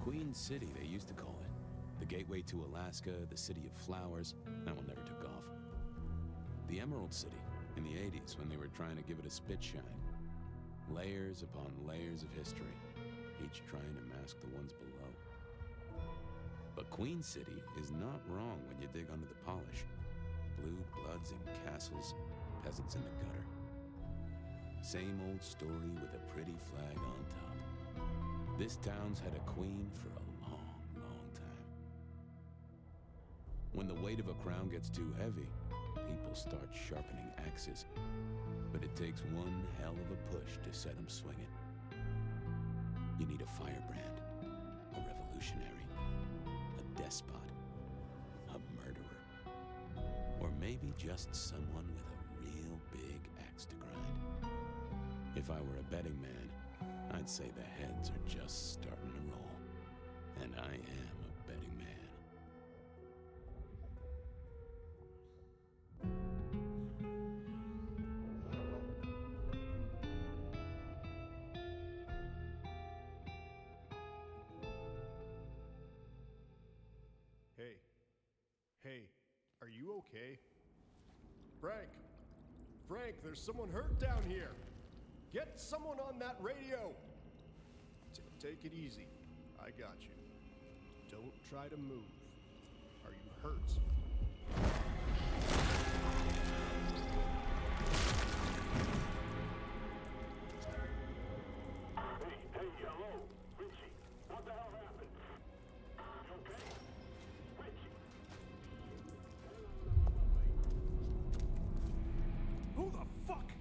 Queen City, they used to call it. The gateway to Alaska, the city of flowers. That one never took off. The Emerald City, in the 80s, when they were trying to give it a spit shine. Layers upon layers of history, each trying to mask the ones below. But Queen City is not wrong when you dig under the polish. Blue bloods in castles, peasants in the gutter. Same old story with a pretty flag on top. This town's had a queen for a long, long time. When the weight of a crown gets too heavy, people start sharpening axes. But it takes one hell of a push to set them swinging. You need a firebrand, a revolutionary, a despot, a murderer, or maybe just someone with a real big axe to grind. If I were a betting man, I'd say the heads are just starting to roll. And I am a betting man. Hey, are you okay? Frank, there's someone hurt down here. Get someone on that radio. Take it easy. I got you. Don't try to move. Are you hurt? Hey, hello. Richie, what the hell happened? You okay? Richie. Who the fuck?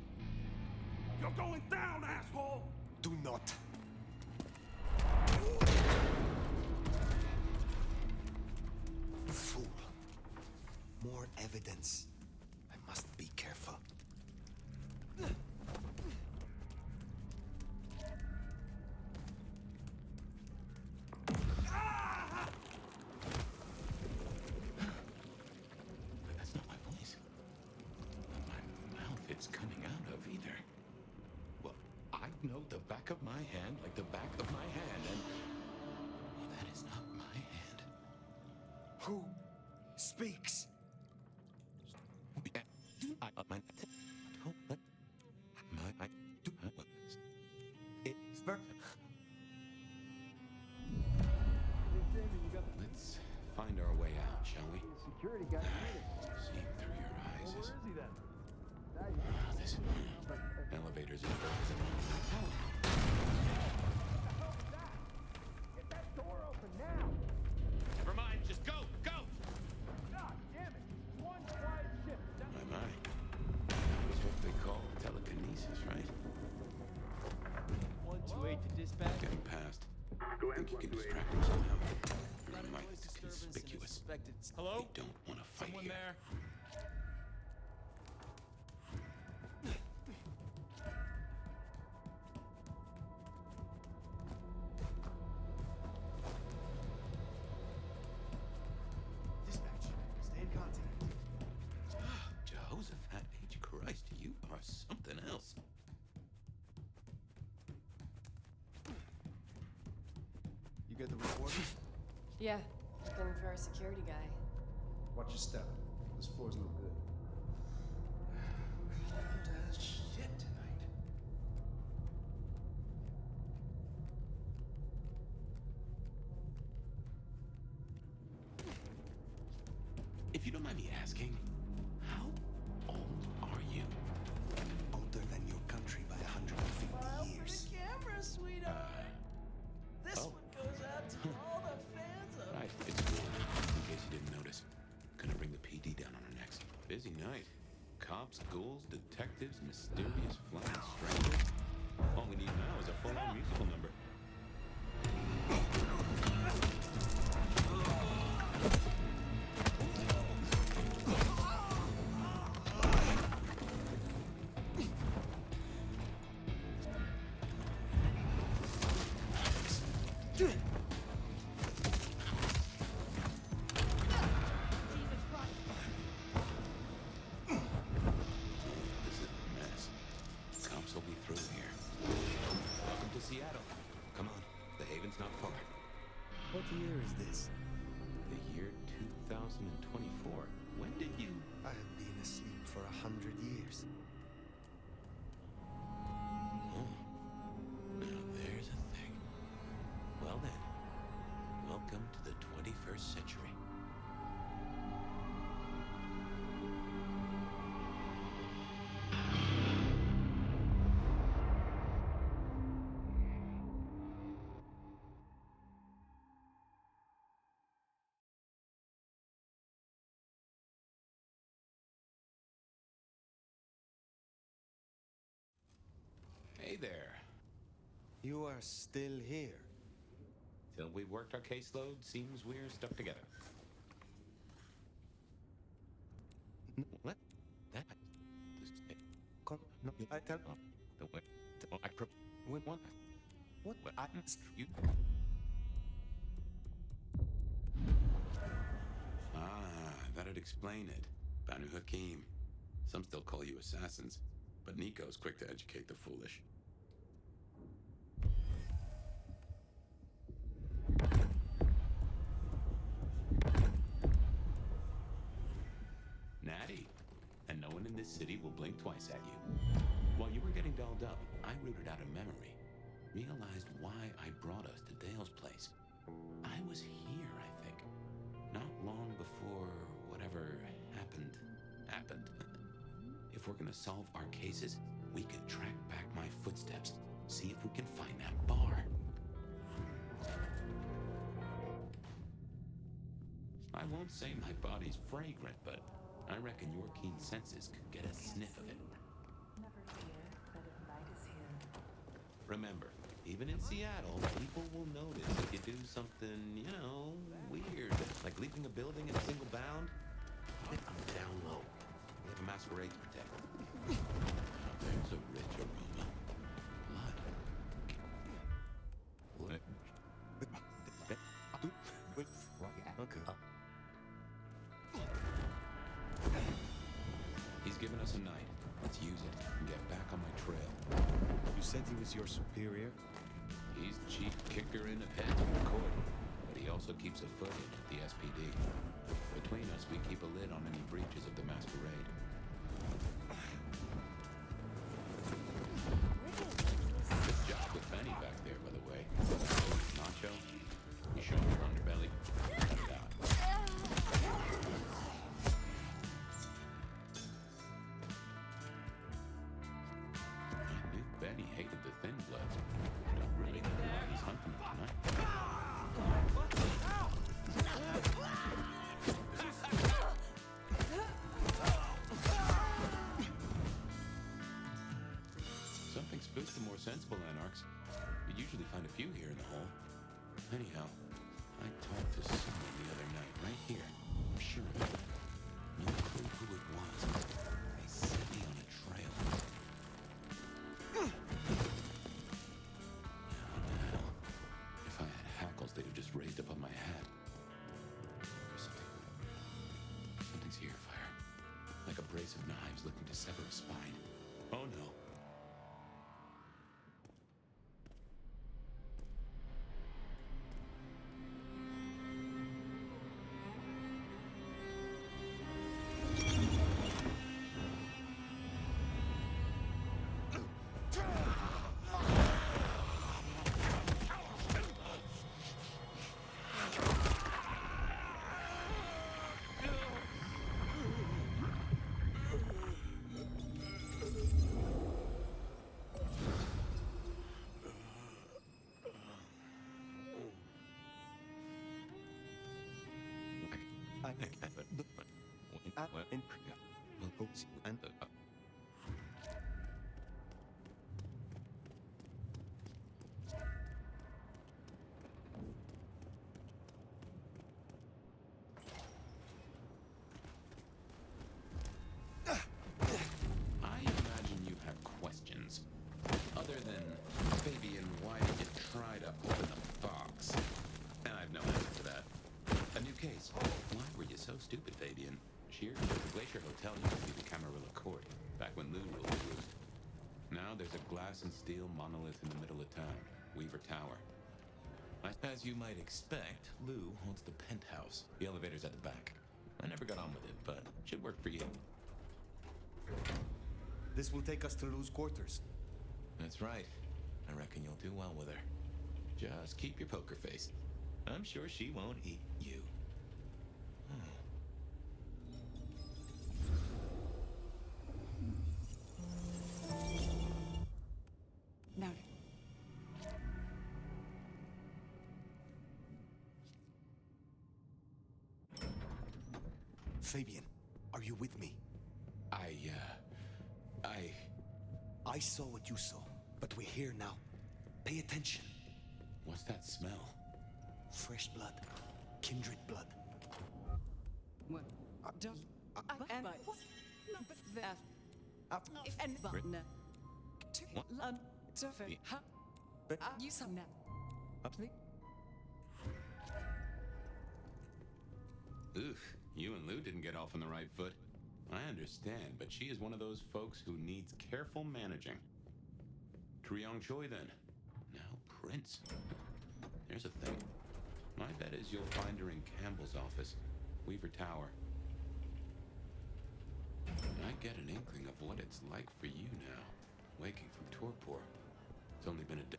You're going down, asshole! Do not. Fool. More evidence. I must be careful. That's not my voice. And my mouth is coming out of either. Well, I know the back of my hand like the back of my hand, and that is not my hand. Who speaks? Let's find our way out, shall we? Security guy. See through your eyes. Where is he then? This elevator's in. Get that door open now! Never mind, just go! God damn it! One quiet ship. My. That's what they call telekinesis, right? 128 to dispatch. Getting past. Go ahead, Think you can 128. distract him somehow? Your Lot of might noise is disturbance and a conspicuous. suspected. Hello? They don't want to fight Someone here. there? Dispatch. Stay in contact. Jehoshaphat H. Christ, you are something else. You get the report? Yeah, looking for a security guy. Watch your step. This floor's no good. Shit tonight. If you don't mind me asking, how old are you? Older than your country by 150 years. camera, sweetheart. This Oh. one goes out to all the fans of. Right, it's cool. In case you didn't notice. Gonna bring the PD down on our necks. Busy night. Cops, ghouls, detectives, mysterious flying strangers. All we need now is a full-on musical number. This is a mess. Cops will be through here. Welcome to Seattle. Come on, the haven's not far. What year is this? The year 2024. When did you... I have been asleep for 100 years. Oh. Now there's a thing. Well then, welcome to the 21st century. Hey there. You are still here. Till we've worked our caseload, seems we're stuck together. What? That... No, I tell... The way... I... What? What? I... You... That'd explain it. Banu Haqim. Some still call you assassins, but Nico's quick to educate the foolish. Natty. And no one in this city will blink twice at you. While you were getting dolled up, I rooted out a memory. Realized why I brought us to Dale's place. I was here, I think. Not long before whatever happened. If we're gonna solve our cases, we could track back my footsteps. See if we can find that bar. I won't say my body's fragrant, but I reckon your keen senses could get a sniff of it. Never fear, that if night is here. Remember, even in Seattle, people will notice if you do something, you know, weird. Like leaping a building in a single bound. I'm down low. We have a masquerade to protect. There's a rich aroma. Blood. What? He's given us a night. Let's use it and get back on my trail. You said he was your superior? He's chief kicker in of heads in the court, but he also keeps a foot in at the SPD. Between us, we keep a lid on any breaches of the masquerade. Good job with Benny back there, by the way. Nacho, you showing your underbelly? Cut it out. I knew Benny hated the thin bloods. Don't really know why he's hunting them tonight. Something spooked the more sensible anarchs. We usually find a few here in the hole. Anyhow, I talked to someone the other night, right here. I'm sure of it. No clue who it was. They set me on a trail. Now, if I had hackles, they'd have just raised up on my hat. Something's here, Fire. Like a brace of knives looking to sever a spine. Oh no. I imagine you have questions. Other than, Fabian, why did you try to open the box? And I have no answer to that. A new case. Why were you so stupid, Fabian? Sheer to the Glacier Hotel used to be the Camarilla Court, back when Lou ruled the roost. Now there's a glass and steel monolith in the middle of town, Weaver Tower. As you might expect, Lou owns the penthouse. The elevator's at the back. I never got on with it, but should work for you. This will take us to Lou's quarters. That's right. I reckon you'll do well with her. Just keep your poker face. I'm sure she won't eat you. Now. Fabian, are you with me? I saw what you saw, but we're here now. Pay attention. What's that smell? Fresh blood. Kindred blood. What? Don't. And what? And What? you some now. Oof, you and Lou didn't get off on the right foot. I understand, but she is one of those folks who needs careful managing. Triong Choi, then. Now Prince. Here's a thing. My bet is you'll find her in Campbell's office, Weaver Tower. I get an inkling of what it's like for you now, waking from torpor. It's only been a day.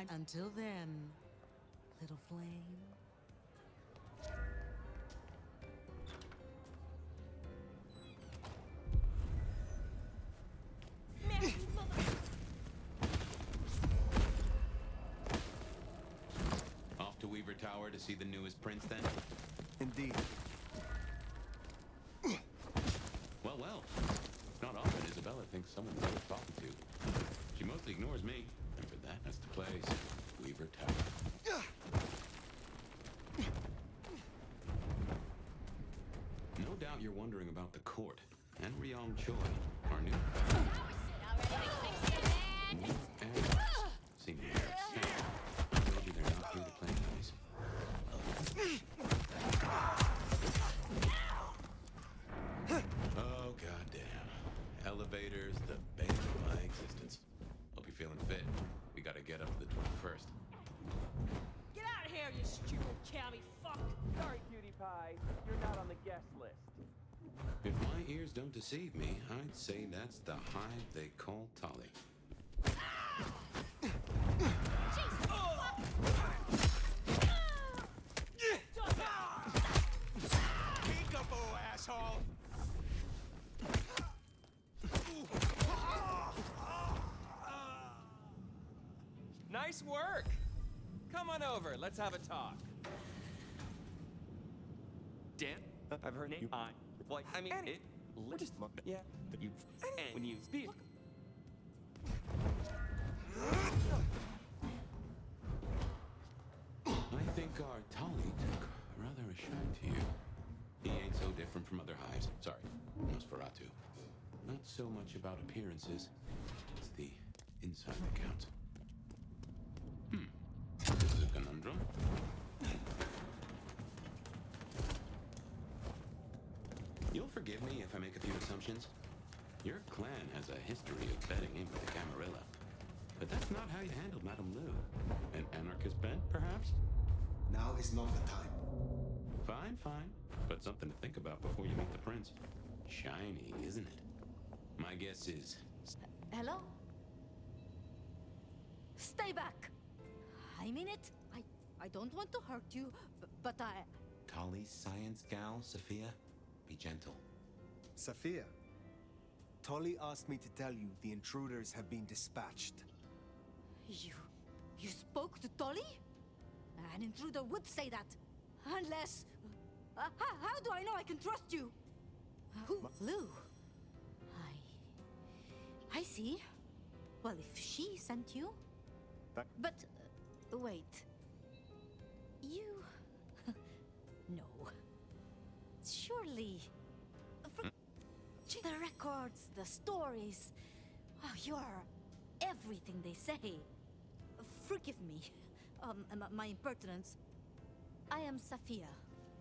Until then, little flame. Off to Weaver Tower to see the newest prince, then? Indeed. Well, well. It's not often Isabella thinks someone's worth talking to. She mostly ignores me, and for that, that's the place. Weaver Tower. No doubt you're wondering about the court and Ryong Choi, our new and seem to be upset. Maybe they're not here to play nice. Oh, goddamn. Elevators, the bane of my existence. Hope you're feeling fit. We gotta get up to the 21st. Get out of here, you stupid cabby fuck! Sorry, cutie pie. You're not on the guest list. If my ears don't deceive me, I'd say that's the hive they call Tolly. Peekaboo, asshole! Nice work. Come on over. Let's have a talk. Dan, I've heard name. Well, I mean, it. Just yeah. But you when you speak. I think our Tolly took rather a shine to you. He ain't so different from other hives. Sorry, Nosferatu. Not so much about appearances. It's the inside that counts. This is a conundrum. You'll forgive me if I make a few assumptions. Your clan has a history of bedding in with the Camarilla. But that's not how you handled Madame Lou. An anarchist bent, perhaps? Now is not the time. Fine, fine. But something to think about before you meet the prince. Shiny, isn't it? My guess is... Hello? Stay back! I mean it. I don't want to hurt you, but I... Tolly's science gal, Sophia? Be gentle. Sophia, Tolly asked me to tell you the intruders have been dispatched. You spoke to Tolly? An intruder would say that. Unless... how do I know I can trust you? Who? Lou. I see. Well, if she sent you... But... wait. You... no. Surely... the records, the stories... Oh, you're everything they say. Forgive me. My impertinence. I am Safia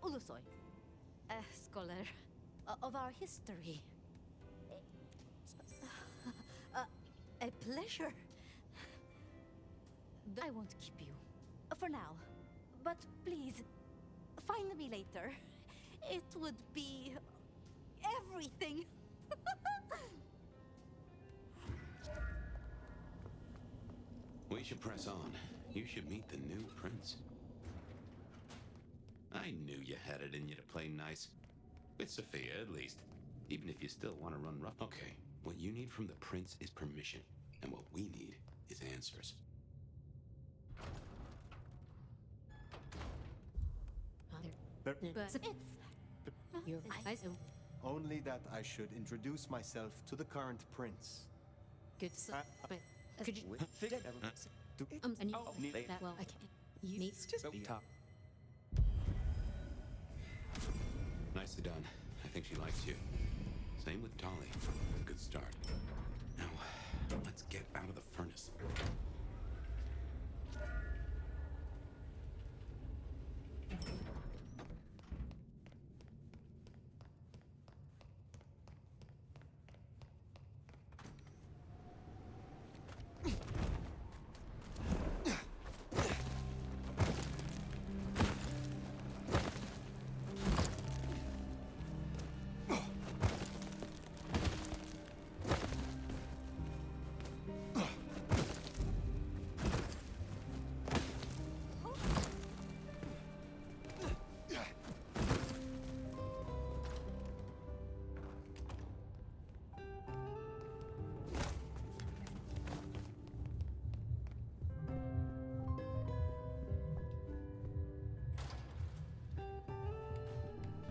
Ulusoy, a scholar of our history. A pleasure I won't keep you. For now. But please, find me later. It would be everything. We should press on. You should meet the new prince. I knew you had it in you to play nice. With Sophia, at least. Even if you still want to run rough. Okay, what you need from the prince is permission. And what we need is answers. Only that I should introduce myself to the current prince. Good stuff. Could you that well? I can't. You need to talk. Nicely done. I think she likes you. Same with Tolly. Good start. Now, let's get out of the furnace.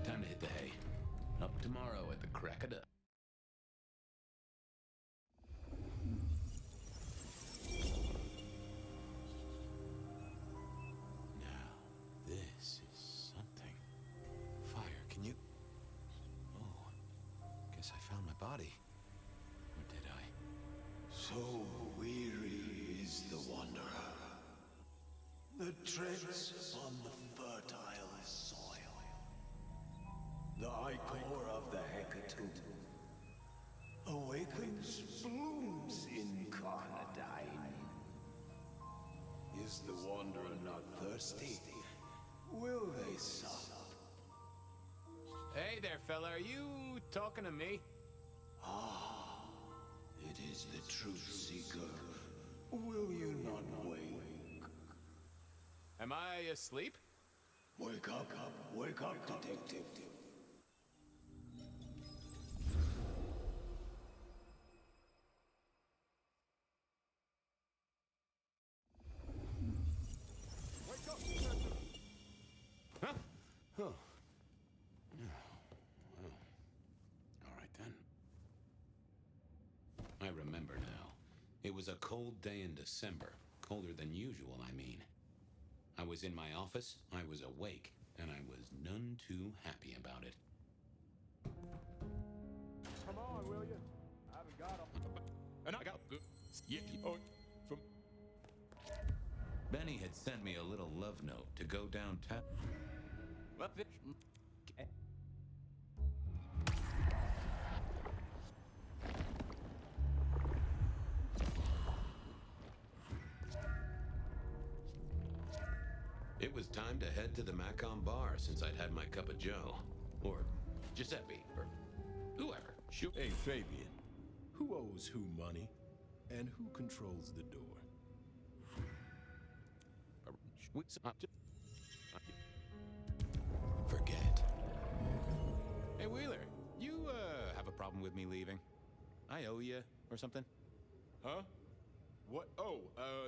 Time to hit the hay. Up tomorrow at the crack of dawn. Now, this is something. Fire, can you... Oh, guess I found my body. Or did I? So weary is the wanderer. The treads on the fertile soil. The ichor of the hecatomb awakens blooms incarnadine. Is the wanderer not thirsty? Will they sup? Hey there, fella. Are you talking to me? Ah, it is the truth seeker. Will you not wake? Am I asleep? Wake up, detective. Wake up, detective! Huh? Oh. Well, all right then. I remember now. It was a cold day in December. Colder than usual, I mean. I was in my office, I was awake, and I was none too happy about it. Come on, will you? I haven't got them. And I got the from... Benny had sent me a little love note to go downtown. It was time to head to the Macon bar since I'd had my cup of Joe. Or Giuseppe, or whoever. Shoot. Hey, Fabian. Who owes who money? And who controls the door? Forget. Hey, Wheeler, you, have a problem with me leaving? I owe you, or something? Huh? What? Oh,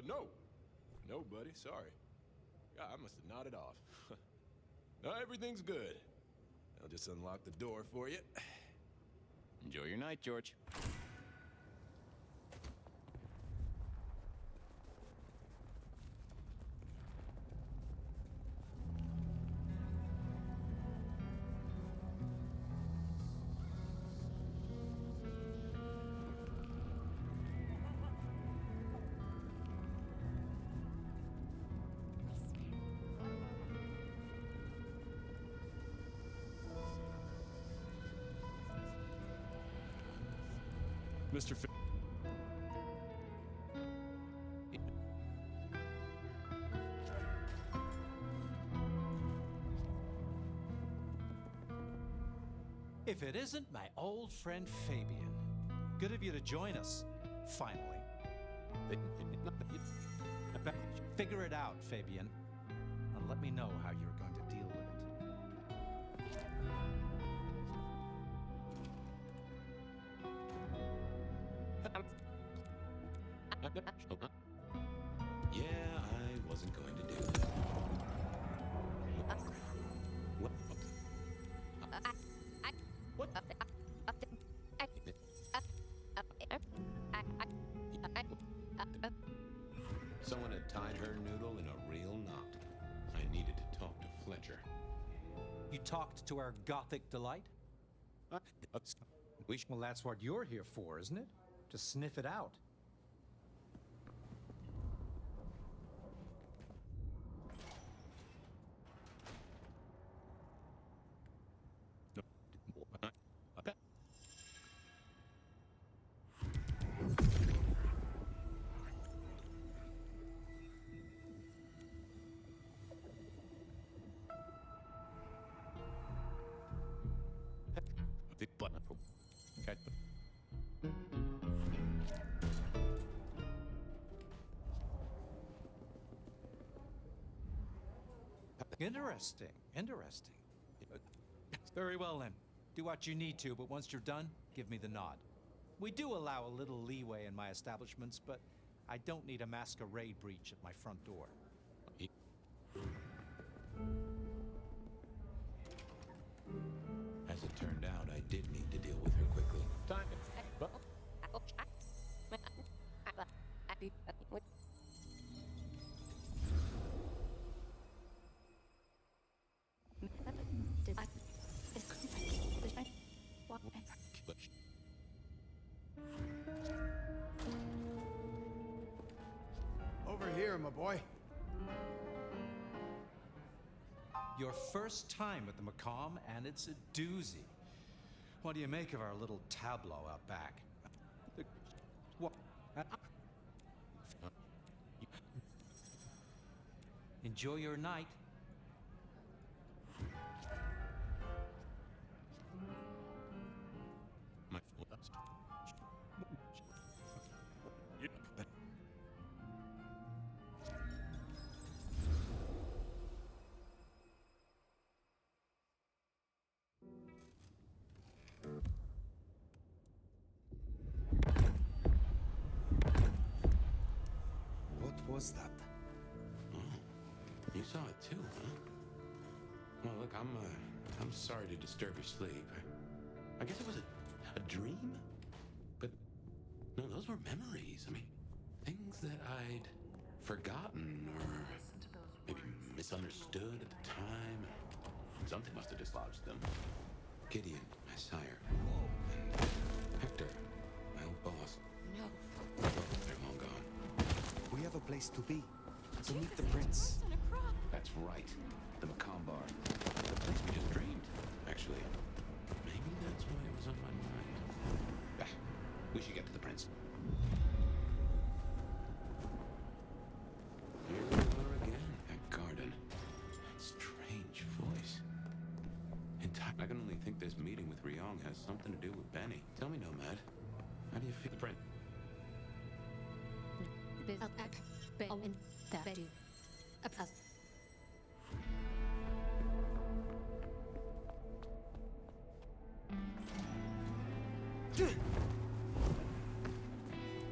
no. No, buddy, sorry. God, I must have nodded off. No, everything's good. I'll just unlock the door for you. Enjoy your night, George. Mr. If it isn't my old friend Fabian. Good of you to join us, finally. Figure it out, Fabian, and let me know how you're going to deal with it. Yeah, I wasn't going to do that. Someone had tied her noodle in a real knot. I needed to talk to Fletcher. You talked to our gothic delight? Well, that's what you're here for, isn't it? To sniff it out. Interesting, interesting. Very well then. Do what you need to, but once you're done, give me the nod. We do allow a little leeway in my establishments, but I don't need a masquerade breach at my front door. As it turned out, I did need to deal with her quickly. Time. Over here, my boy. Your first time at the Macomb, and it's a doozy. What do you make of our little tableau out back? What? Enjoy your night. What was that? Oh, you saw it too, huh? Well, look, I'm sorry to disturb your sleep. I guess it was a dream? But no, those were memories. I mean, things that I'd forgotten or maybe misunderstood at the time. Something must have dislodged them. Gideon, my sire. And Hector, my old boss. No. They're long gone. We have a place to be. To meet the prince. That's right. The Macomb Bar. The place we just dreamed, actually. Maybe that's why it was on my mind. Ah, we should get to the prince. Here we are again at Garden. That strange voice. I can only think this meeting with Ryong has something to do with Benny. Tell me, Nomad. How do you feel? Prince.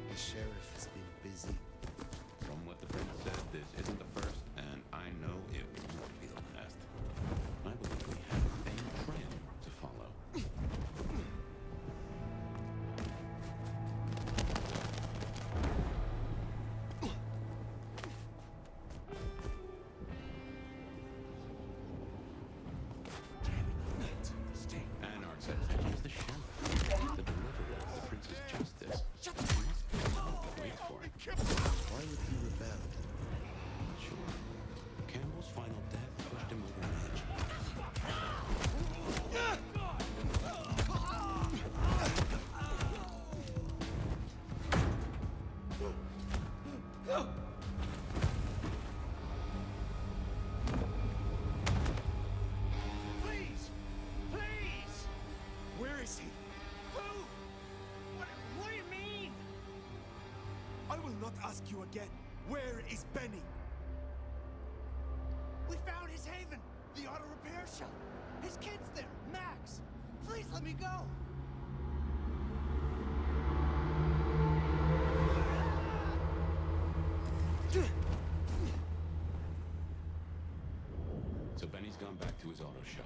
The sheriff has been busy. From what the prince said, this isn't the first, and I know it won't be the last. I believe we have a trail to follow. Anarch said that he's the sheriff, the deliverer of the prince's justice. He must be the one that waits for him. Why would he rebel? Not sure. Campbell's final death pushed him over an edge. Please! Please! not ask you again. Where is Benny? We found his haven! The auto repair shop! His kid's there! Max! Please let me go! So Benny's gone back to his auto shop.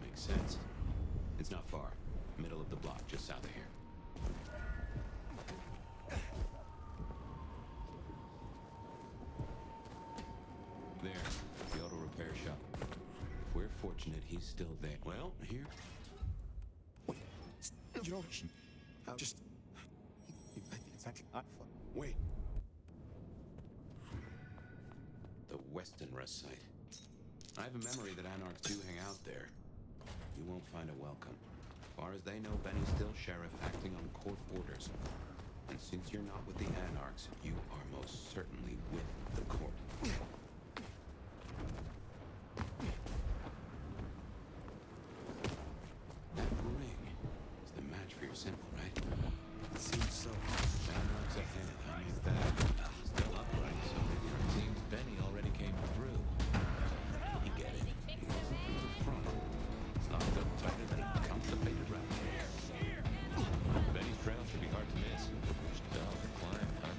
Makes sense. It's not far. Middle of the block, just south of here. There, the auto repair shop. We're fortunate he's still there. Well, here. Wait. You know, just... Wait. The Weston rest site. I have a memory that Anarchs do hang out there. You won't find a welcome. As far as they know, Benny's still sheriff, acting on court orders. And since you're not with the Anarchs, you are most certainly with the court. That ring is the match for your symbol, right? It seems so. Anarchs ahead, I knew that. Still upright, so it seems Benny already came through. You get it. He was in the front. It's locked up tighter than a constipated rat. Benny's trail should be hard to miss. Stealth climb, huh?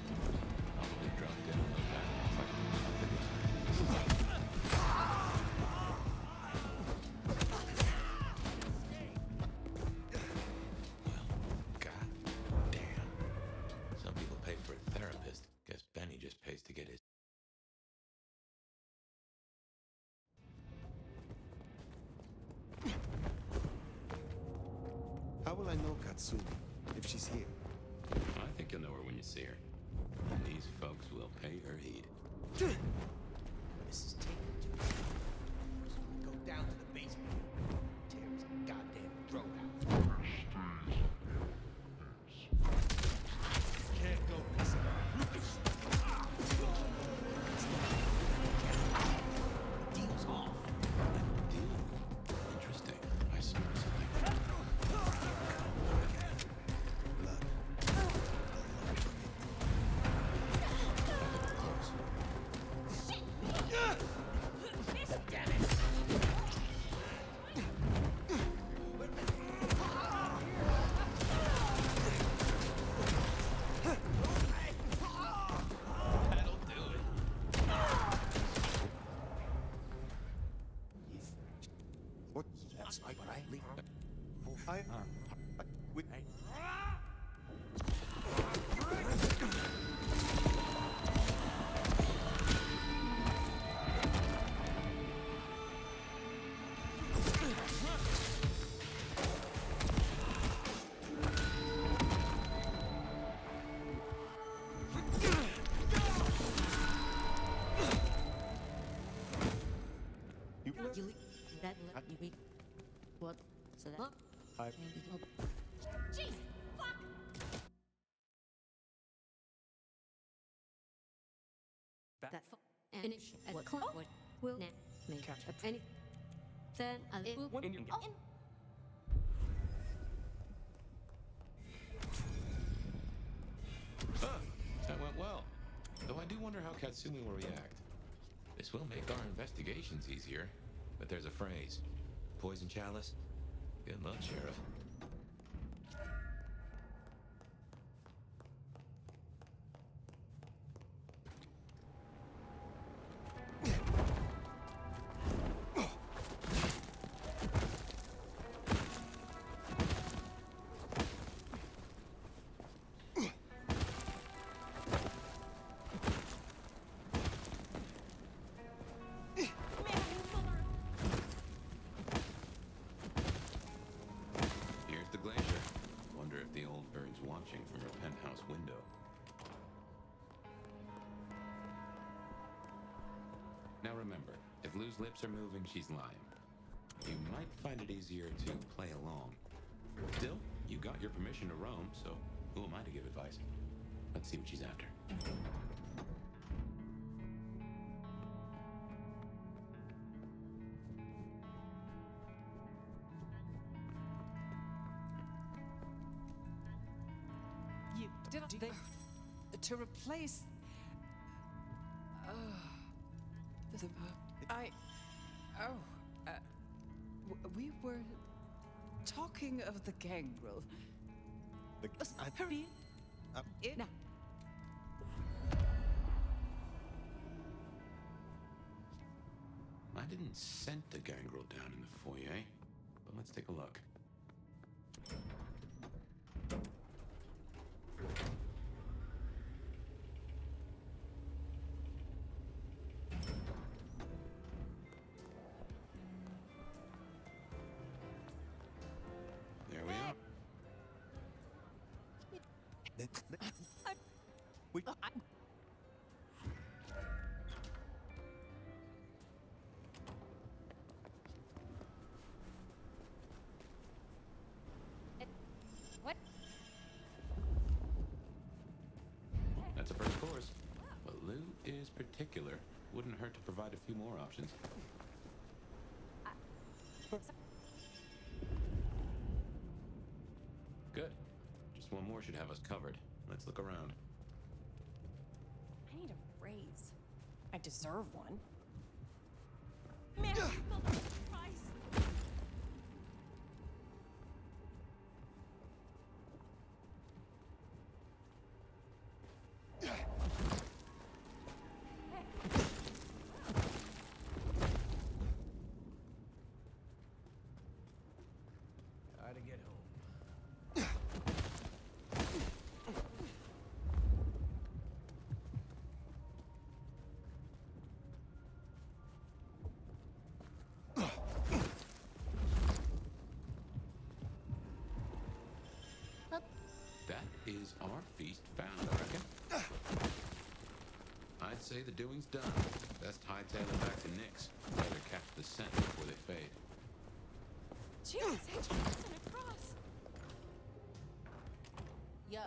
Probably dropped in on the back. Well, god damn. Some people pay for a therapist. Guess Benny just pays to get his. How will I know Katsumi if she's here? I think you'll know her when you see her. And these folks will pay her heed. This is taking too long. First we go down to the basement. Tear his goddamn throat out. Can't go missing. Deal's off. Deal? Interesting. I smell something. Blood. Damn it. That'll do it. What? That's not what I leave. With... What? So that. Jeez, fuck! That and it as a client will now make a any. Then I'll That went well. Though I do wonder how Katsumi will react. This will make our investigations easier. But there's a phrase. Poison chalice? Good luck, Sheriff. Here's the glacier. Wonder if the old bird's watching from her penthouse window. Now remember, if Lou's lips are moving, she's lying. You might find it easier to play along. Still, you got your permission to roam, so who am I to give advice? Let's see what she's after. You didn't think to replace We were talking of the gangrel. Hurry. Now. I didn't scent the gangrel down in the foyer, but let's take a look. There we are. What? That's a first course. But Lou is particular. Wouldn't hurt to provide a few more options. Good. Just one more should have us covered. Let's look around. I need a raise. I deserve one. Man, Christ. Gotta get home. That is our feast found, I reckon. I'd say the doing's done. Best hightail it back to Nick's. Better catch the scent before they fade. Jesus, I just went across. Yo.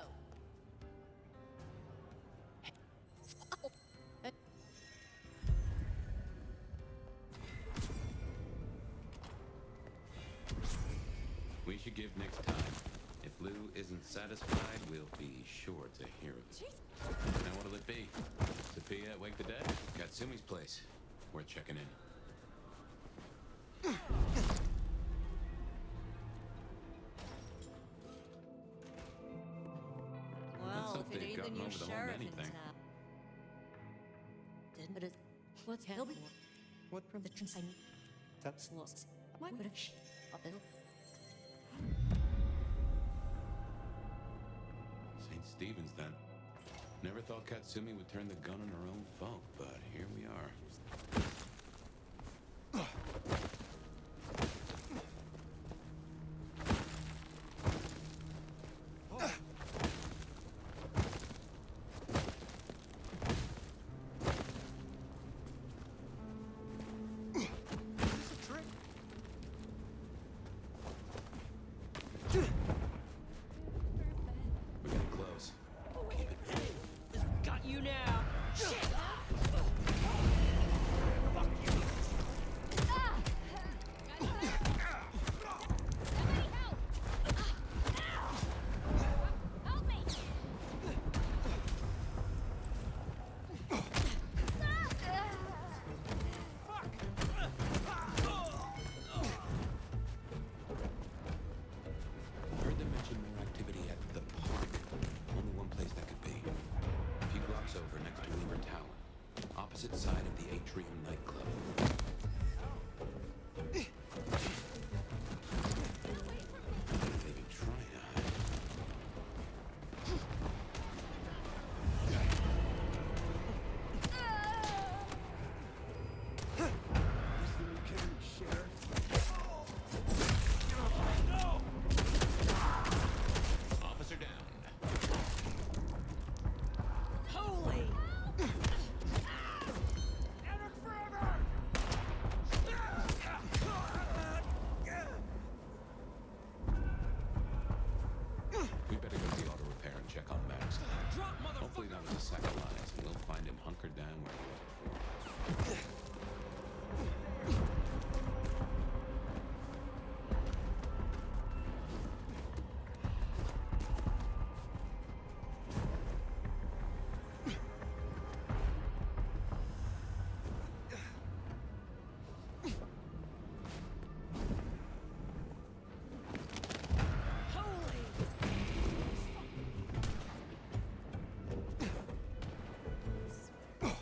We should give Nick time. If Lou isn't satisfied, we'll be sure to hear of it. Now what'll it be? Sophia at Wake the Dead? Katsumi's place. Worth checking in. Well, if it they've ain't the gotten new over the whole sheriff in many thing. town. But it's what's hell? What from the trans? That's lost. What would it? St. Stephen's, then. Never thought Katsumi would turn the gun on her own folk, but here we are. We're getting close. Got you now. Shit. Heard them mention more activity at the park. Only one place that could be. A few blocks over next to Weaver Tower. Opposite side of the Atrium nightclub. They've been trying to hide. Officer down. Holy. We better go to the auto repair and check on Max. Hopefully that was a sack of lies, and we'll find him hunkered down where he was before. Here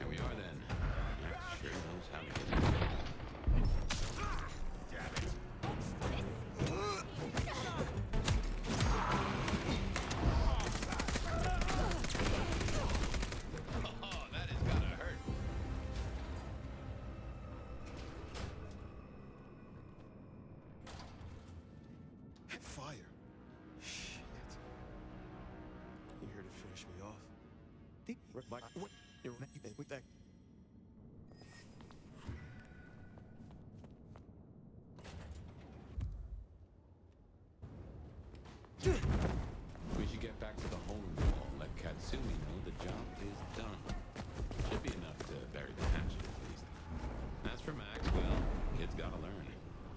we are then. That sure knows how to get in. Oh, that is gonna hurt. Fire. Shit. You here to finish me off? We should get back to the hole in the wall. Let Katsumi know the job is done. Should be enough to bury the hatchet at least. As for Max, well, kid's gotta learn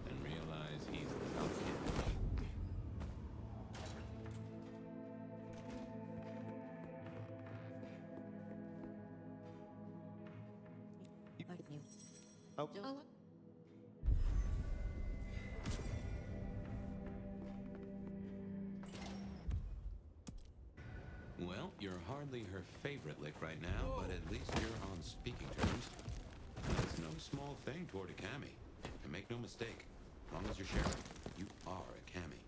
and realize he's a tough kid. Oh. Well, you're hardly her favorite lick right now, but at least you're on speaking terms. That's no small thing toward a Kami. And make no mistake, as long as you're sheriff, you are a Kami.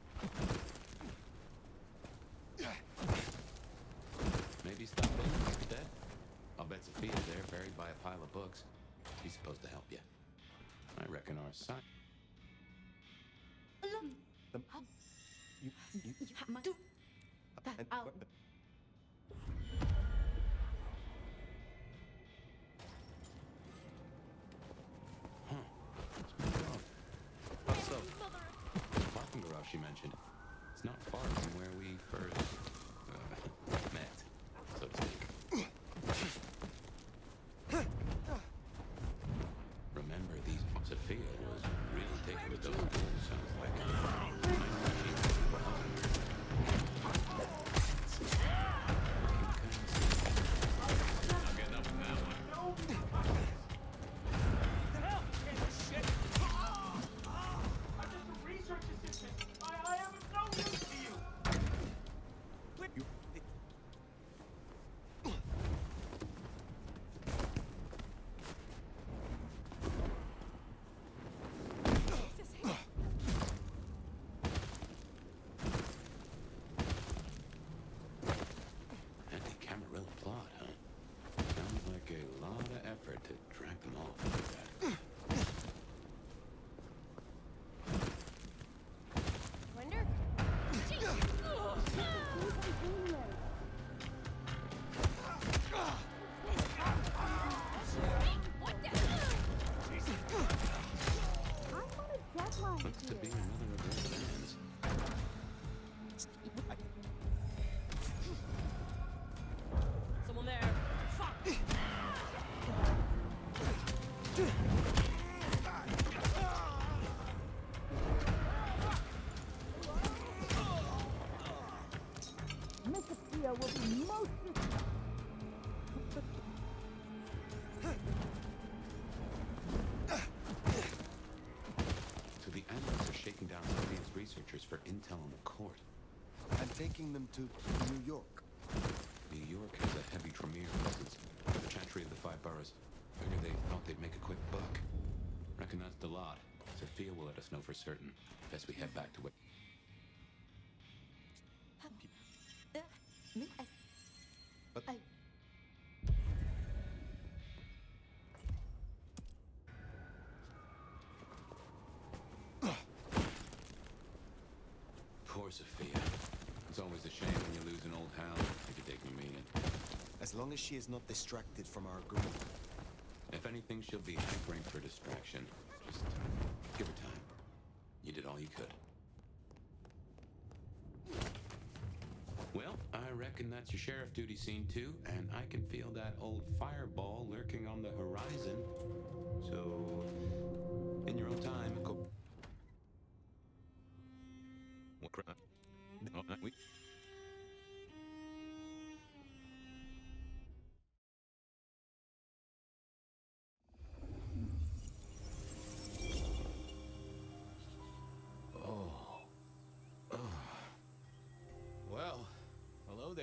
Maybe stop in instead. I'll bet Sophia's there, buried by a pile of books. She's supposed to help you. I reckon our son. So, the parking garage she mentioned, it's not far from where we first met, so to speak. Remember, these Sophia was really taken with those goals, sounds like. Not getting up in that one. The hell? Shit! I'm just a research assistant. I am of no use to you. Anti-Camarilla plot, huh? Sounds like a lot of effort to drag them off like that. Wonder? Looks to be another of those bands. Someone there. Fuck! Miss Sophia will be most So the analysts are shaking down Sophia's researchers for intel on the court. I'm taking them to New York. New York has a heavy Tremere presence. The Chantry of the Five Boroughs. Figured they thought they'd make a quick buck. Reckon that's the lot. Sophia will let us know for certain. Best we head back to it. Poor Sophia. It's always a shame when you lose an old hound, if you take my meaning. As long as she is not distracted from our group. If anything, she'll be hankering for distraction. Just give her time. You did all you could. Well, I reckon that's your sheriff duty scene too, and I can feel that old fireball lurking on the horizon. So, in your own time, go. What crap? No, not we.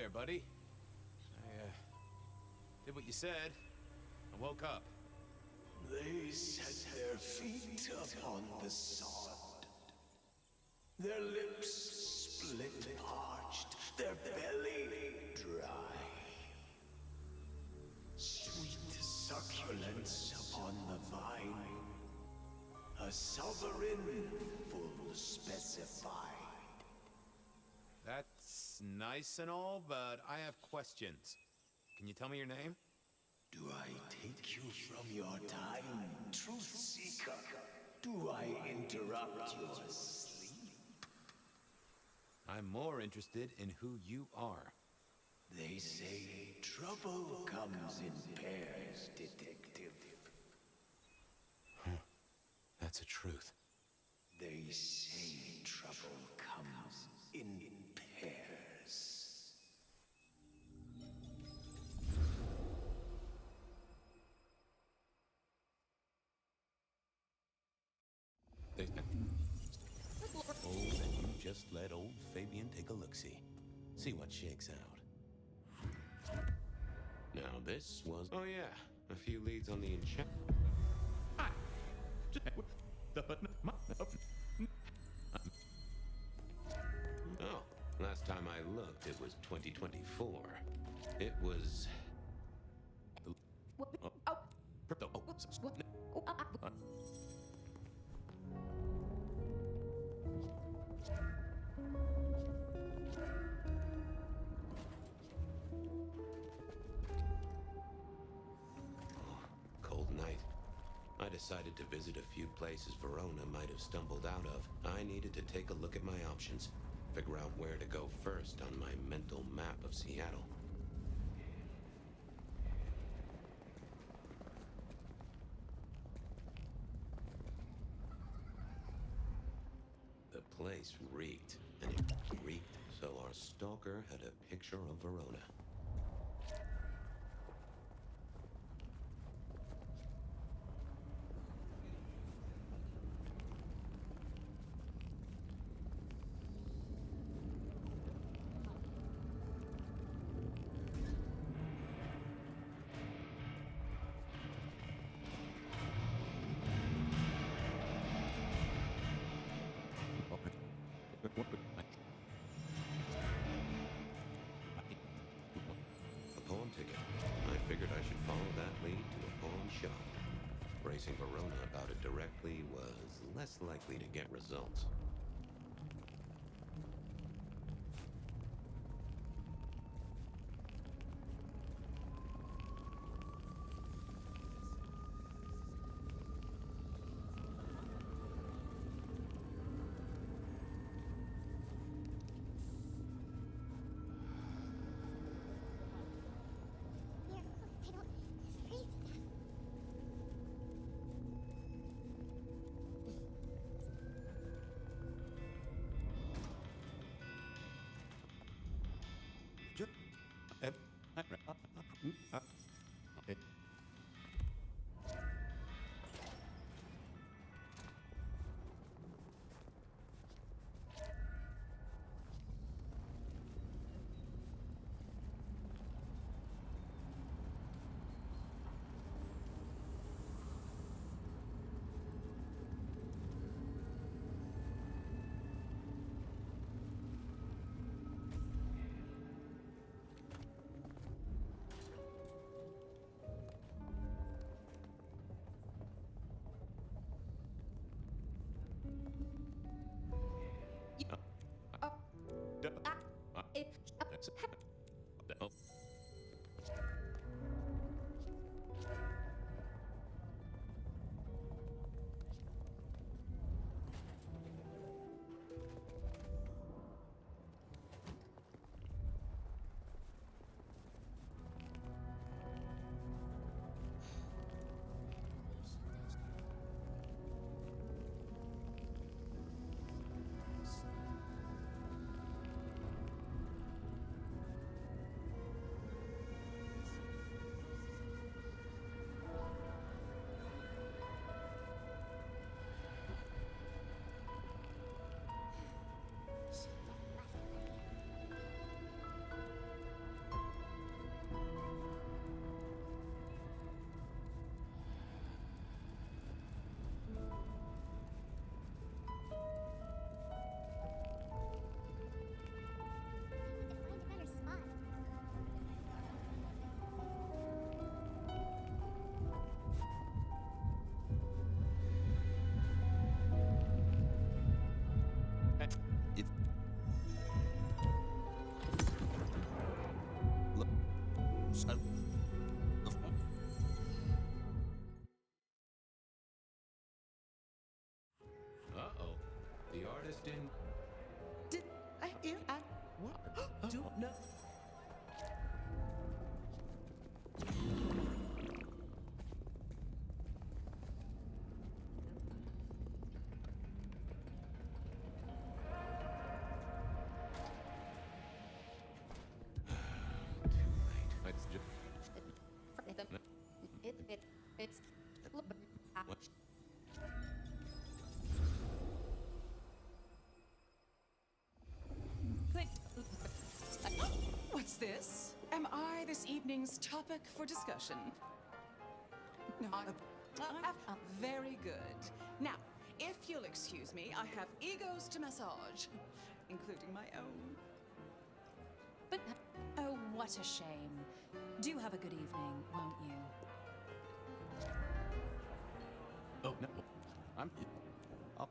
there, buddy. I, did what you said. I woke up. They set their feet upon the sod. Their lips split parched, their belly dry. Sweet succulence upon the vine. A sovereign full specified. That's nice and all, but I have questions. Can you tell me your name? Do I take you from your time, truth seeker? Do I interrupt your sleep? I'm more interested in who you are. They say trouble comes in pairs, detective. Huh. That's a truth. They say trouble comes in pairs. Oh, then you just let old Fabian take a look-see. See what shakes out. Now this was... Oh yeah, a few leads on the enchant... Oh, last time I looked, it was 2024. It was... Cold night. I decided to visit a few places Verona might have stumbled out of. I needed to take a look at my options, figure out where to go first on my mental map of Seattle. The place reeked, and it reeked, so our stalker had a picture of Verona. A pawn ticket. I figured I should follow that lead to a pawn shop. Racing Verona about it directly was less likely to get results. this evening's topic for discussion? No, very good. Now, if you'll excuse me, I have egos to massage, including my own. But, oh, what a shame. Do have a good evening, won't you? Oh, no. I'll... I'll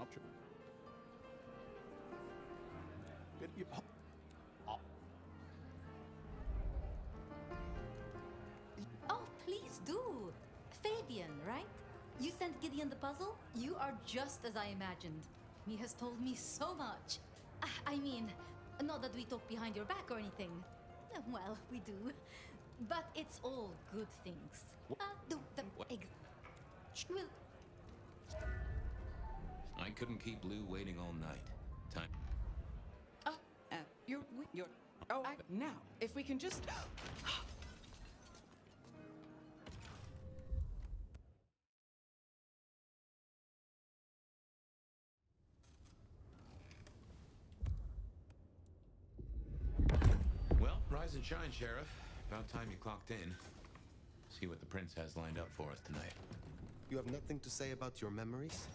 trip. Oh, please do. Fabian, right? You sent Gideon the puzzle? You are just as I imagined. He has told me so much. I mean, not that we talk behind your back or anything. Well, we do. But it's all good things. I couldn't keep Lou waiting all night. Time. Now, if we can just... Well, rise and shine, Sheriff. About time you clocked in. See what the prince has lined up for us tonight. You have nothing to say about your memories?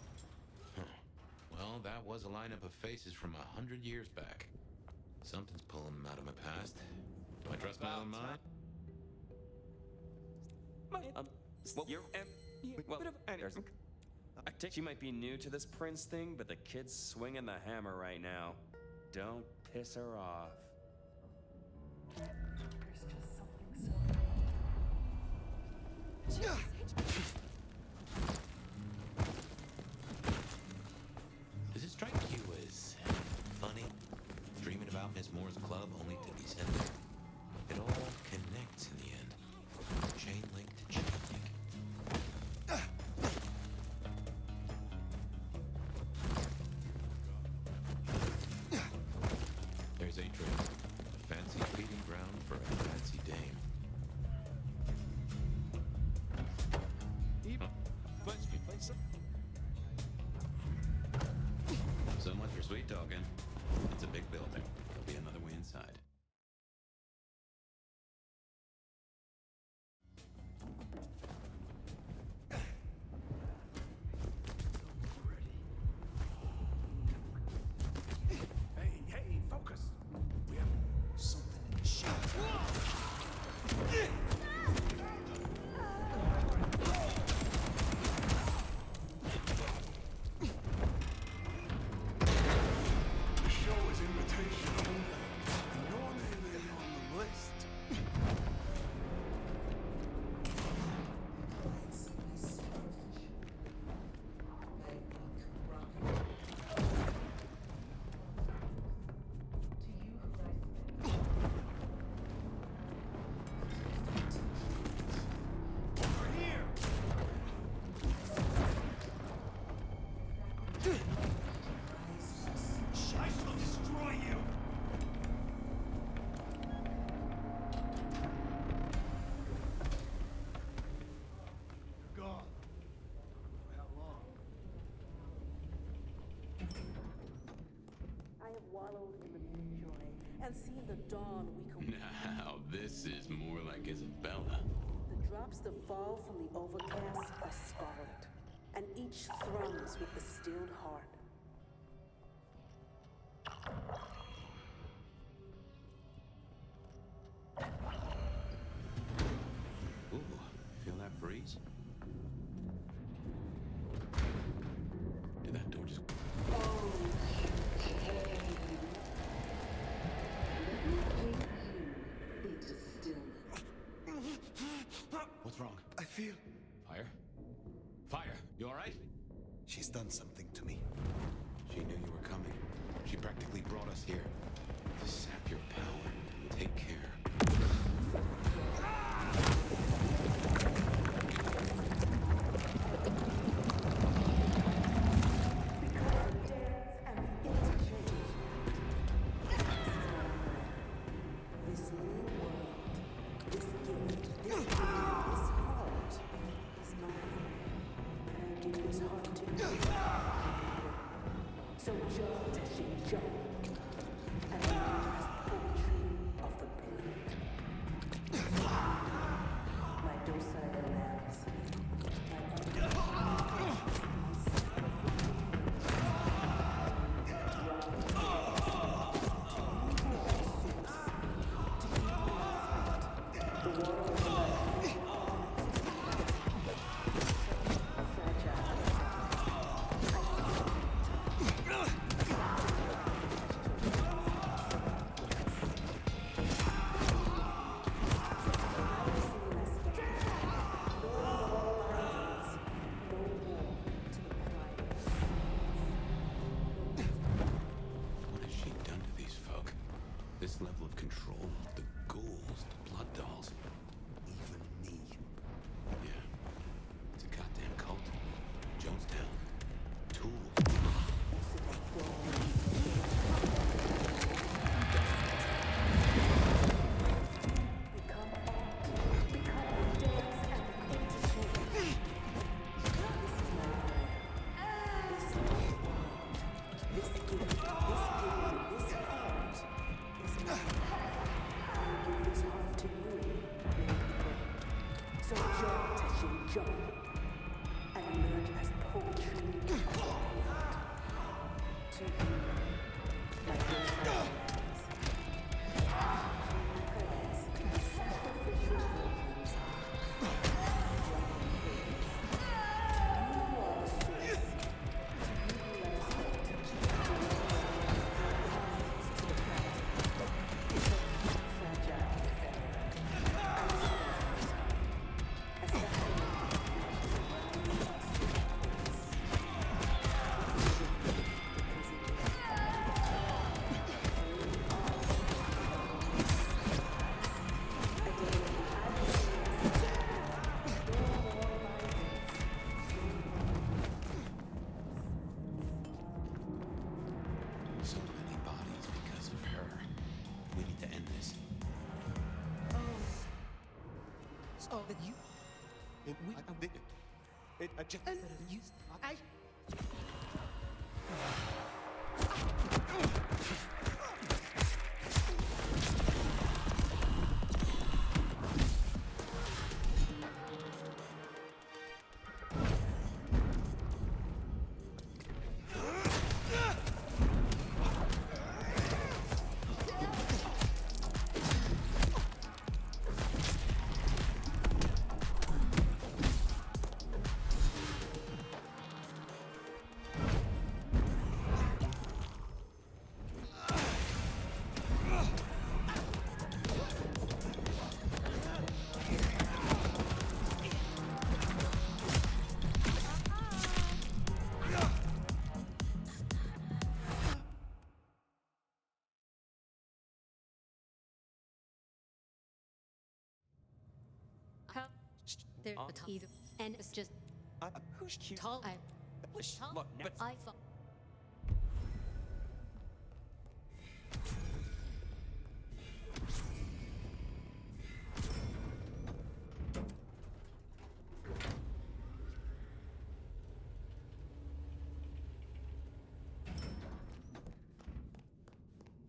Huh. Well, that was a lineup of faces from 100 years back. Something's pulling them out of my past. Do I trust my own mind? I think she might be new to this prince thing, but the kid's swinging the hammer right now. Don't piss her off. Does it strike you as funny? Dreaming about Miss Moore's club only to be sent there? It all connects in the end. Chain link to chain link. There's A-Train. A fancy feeding ground for a fancy dame. So much for sweet talking. It's a big building. There'll be another way inside. Hey, focus. We have something in the shop. Wallowed in the new joy and seen the dawn we could. Now, this is more like Isabella. The drops that fall from the overcast are scarlet, and each thrums with the stilled heart. Ooh, feel that breeze? Did that door just... What's wrong? I feel... Fire? Fire! You alright? She's done something to me. She knew you were coming. She practically brought us here. To sap your power. Take care. So just as she So jaw-touching joy, and emerge as poetry of the world. To you, my dear friends, credits and sacrificial volumes So many bodies because of her. We need to end this. Oh, that you. I just. You. I. There's a either, and it's just who's cute? tall. Look, but I thought.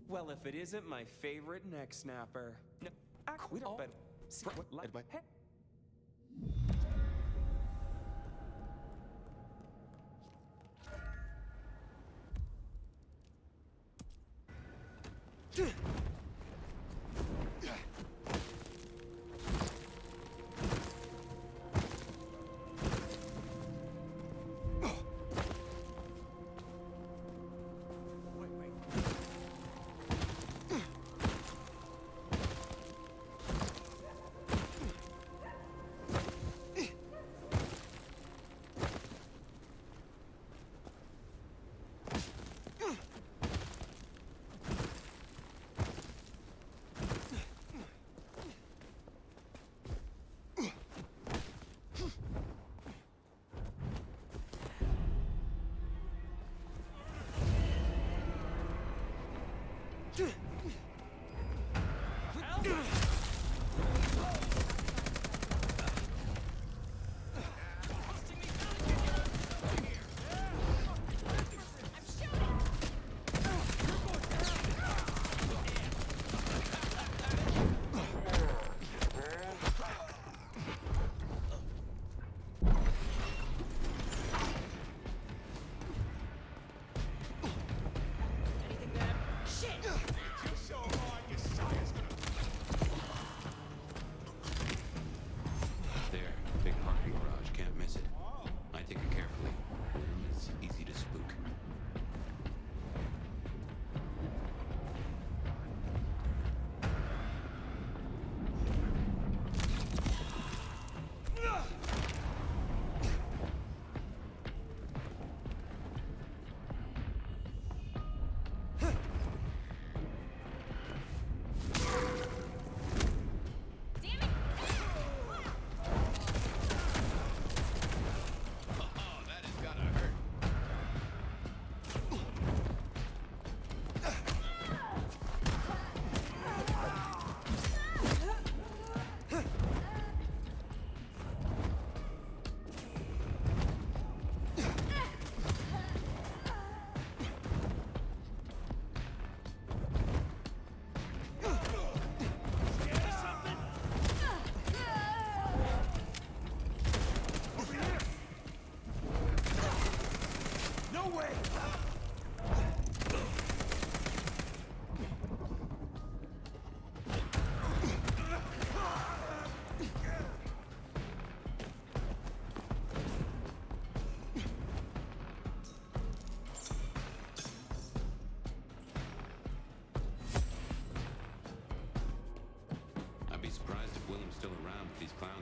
well, if it isn't my favorite neck snapper. No, we don't better. Hey.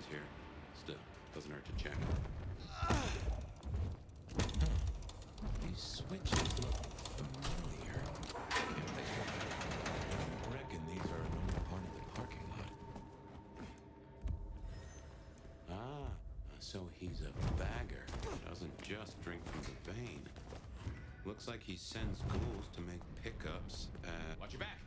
here. Still, doesn't hurt to check. These switches look familiar. I reckon these are a normal part of the parking lot. Ah, so he's a bagger. Doesn't just drink from the vein. Looks like he sends ghouls to make pickups. Watch your back!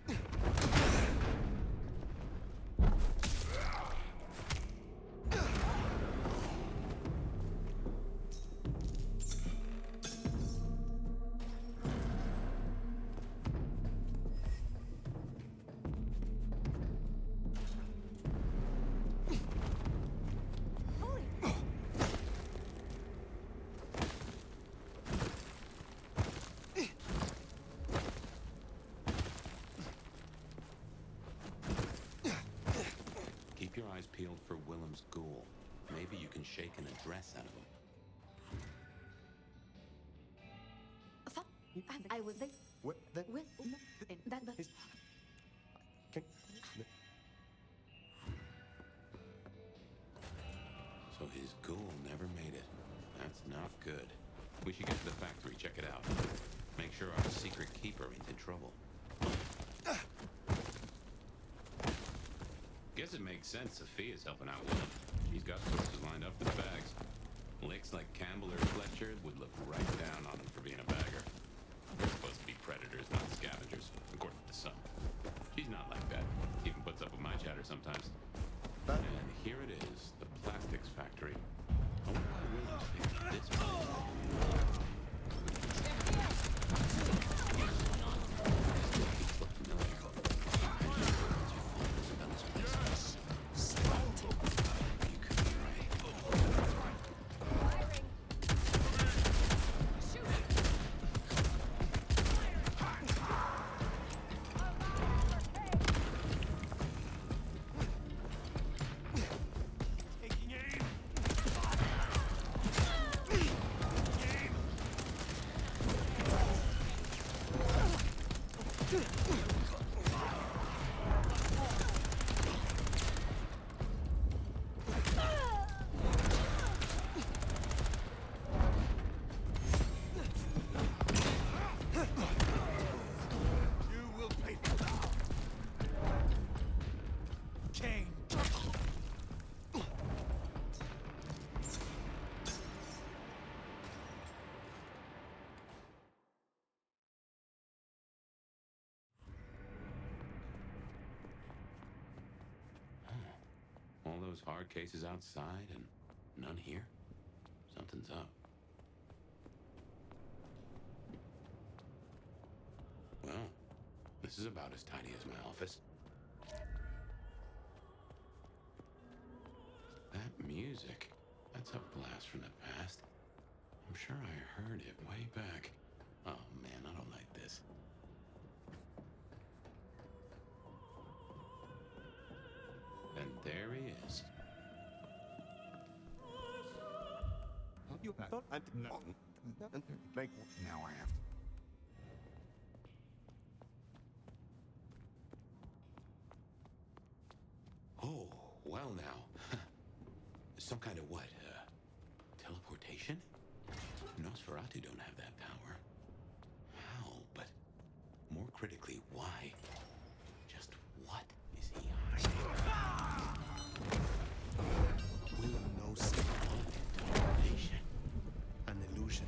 Keep your eyes peeled for Willem's ghoul. Maybe you can shake an address out of him. I was there. What? That? Well, no, that. Can... So his ghoul never made it. That's not good. We should get to the factory, check it out. Make sure our secret keeper ain't in trouble. Guess it makes sense Sophia's helping out Willem. She's got sources lined up for the bags. Licks like Campbell or Fletcher would look right down on him for being a bagger. They're supposed to be predators, not scavengers, according to some. She's not like that. Even puts up with my chatter sometimes. And here it is, the plastics factory. I wonder why Willem's picked this place. All those hard cases outside and none here? Something's up. Well, this is about as tidy as my office. That music, that's a blast from the past. I'm sure I heard it way back. Oh man, I don't like this. And there he is. You thought I did not. Like, now I have to. Oh, well now. Some kind of what? Teleportation? Nosferatu don't have that power. How? But more critically, why? Just what is he hiding? Willem knows teleportation. An illusion.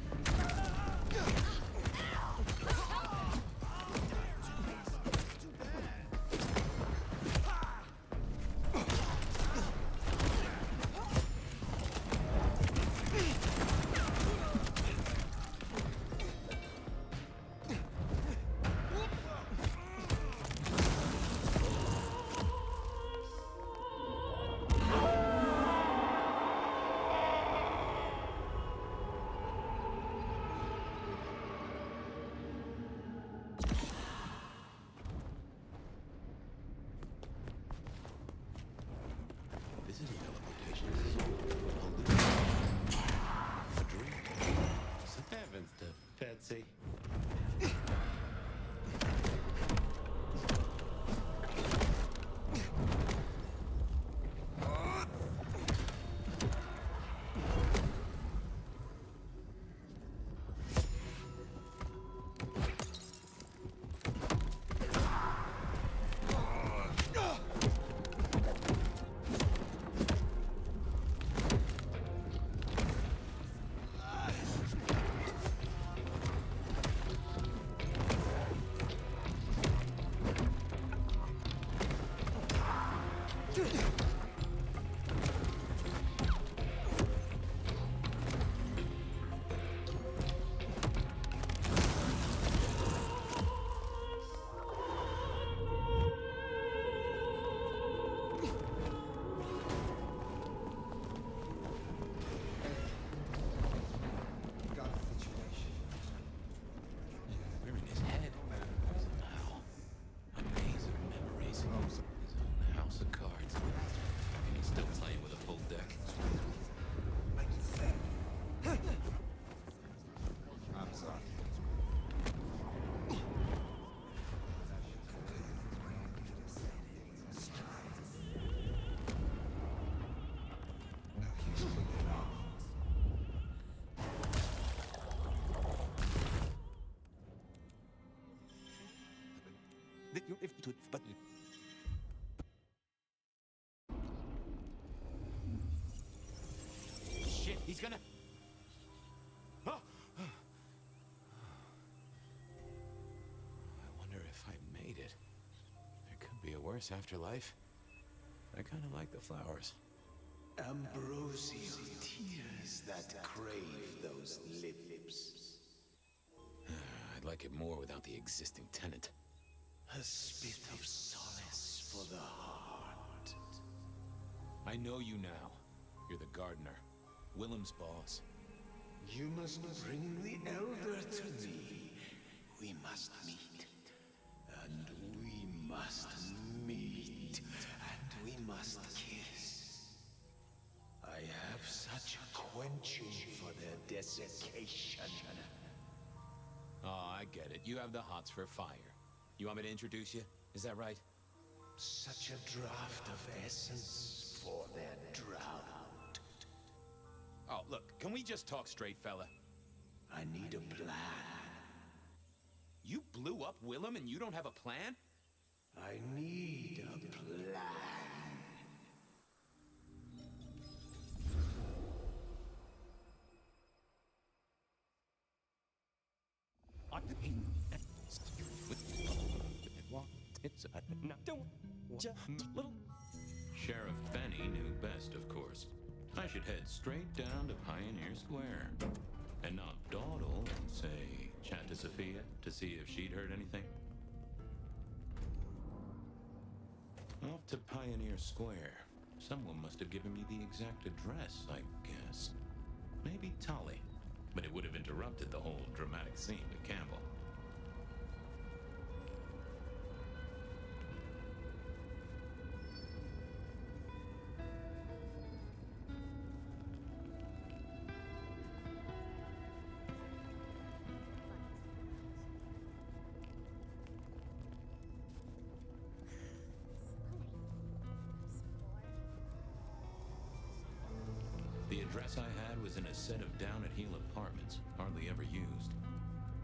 but Shit, he's gonna... Oh! I wonder if I made it. There could be a worse afterlife. I kind of like the flowers. Ambrosial tears that crave those lips. I'd like it more without the existing tenant. A spit of solace for the heart. I know you now. You're the gardener. Willem's boss. You must bring the elder to me. We must meet. And we must meet. And we must kiss. I have such a quenching for their desiccation. Oh, I get it. You have the hots for fire. You want me to introduce you? Is that right? Such a draught of essence for their drought. Oh, look, can we just talk straight, fella? I need a plan. You blew up Willem and you don't have a plan? I need a plan. It's a little... Sheriff Benny knew best, of course. I should head straight down to Pioneer Square and not dawdle and say, chat to Sophia to see if she'd heard anything. Off to Pioneer Square. Someone must have given me the exact address, I guess. Maybe Tolly, but it would have interrupted the whole dramatic scene with Campbell. The address I had was in a set of down-at-heel apartments, hardly ever used.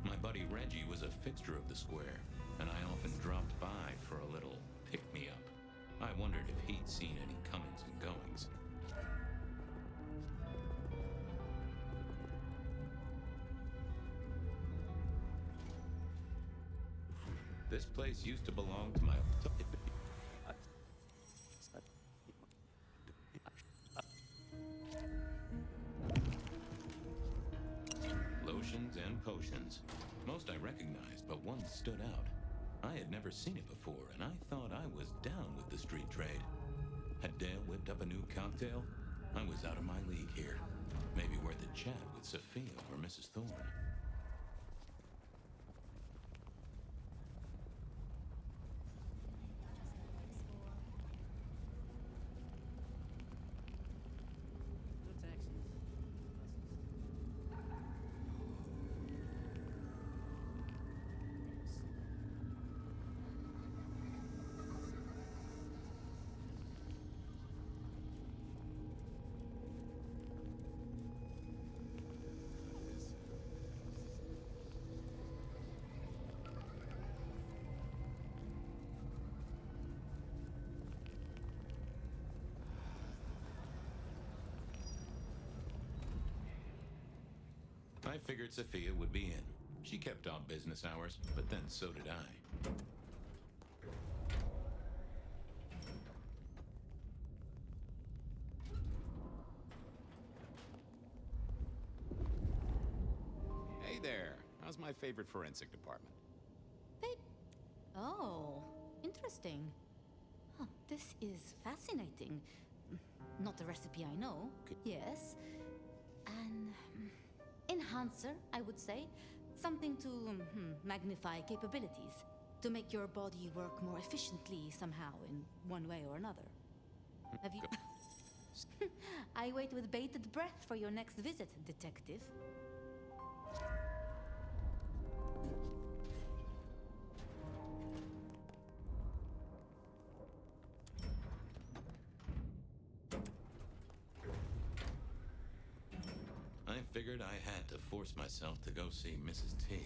My buddy Reggie was a fixture of the square, and I often dropped by for a little pick-me-up. I wondered if he'd seen any comings and goings. This place used to belong to my... Lotions and potions. Most I recognized, but one stood out. I had never seen it before, and I thought I was down with the street trade. Had Dale whipped up a new cocktail? I was out of my league here. Maybe worth a chat with Sophia or Mrs. Thorne. I figured Sophia would be in. She kept odd business hours, but then so did I. Hey there. How's my favorite forensic department? Oh, interesting. Huh, this is fascinating. Not the recipe I know. Yes. An enhancer, I would say. Something to magnify capabilities. To make your body work more efficiently somehow, in one way or another. Have you... I wait with bated breath for your next visit, detective. I figured I had to force myself to go see Mrs. T.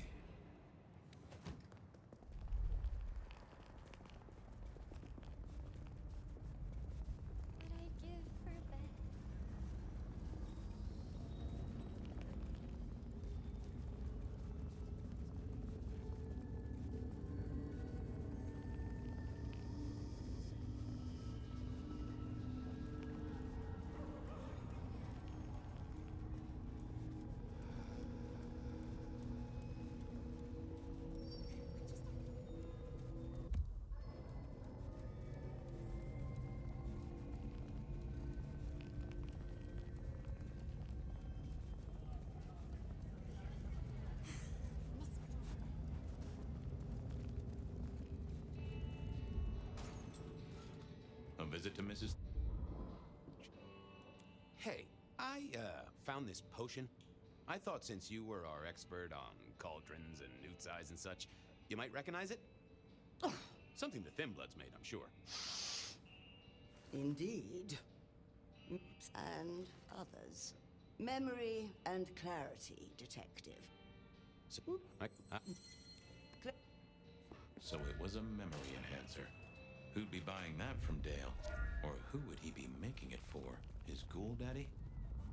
visit to Mrs. Hey, I found this potion. I thought since you were our expert on cauldrons and newt's eyes and such, you might recognize it? Something the Thin Bloods made, I'm sure. Indeed. And others. Memory and clarity, detective. So it was a memory enhancer. Who'd be buying that from Dale? Or who would he be making it for? His ghoul daddy?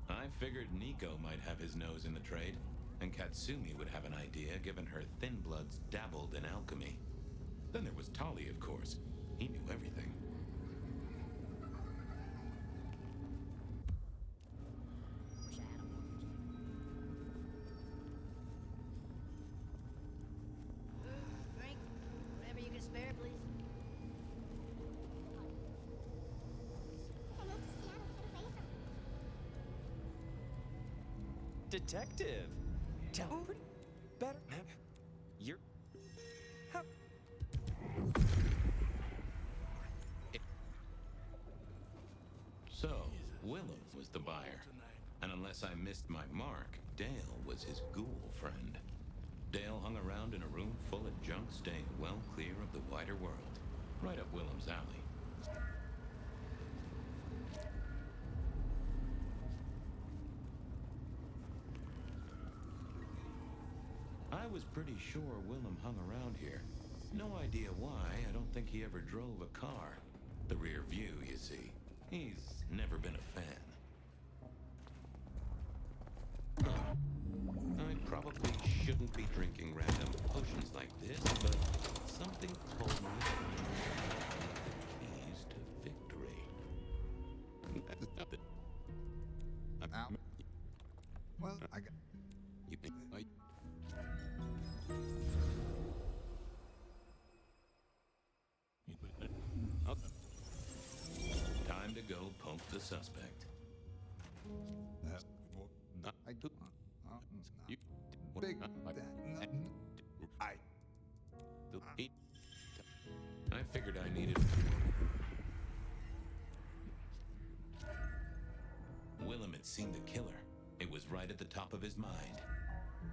I figured Nico might have his nose in the trade, and Katsumi would have an idea given her Thin Bloods dabbled in alchemy. Then there was Tali, of course. He knew everything. Drink. Whatever you can spare, please. Detective! Tell me better. You're. How? So, Willem was the buyer. And unless I missed my mark, Dale was his ghoul friend. Dale hung around in a room full of junk staying well clear of the wider world. Right up Willem's alley. I was pretty sure Willem hung around here. No idea why. I don't think he ever drove a car. The rear view, you see. He's never been a fan. I probably shouldn't be drinking random potions like this, but something told me keys to victory. Well, I got... You think Time to go poke the suspect. I do. You big. I figured I needed. Willem had seen the killer. It was right at the top of his mind.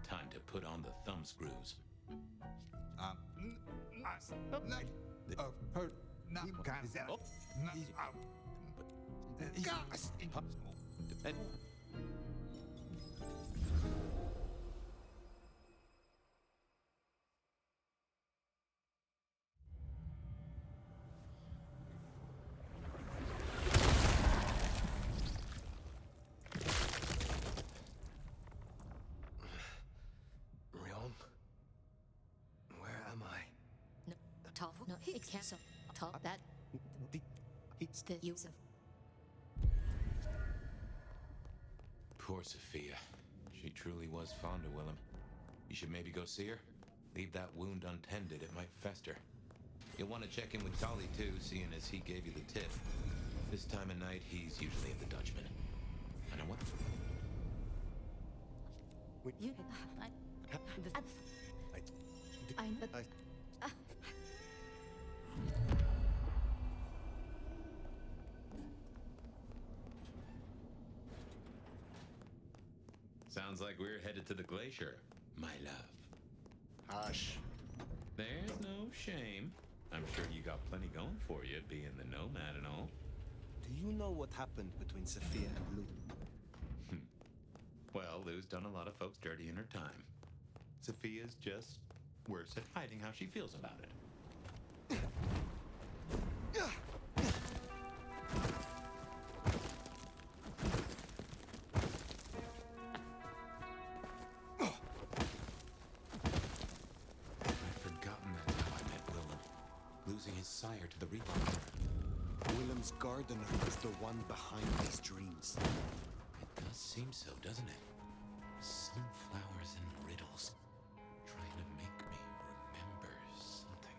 Time to put on the thumb screws. Realm? Where am I? No, tall. No, it can't. So tall. That. It's the use of. Poor Sophia. She truly was fond of Willem. You should maybe go see her. Leave that wound untended, it might fester. You'll want to check in with Tali too, seeing as he gave you the tip. This time of night, he's usually at the Dutchman. I know what? You. Sounds like we're headed to the glacier, my love. Hush. There's no shame. I'm sure you got plenty going for you, being the nomad and all. Do you know what happened between Sophia and Lou? Well, Lou's done a lot of folks dirty in her time. Sophia's just worse at hiding how she feels about it. I'd forgotten that's how I met Willem. Losing his sire to the Reaper. Willem's gardener is the one behind these dreams. It does seem so, doesn't it? Sunflowers and riddles. Trying to make me remember something.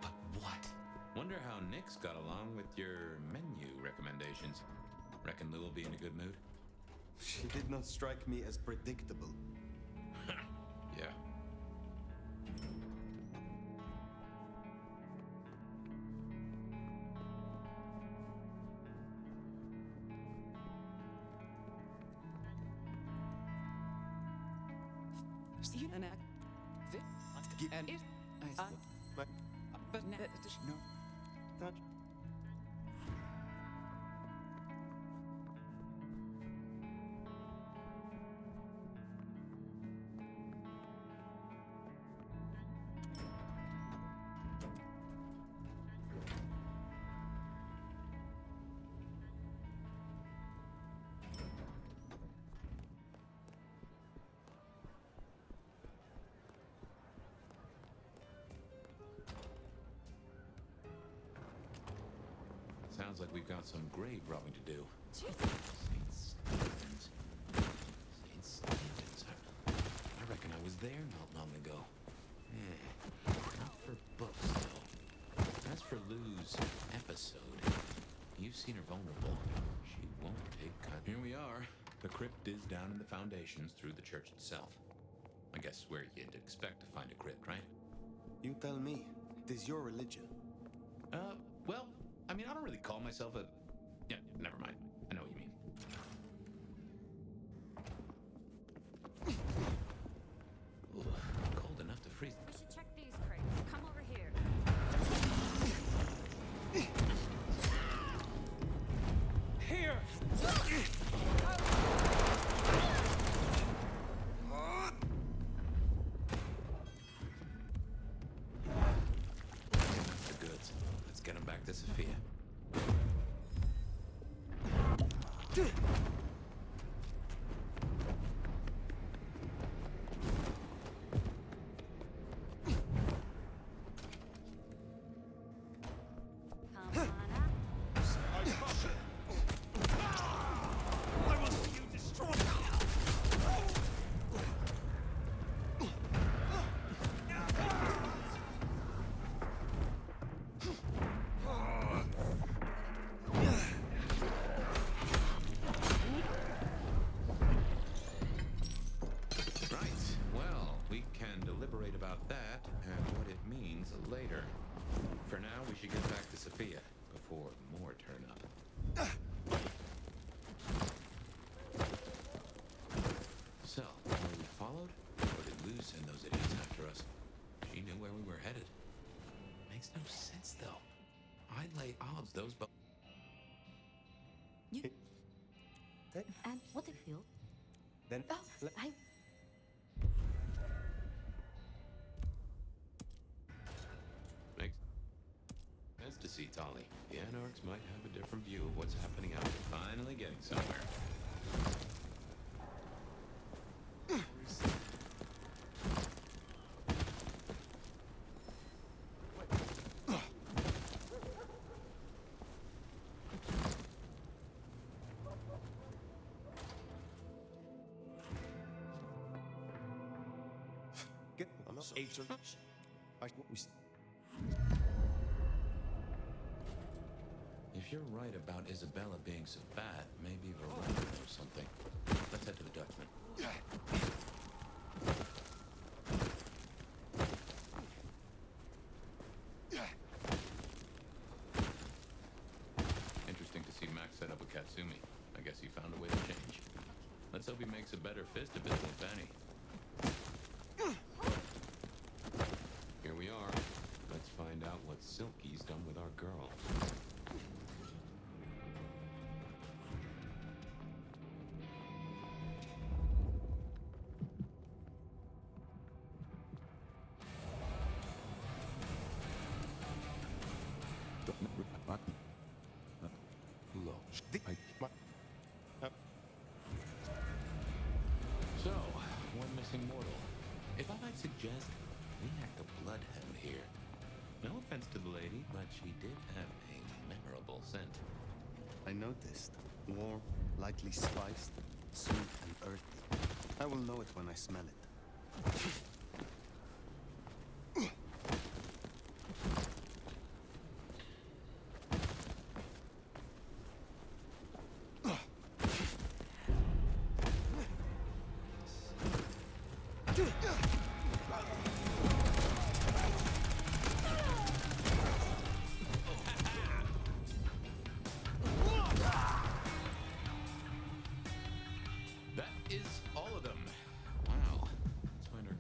But what? Wonder how Nick's got along with your menu recommendations. Reckon Lou will be in a good mood? She did not strike me as predictable. Yeah. See an act. And it. But no. Touch. Sounds like we've got some grave robbing to do. Jesus. St. Stephen's. I reckon I was there not long ago. Yeah. Not for books, though. As for Lou's episode, you've seen her vulnerable. She won't take cut. Here we are. The crypt is down in the foundations through the church itself. I guess where you'd expect to find a crypt, right? You tell me. It is your religion. Well, I mean, I don't really call myself a... Yeah, never mind. I know what you mean. Ooh, cold enough to freeze. We should check these crates. Come over here. Here! Enough the goods. Let's get them back to Sophia. Later. For now, we should get back to Sophia before more turn up. So, were we followed? Or did Lou send those idiots after us? She knew where we were headed. Makes no sense, though. I'd lay odds those You... And what do you feel? Then... I... Makes sense to see, Tolly. The Anarchs might have a different view of what's happening out there. Finally getting somewhere. If you're right about Isabella being so bad, maybe Veronica knows something. Let's head to the Dutchman. Interesting to see Max set up with Katsumi. I guess he found a way to change. Let's hope he makes a better fist of it than Benny. Here we are. Let's find out what Silky's done with our girl. So, one missing mortal. If I might suggest, we act a bloodhound here. No offense to the lady, but she did have a memorable scent. I noticed. Warm, lightly spiced, sweet and earthy. I will know it when I smell it. That is all of them. Wow. Let's find our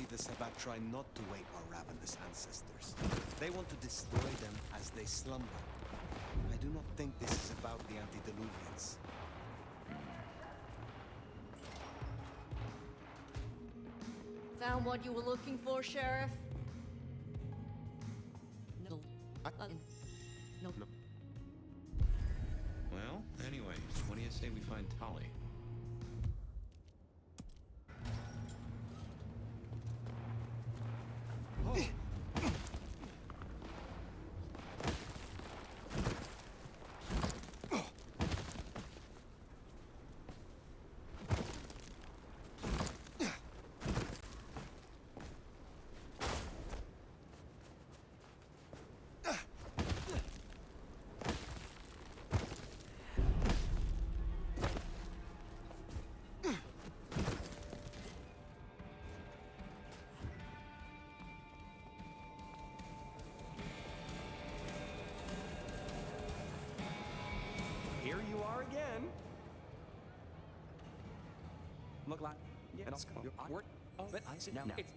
Hopefully the Sabbat try not to wake our ravenous ancestors. They want to destroy them as they slumber. I do not think this is about the antediluvians. Found what you were looking for, Sheriff? No. No. Well, anyway, what do you say we find Tolly? Here you are again. Look like yeah, and I'll awkward. Oh, but I see now. It's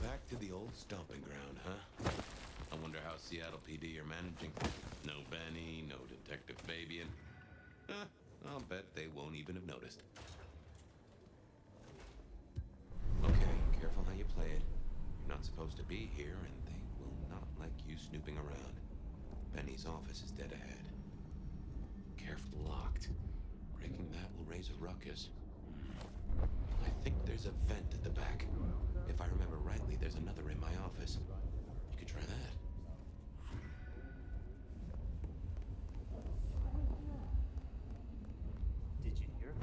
Back to the old stomping ground, huh? I wonder how Seattle PD are managing. No Benny, no Detective Fabian. I'll bet they won't even have noticed. Okay, careful how you play it. You're not supposed to be here, and they will not like you snooping around. Benny's office is dead ahead. Careful, locked. Breaking that will raise a ruckus. I think there's a vent at the back. If I remember rightly, there's another in my office. You could try that. Did you hear?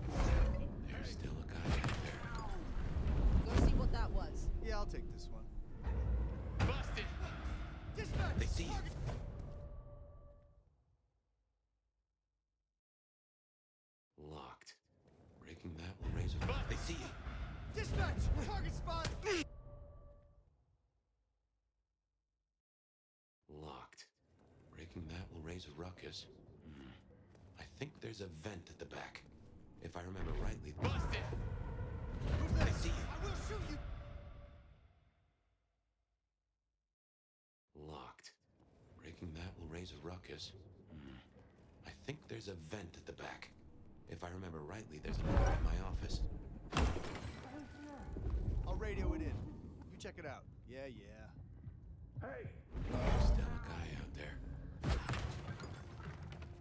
There's still a guy out there. Go see what that was. Yeah, I'll take this one. Busted! Dispatch! They see you. Locked. Breaking that will raise a... They see you. Dispatch! Target spot! Locked. Breaking that will raise a ruckus. I think there's a vent at the back. If I remember rightly... Busted! Who's that? They see you. I will shoot you! Locked. Breaking that will raise a ruckus. I think there's a vent at the back. If I remember rightly, there's another in my office. I'll radio it in. You check it out. Yeah, yeah. Hey! There's still a guy out there.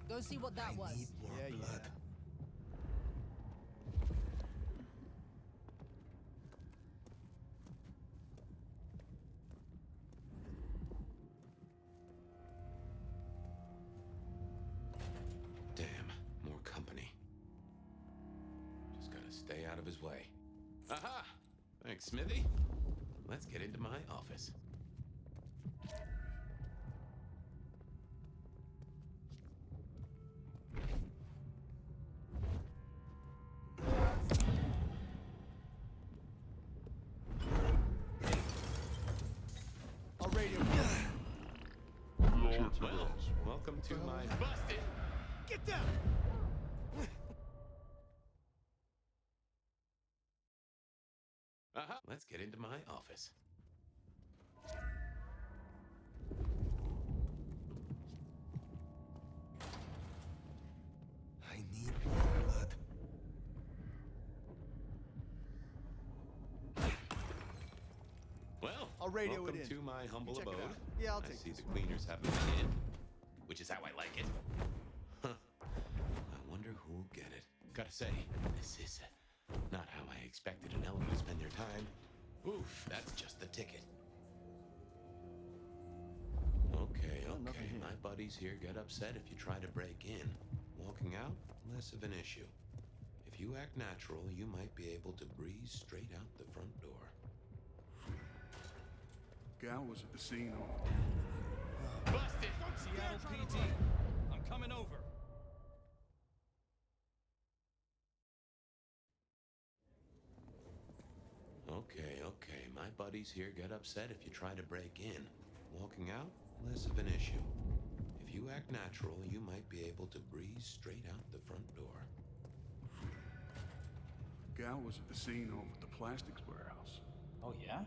Go see what that was. Yeah, yeah. Damn, more company. Just gotta stay out of his way. Aha! Thanks, Smithy. Let's get into my office. I'll radio. Well, welcome to my... Busted! Get down! Aha! Let's get into my office. I need more blood. Well, I'll radio welcome it in. to my humble check it abode. out. Yeah, I'll I take see this the one. cleaners haven't been in, which is how I like it. Huh. I wonder who'll get it. Gotta say, this is not how I expected an elf to spend their time. Oof, that's just the ticket. Okay, okay. My buddies here get upset if you try to break in. Walking out, less of an issue. If you act natural, you might be able to breeze straight out the front door. Gal was at the scene. Busted! Seattle PD. I'm coming over. Okay. My buddies here get upset if you try to break in. Walking out, less of an issue. If you act natural, you might be able to breeze straight out the front door. The gal was at the scene over at the plastics warehouse. Oh, yeah?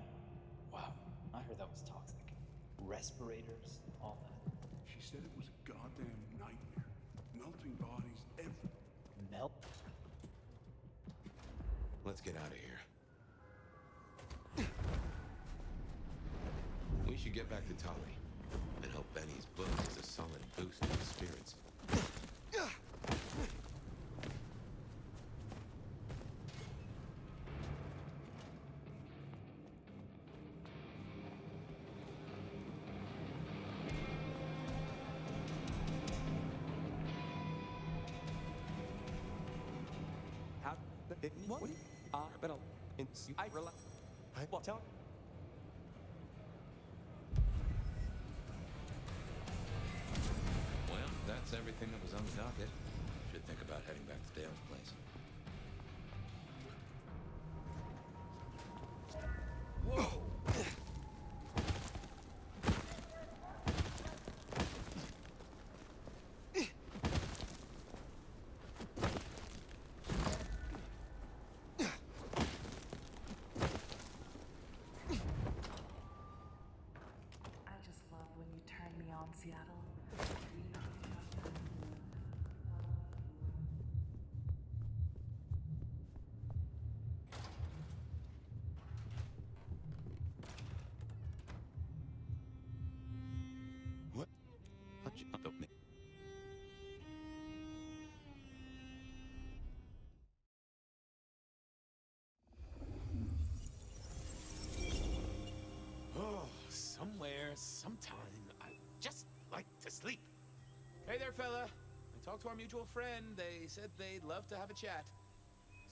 Wow. I heard that was toxic. Respirators, all that. She said it was a goddamn nightmare. Melting bodies everywhere. Melt? Let's get out of here. We should get back to Tali and hope Benny's book is a solid boost to his spirits. How? What? But I relax. Well, tell. Well, that's everything that was on the docket. Should think about heading back to Dale's place. Whoa! I just love when you turn me on, Seattle. What? Oh, somewhere, sometime, I just like to sleep. Hey there, fella. I talked to our mutual friend. They said they'd love to have a chat.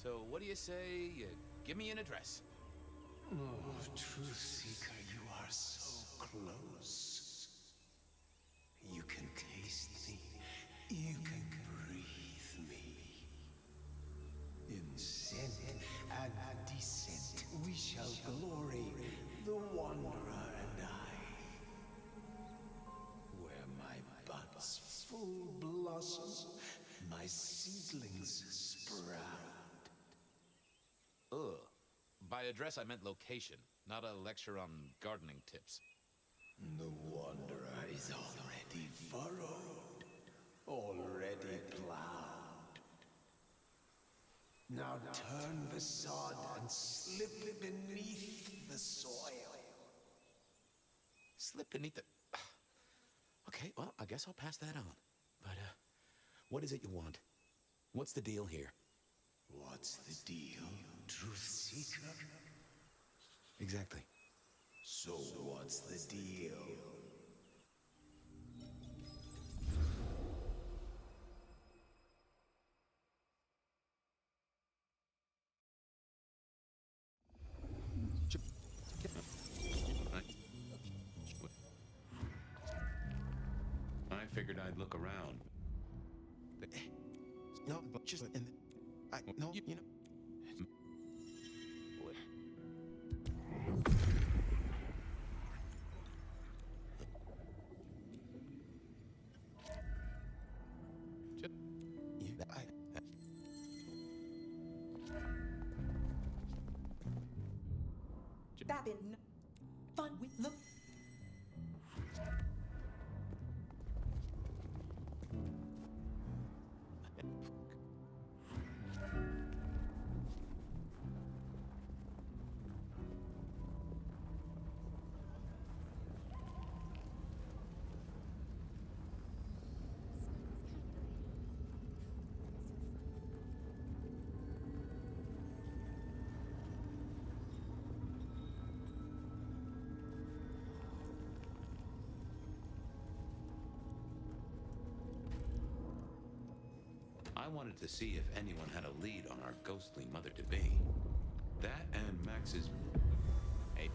So what do you say you give me an address? Oh, Truth Seeker, you are so close. You can taste me. You can breathe me. In scent and descent, we shall glory, the Wanderer and I. Where my buds full blossom, my seedlings sprout. Ugh. By address, I meant location, not a lecture on gardening tips. The Wanderer is already furrowed, already plowed. Now turn the sod and slip beneath the soil. Slip beneath the... Okay, well, I guess I'll pass that on. But, what is it you want? What's the deal here? What's the deal, Truth Seeker? Exactly. So what's the deal? I figured I'd look around. No, but just in the... No, you know... That been fun with look. I wanted to see if anyone had a lead on our ghostly mother-to-be. That and Max's... Hey,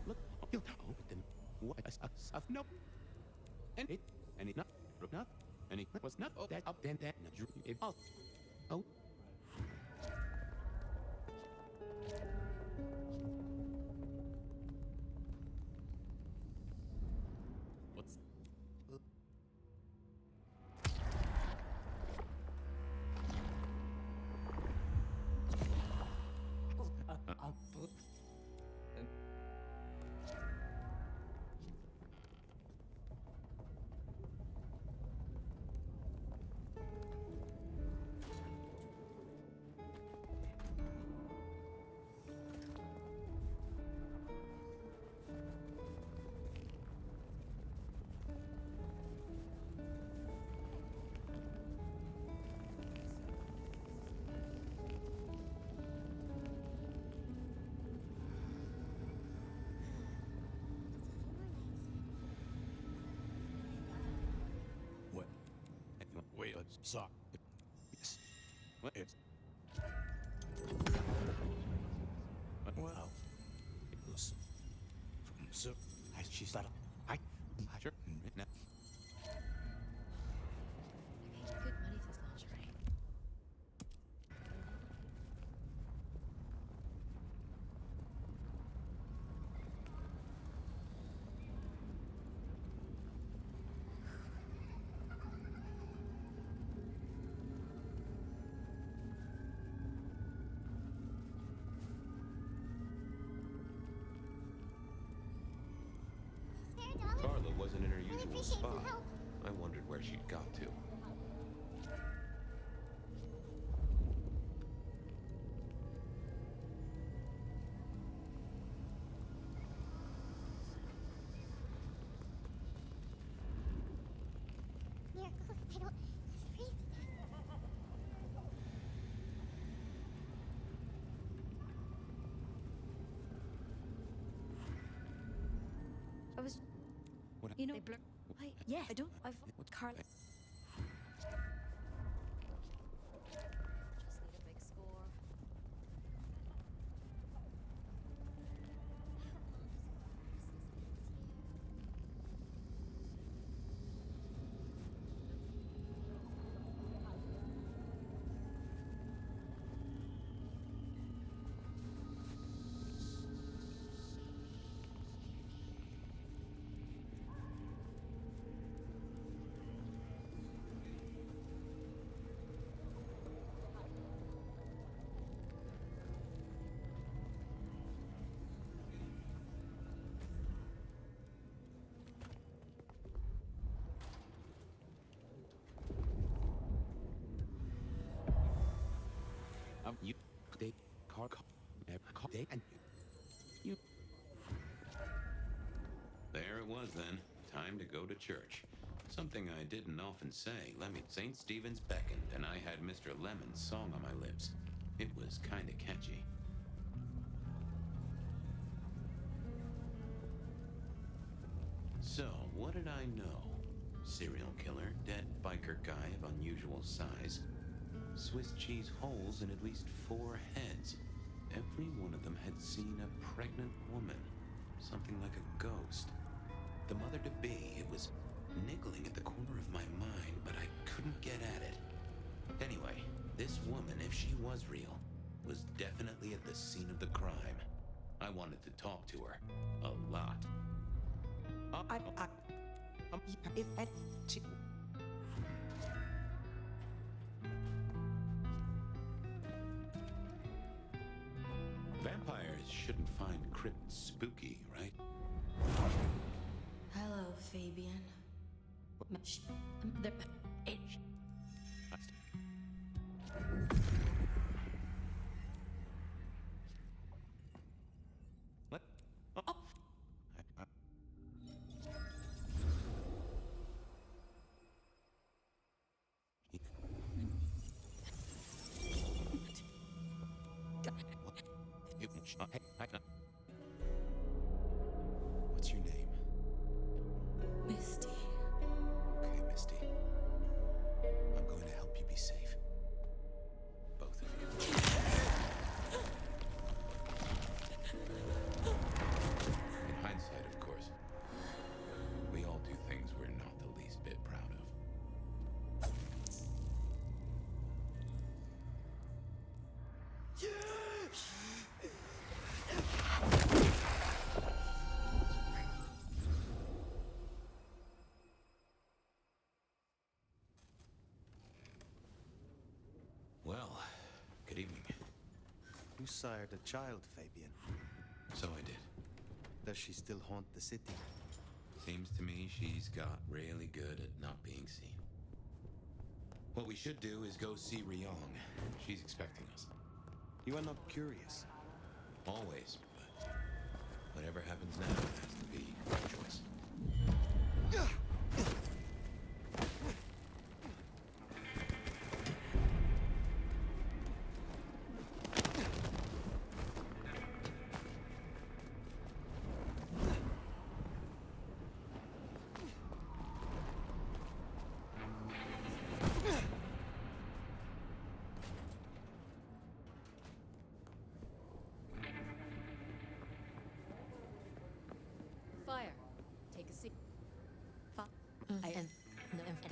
look, you'll open them. What? Nope. And it, not, and he was not, oh, that, up, then, that, oh, oh. Sorry. Yes. What? It's... Well, it was from so I she started. I sure now. I paid good money for this lingerie. Carla wasn't in her usual spot. I wondered where she'd got to. I was, What? you know, yes, I don't. I've Carla. Just need a big score. You, they, car, they, and you. There it was then. Time to go to church. Something I didn't often say. St. Stephen's beckoned, and I had Mr. Lemon's song on my lips. It was kind of catchy. So, what did I know? Serial killer, dead biker guy of unusual size. Swiss cheese holes in at least 4 heads. Every one of them had seen a pregnant woman. Something like a ghost. The mother-to-be, it was niggling at the corner of my mind, but I couldn't get at it. Anyway, this woman, if she was real, was definitely at the scene of the crime. I wanted to talk to her. A lot. Vampires shouldn't find crypts spooky, right? Hello, Fabian. What? Oh. What's your name? Misty. Okay, Misty. I'm going to help you be safe. Both of you. In hindsight, of course, we all do things we're not the least bit proud of. Well, good evening. You sired a child, Fabian. So I did. Does she still haunt the city? Seems to me she's got really good at not being seen. What we should do is go see Ryong. She's expecting us. You are not curious. Always, but whatever happens now has to be our choice.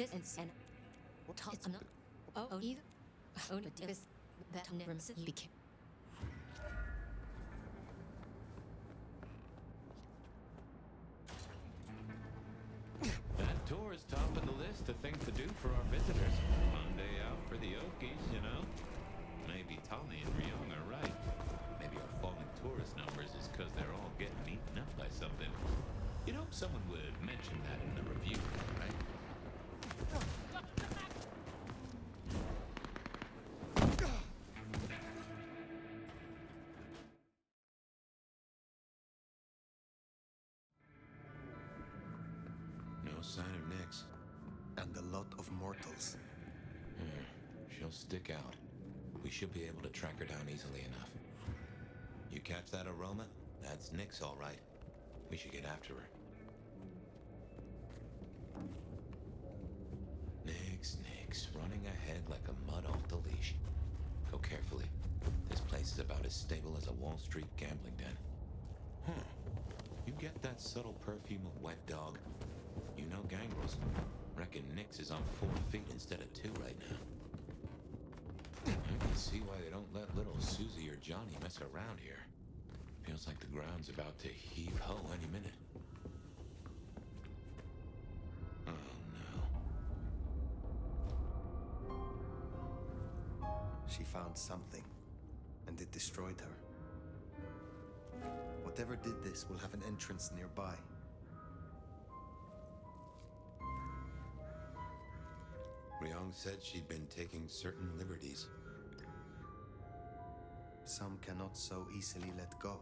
this and it's not. Oh, either. Oh, but this that nemesis became. That tour is topping the list of things to do for our visitors. Fun day out for the Okies, you know? Maybe Tali and Ryong are right. Maybe our falling tourist numbers is because they're all getting eaten up by something. You'd hope someone would mention that in the review, right? No sign of Nyx. And a lot of mortals. She'll stick out. We should be able to track her down easily enough. You catch that aroma? That's Nyx, all right. We should get after her. Nyx, running ahead like a mud off the leash. Go carefully. This place is about as stable as a Wall Street gambling den. You get that subtle perfume of wet dog? You know gangrels. Reckon Nyx is on 4 feet instead of 2 right now. I can see why they don't let little Susie or Johnny mess around here. Feels like the ground's about to heave-ho any minute. Oh, no. She found something, and it destroyed her. Whatever did this will have an entrance nearby. Ryong said she'd been taking certain liberties. Some cannot so easily let go.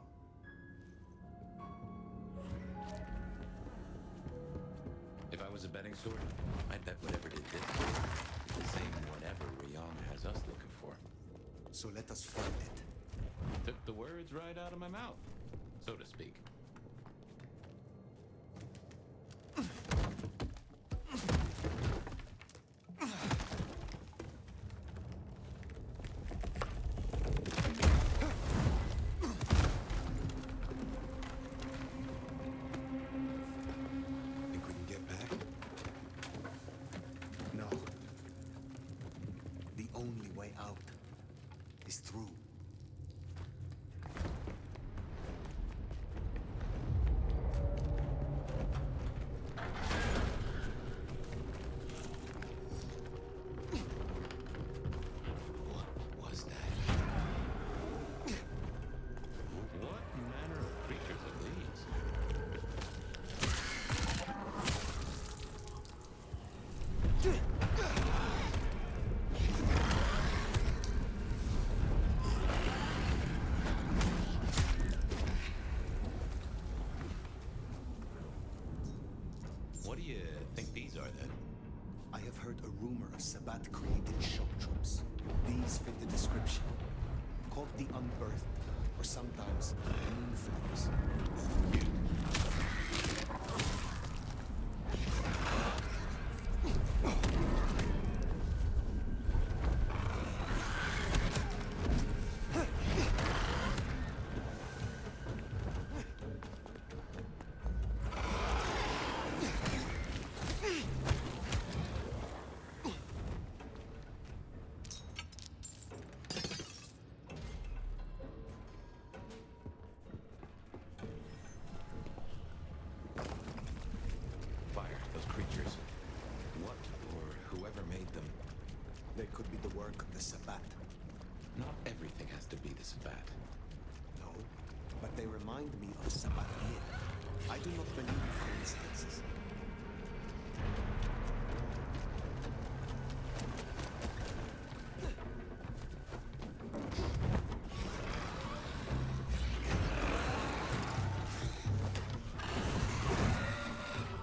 If I was a betting sword, I'd bet whatever did this is the same whatever Ryong has us looking for. So let us find it. Took the words right out of my mouth, so to speak. Through. What was that? What manner of creatures are these? What do you think these are, then? I have heard a rumor of Sabbat created shock troops. These fit the description. Called the Unbirthed, or sometimes Moonflames. They could be the work of the Sabbat. Not everything has to be the Sabbat. No, but they remind me of Sabbat here. I do not believe in coincidences.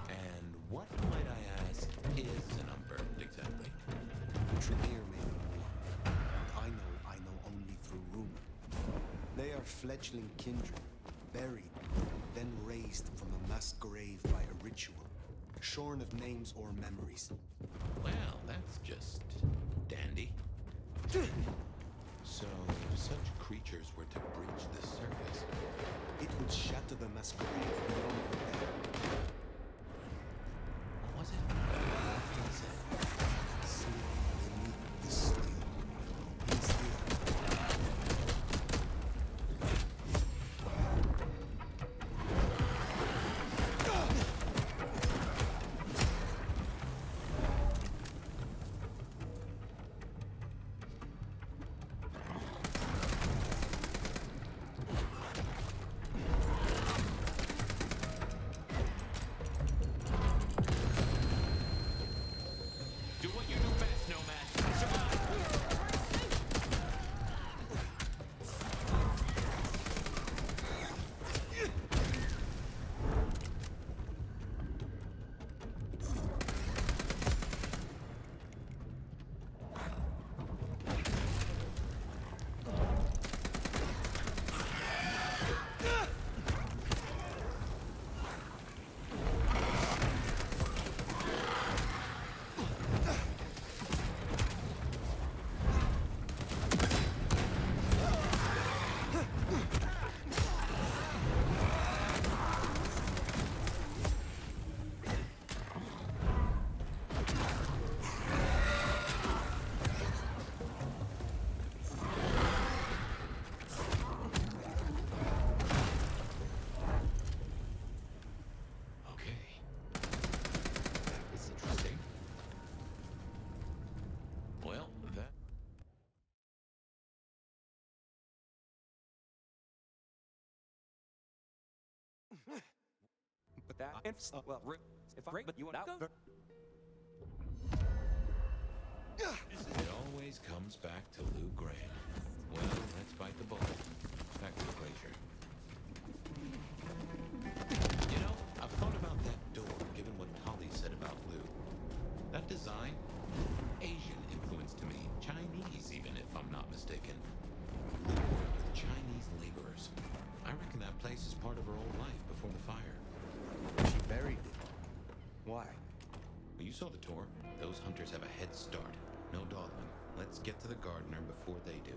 And what, might I ask, is an Unbirthed exactly? Tremere may know more. I know only through rumor. They are fledgling kindred, buried, then raised from a mass grave by a ritual, shorn of names or memories. Well, that's just dandy. So, if such creatures were to breach the surface, it would shatter the mass grave beyond repair. What was it? What was it? But that well, if I but you want out. It always comes back to Lou Grant. Well, let's bite the bullet. Back to the glacier. You know, I've thought about that door, given what Tolly said about Lou. That design, Asian influence to me. Chinese, even, if I'm not mistaken. Lou worked with Chinese laborers. I reckon that place is part of her old life before the fire. She buried it. Why? Well, you saw the tour. Those hunters have a head start. No dawdling. Let's get to the gardener before they do.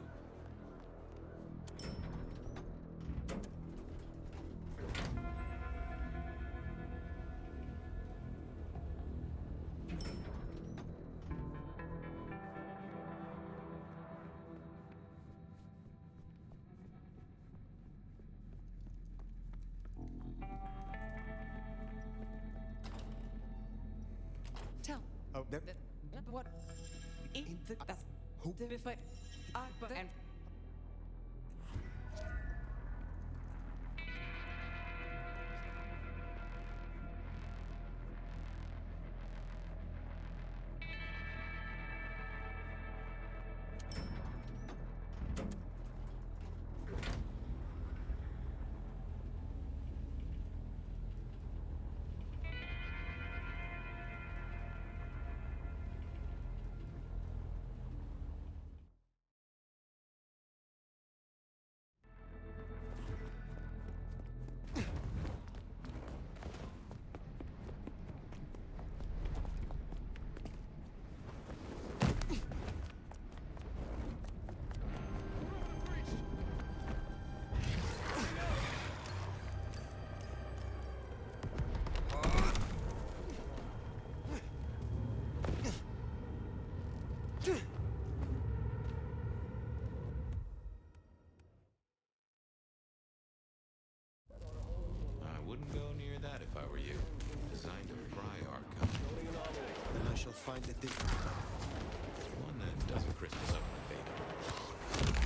Tell. Oh, there. What? That's who? If I and. I wouldn't go near that if I were you. Designed to fry Arkham. Then I shall find a different one that doesn't Christmas up my baby.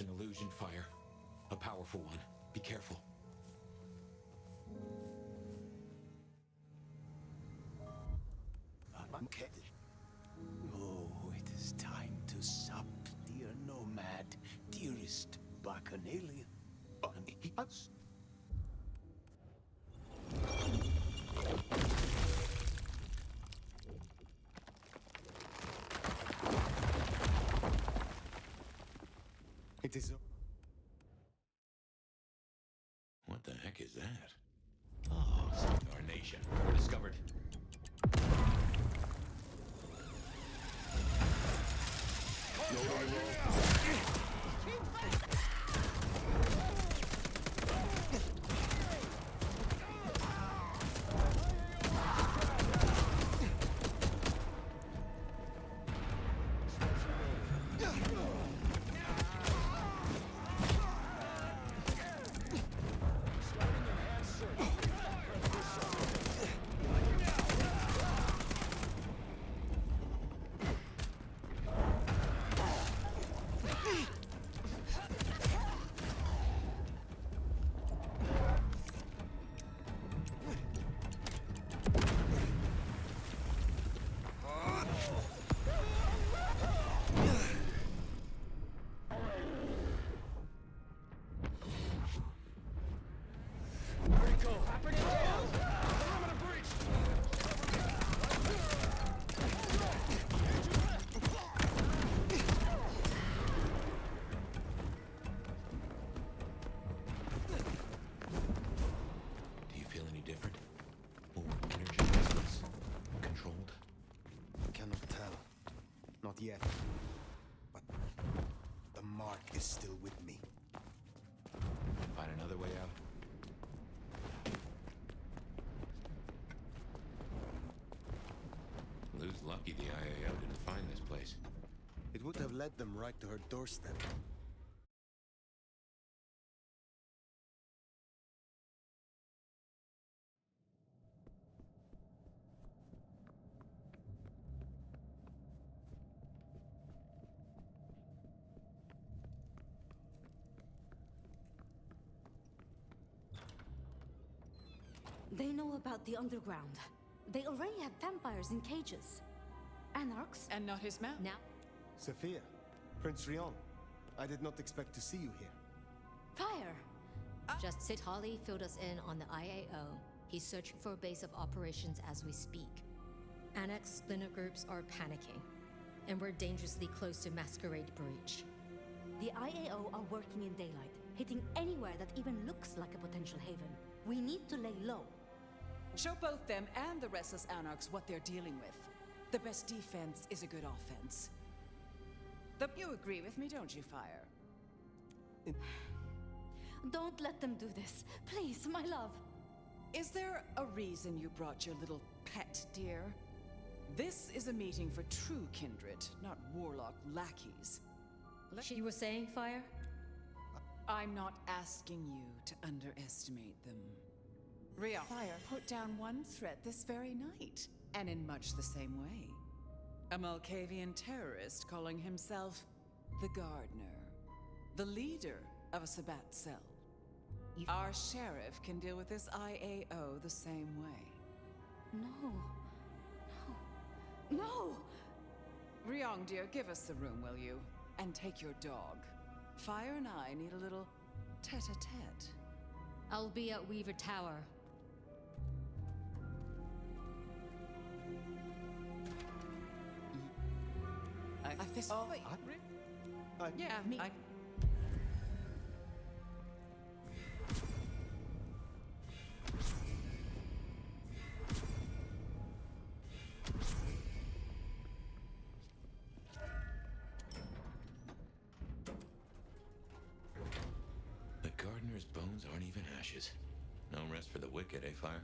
It's an illusion, Fire. A powerful one. Be careful. Okay. Oh, it is time to sup, dear nomad, dearest bacchanalian. It is. What the heck is that? Oh, our nation. Discovered. Yet, but the mark is still with me. Find another way out. Lou's lucky the IAO didn't find this place. It would have led them right to her doorstep. They know about the underground. They already have vampires in cages. Anarchs. And not his mount. Now. Sophia, Prince Rion, I did not expect to see you here. Fire! Just Sid Holly filled us in on the IAO. He's searching for a base of operations as we speak. Annex splinter groups are panicking, and we're dangerously close to Masquerade Breach. The IAO are working in daylight, hitting anywhere that even looks like a potential haven. We need to lay low. Show both them and the restless Anarchs what they're dealing with. The best defense is a good offense. You agree with me, don't you, Fire? Don't let them do this. Please, my love. Is there a reason you brought your little pet, dear? This is a meeting for true kindred, not warlock lackeys. You were saying, Fire? I'm not asking you to underestimate them. Ria, Fire put down one threat this very night, and in much the same way. A Malkavian terrorist calling himself the Gardener, the leader of a Sabbat cell. Our sheriff can deal with this IAO the same way. No. No. No! Ryong, dear, give us the room, will you? And take your dog. Fire and I need a little tete-a-tete. I'll be at Weaver Tower. Yeah, me. The Gardener's bones aren't even ashes. No rest for the wicked, eh, Fire?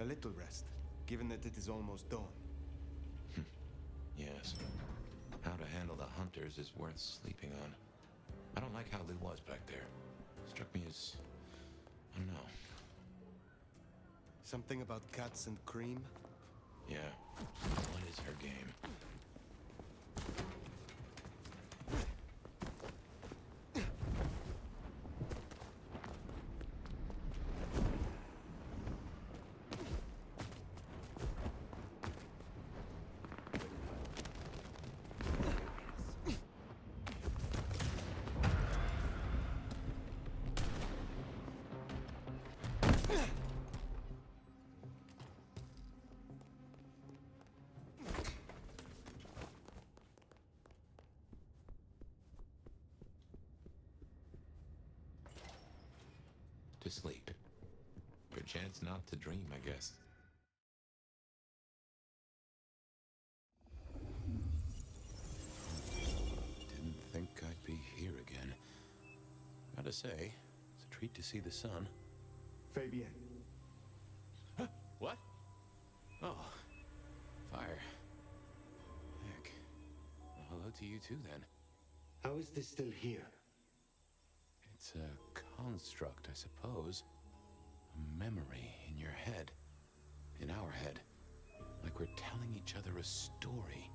A little rest, given that it is almost dawn. Yes. How to handle the hunters is worth sleeping on. I don't like how Lou was back there. Struck me as... I don't know. Something about cats and cream? Yeah. What is her game? to sleep. Your chance not to dream, I guess. Didn't think I'd be here again. Gotta say, it's a treat to see the sun. Fabian. Huh? What? Oh, fire. Heck. Well, hello to you too, then. How is this still here? It's a construct, I suppose. A memory in your head. In our head. Like we're telling each other a story.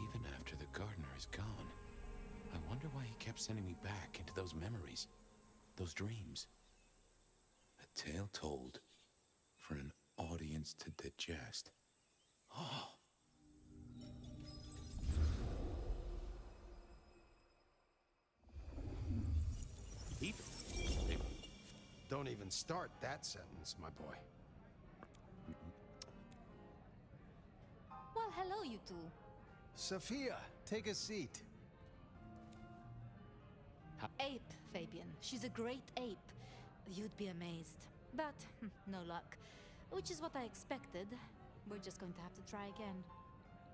Even after the gardener is gone. I wonder why he kept sending me back into those memories. Those dreams. A tale told for an audience to digest. Oh. Don't even start that sentence, my boy. Well, hello, you two. Sophia, take a seat. Ape, Fabian. She's a great ape. You'd be amazed. But, no luck. Which is what I expected. We're just going to have to try again.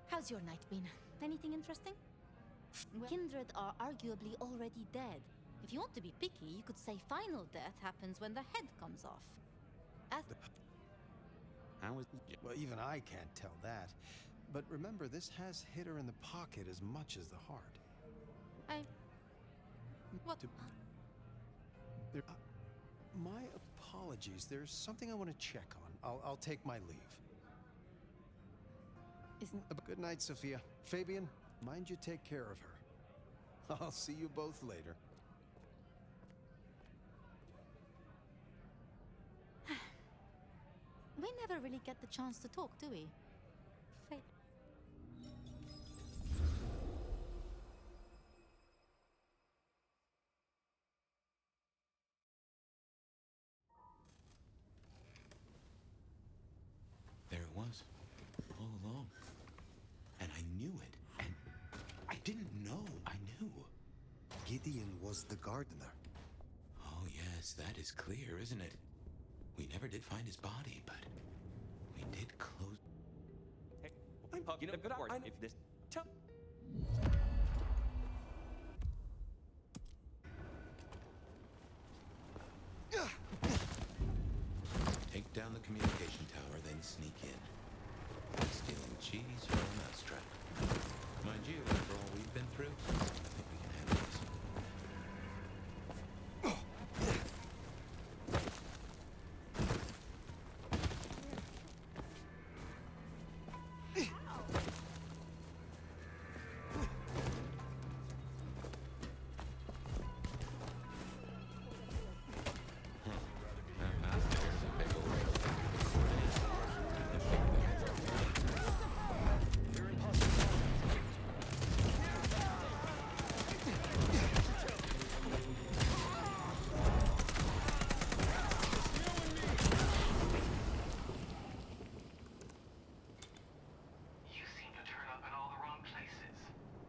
How's your night been? Anything interesting? Kindred are arguably already dead. If you want to be picky, you could say final death happens when the head comes off. Well, even I can't tell that. But remember, this has hit her in the pocket as much as the heart. What? My apologies. There's something I want to check on. I'll take my leave. Good night, Sophia. Fabian, mind you take care of her. I'll see you both later. We never really get the chance to talk, do we? There it was. All along. And I knew it. And I didn't know I knew. Gideon was the gardener. Oh yes, that is clear, isn't it? We never did find his body, but we did close. Hey, I'm you know, good hour if this. Take down the communication tower, then sneak in. Stealing cheese from a mousetrap. Mind you, after all we've been through, I think we can handle this.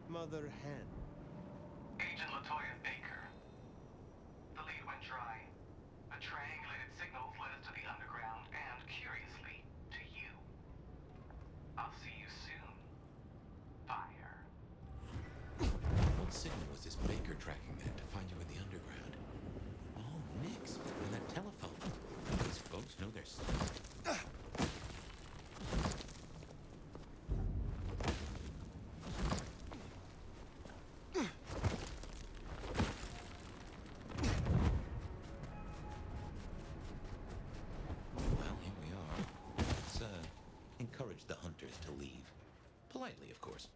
Mother hen. Agent LaToya Baker. The lead went dry. The triangulated signals led us to the underground and, curiously, to you. I'll see you soon. Fire. What signal was this Baker tracking then to find you in the underground? Oh, Nix, and that telephone. These folks know their stuff. Encourage the hunters to leave. Politely, of course.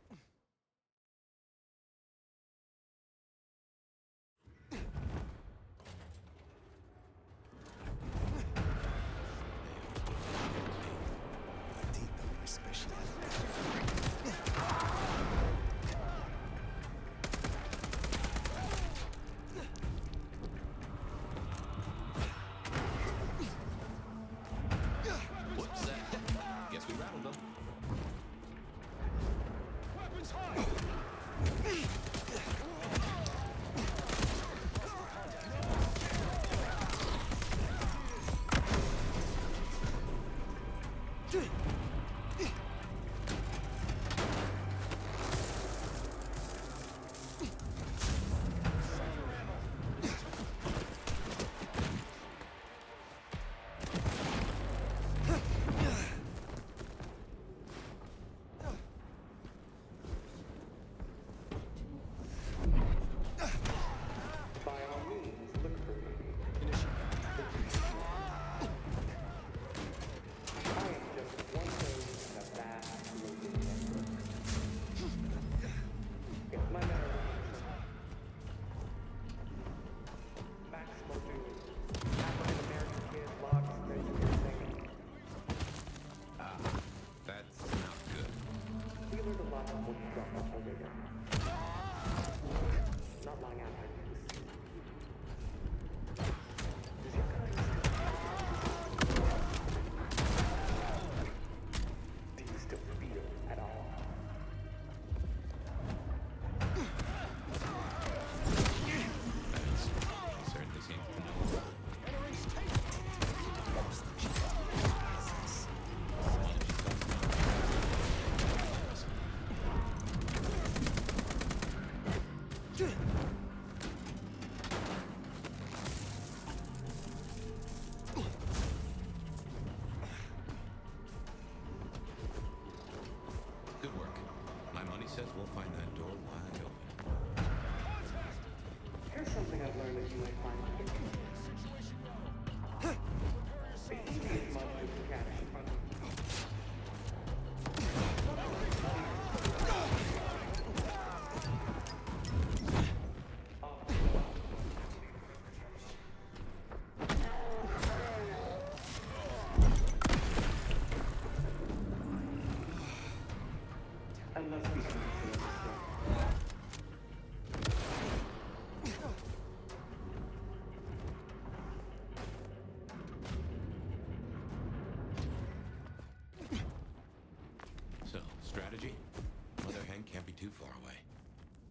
drop off our radar. Not long after this. Does your kind do you still feel at all? Certainly seems to know. Good work. My money says we'll find that door wide open. Here's something I've learned that you might find interesting. The easiest monster to catch in front of you. Unless we can see it. So, strategy? Mother Hen can't be too far away.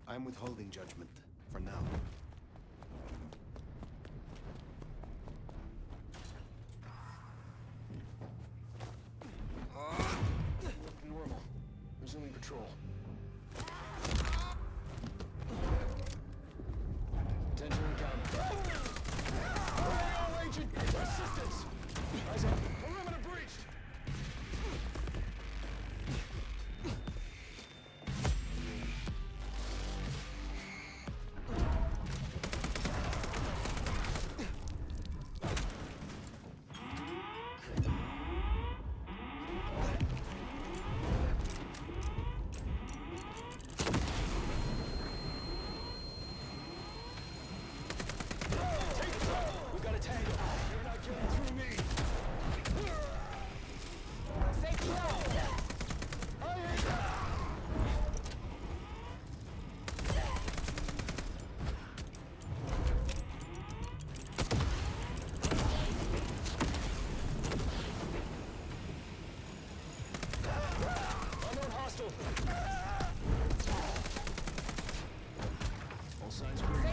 I'm withholding judgment for now. Normal. Resuming patrol. Attention encounter. All agent, assistance! Eyes up. Perimeter breached! We got a tango. You're not getting through me. Safety now. Unknown hostile. All signs green.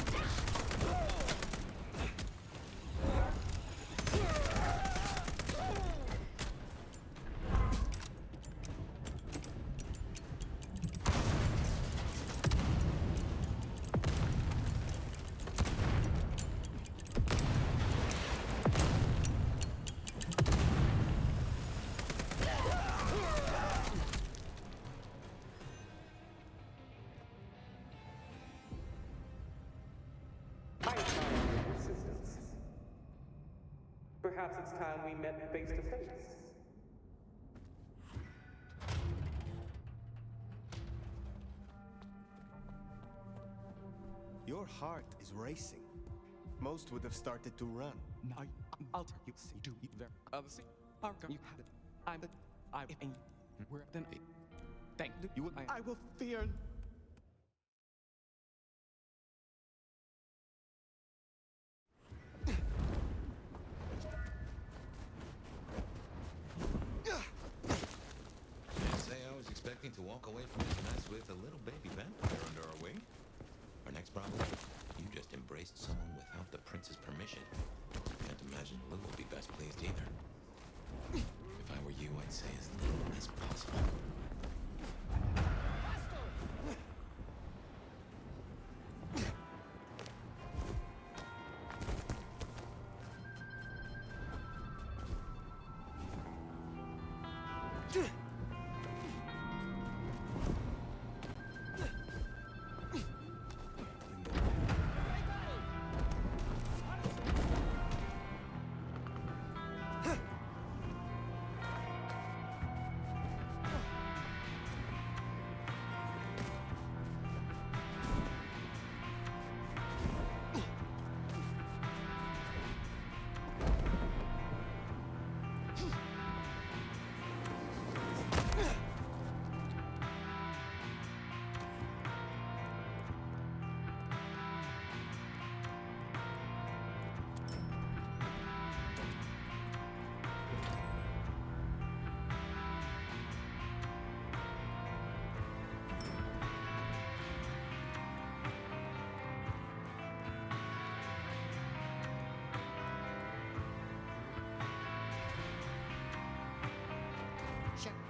I admire your persistence. Perhaps it's time we met face to face. Your heart is racing. Most would have started to run. I'll tell you, see, do you there? See, how come you have it? I'm where then? Thank you. I will fear. Can't say I was expecting to walk away from this mess with a little baby vampire under our wing. Our next problem? You just embraced someone without the prince's permission. Can't imagine Lou would be best pleased either. If I were you, I'd say as little as possible.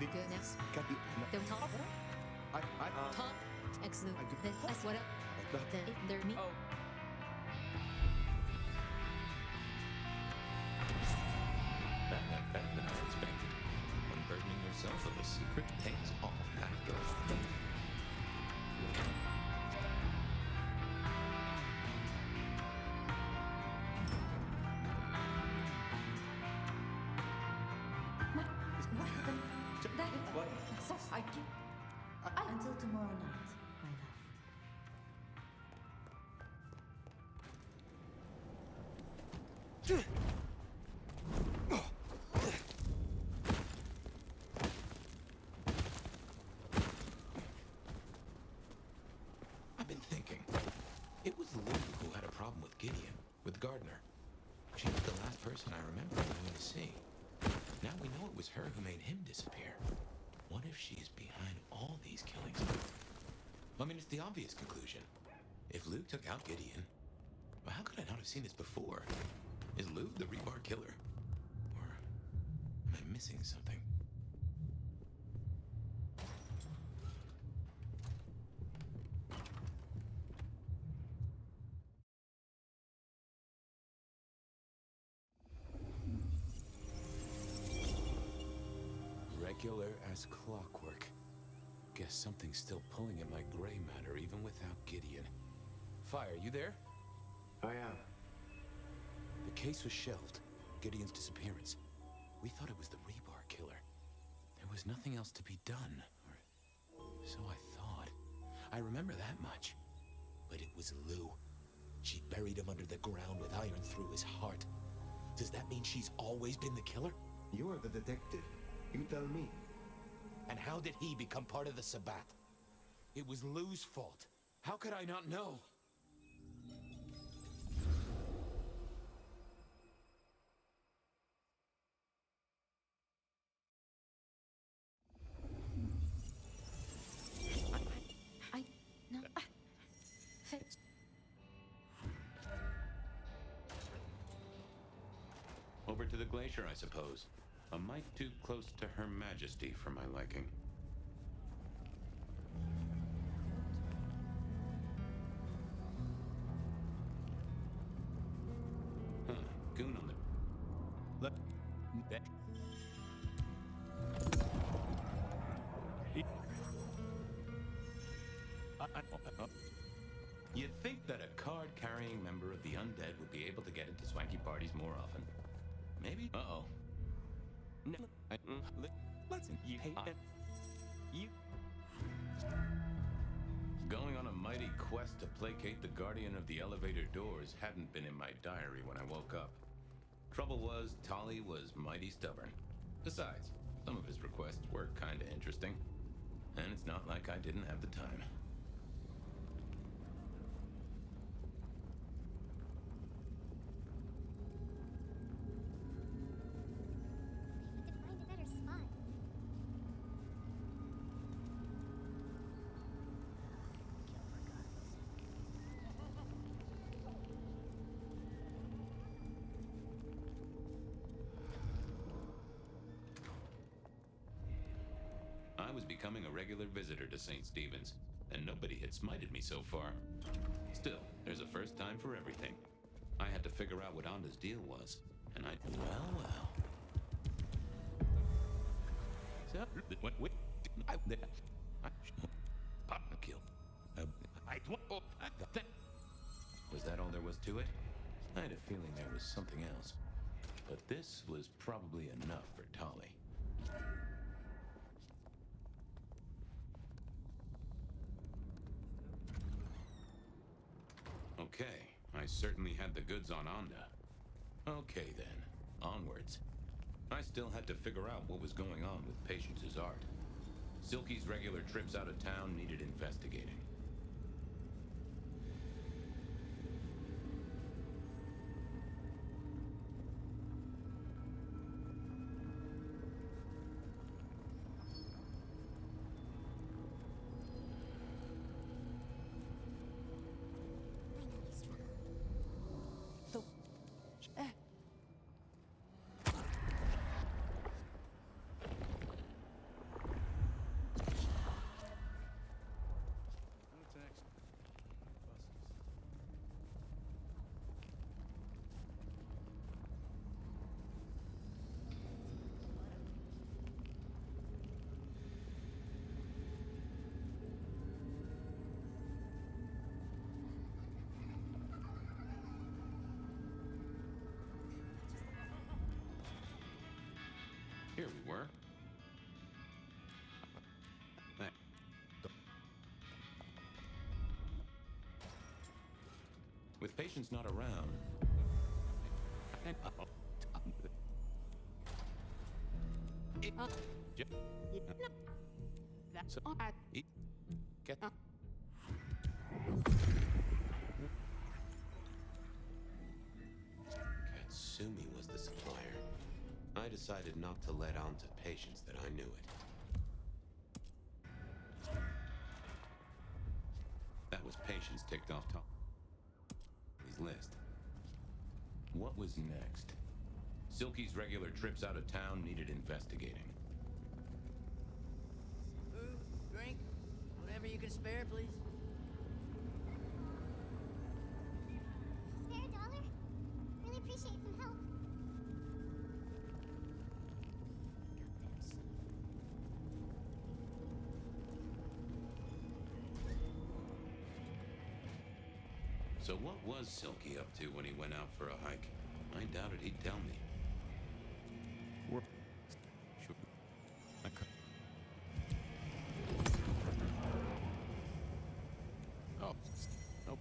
Good now. The top. Top. Excellent. That's what up. There me. Oh. That went better than I expected. Unburdening yourself of a secret pays off after all. Until tomorrow night, my love. I've been thinking. It was Lou who had a problem with Gideon, with Gardner. She was the last person I remember going to see. Now we know it was her who made him disappear. What if she is behind all these killings? I mean, it's the obvious conclusion. If Lou took out Gideon, well, how could I not have seen this before? Is Lou the rebar killer? Or am I missing something? Regular as clockwork. Guess something's still pulling at my gray matter even without Gideon. Fire, you there? I am. The case was shelved. Gideon's disappearance. We thought it was the rebar killer. There was nothing else to be done. Or so I thought. I remember that much. But it was Lou. She buried him under the ground with iron through his heart. Does that mean she's always been the killer? You are the detective. You tell me. And how did he become part of the Sabbath? It was Lou's fault. How could I not know? No. Over to the glacier, I suppose. A mite too close to Her Majesty for my liking. Huh, goon on the... You'd think that a card-carrying member of the undead would be able to get into swanky parties more often. Maybe? Uh-oh. No, listen, you hate it. You... Going on a mighty quest to placate the guardian of the elevator doors hadn't been in my diary when I woke up. Trouble was, Tolly was mighty stubborn. Besides, some of his requests were kinda interesting. And it's not like I didn't have the time. I was becoming a regular visitor to St. Stephen's, and nobody had smited me so far. Still, there's a first time for everything. I had to figure out what Anda's deal was, and I... Well. So, wait, was that all there was to it? I had a feeling there was something else. But this was probably enough for Tolly. Okay, I certainly had the goods on Anda. Okay then, onwards. I still had to figure out what was going on with Patience's art. Silky's regular trips out of town needed investigating. Here we were. With patients not around. That's get. Katsumi was the supplier. I decided not to let on to patients that I knew it. That was patients ticked off top. His list. What was next? Silky's regular trips out of town needed investigating. Food, drink, whatever you can spare, please. Spare $1? Really appreciate some help. So what was Silky up to when he went out for a hike? I doubted he'd tell me. Sure. I could. Oh. Nope.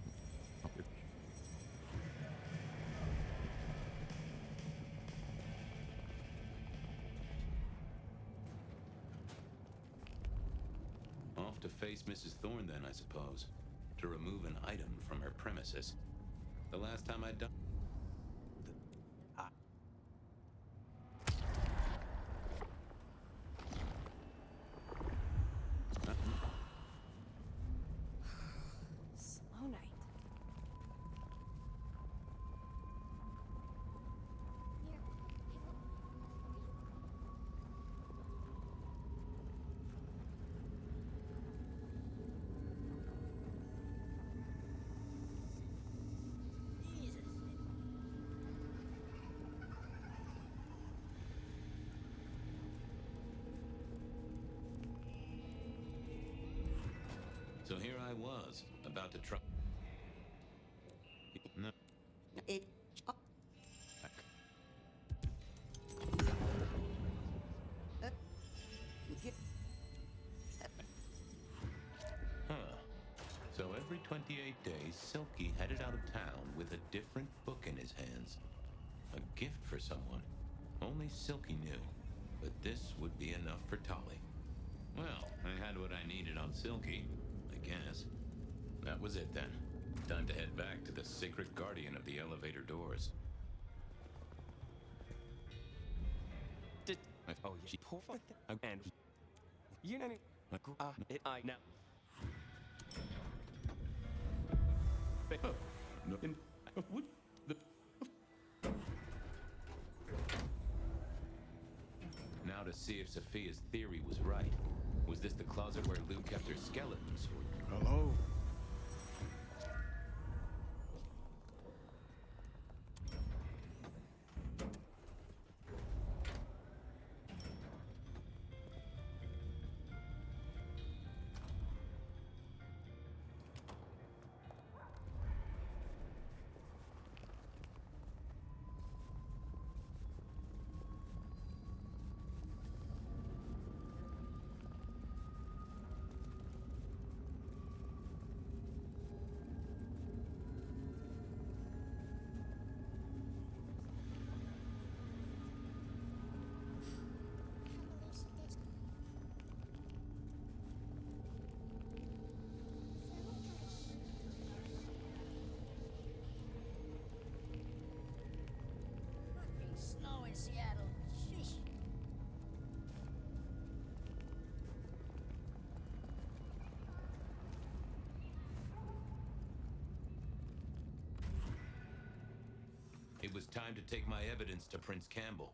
Off to face Mrs. Thorne then, I suppose. To remove an item from her premises. The last time I'd done... Slow night. So here I was, about to try... No. Huh. So every 28 days, Silky headed out of town with a different book in his hands. A gift for someone. Only Silky knew. But this would be enough for Tolly. Well, I had what I needed on Silky, I guess. That was it then. Time to head back to the sacred guardian of the elevator doors. Oh, yeah. And you know, I now. Nothing. What the? Now to see if Sophia's theory was right. Was this the closet where Lou kept her skeletons? Or... Hello? Snow in Seattle. Sheesh. It was time to take my evidence to Prince Campbell.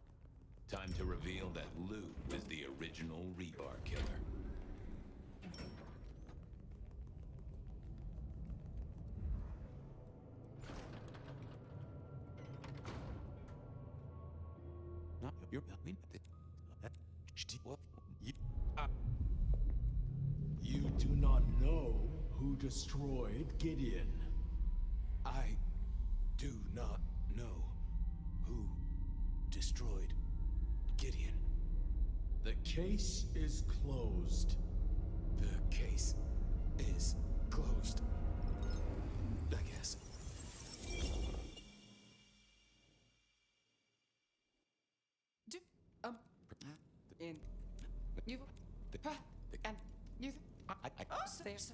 Time to reveal that Lou is the original rebar killer. You do not know who destroyed Gideon. I do not know who destroyed Gideon. The case is closed. The case is closed. I guess. In you and you oh there's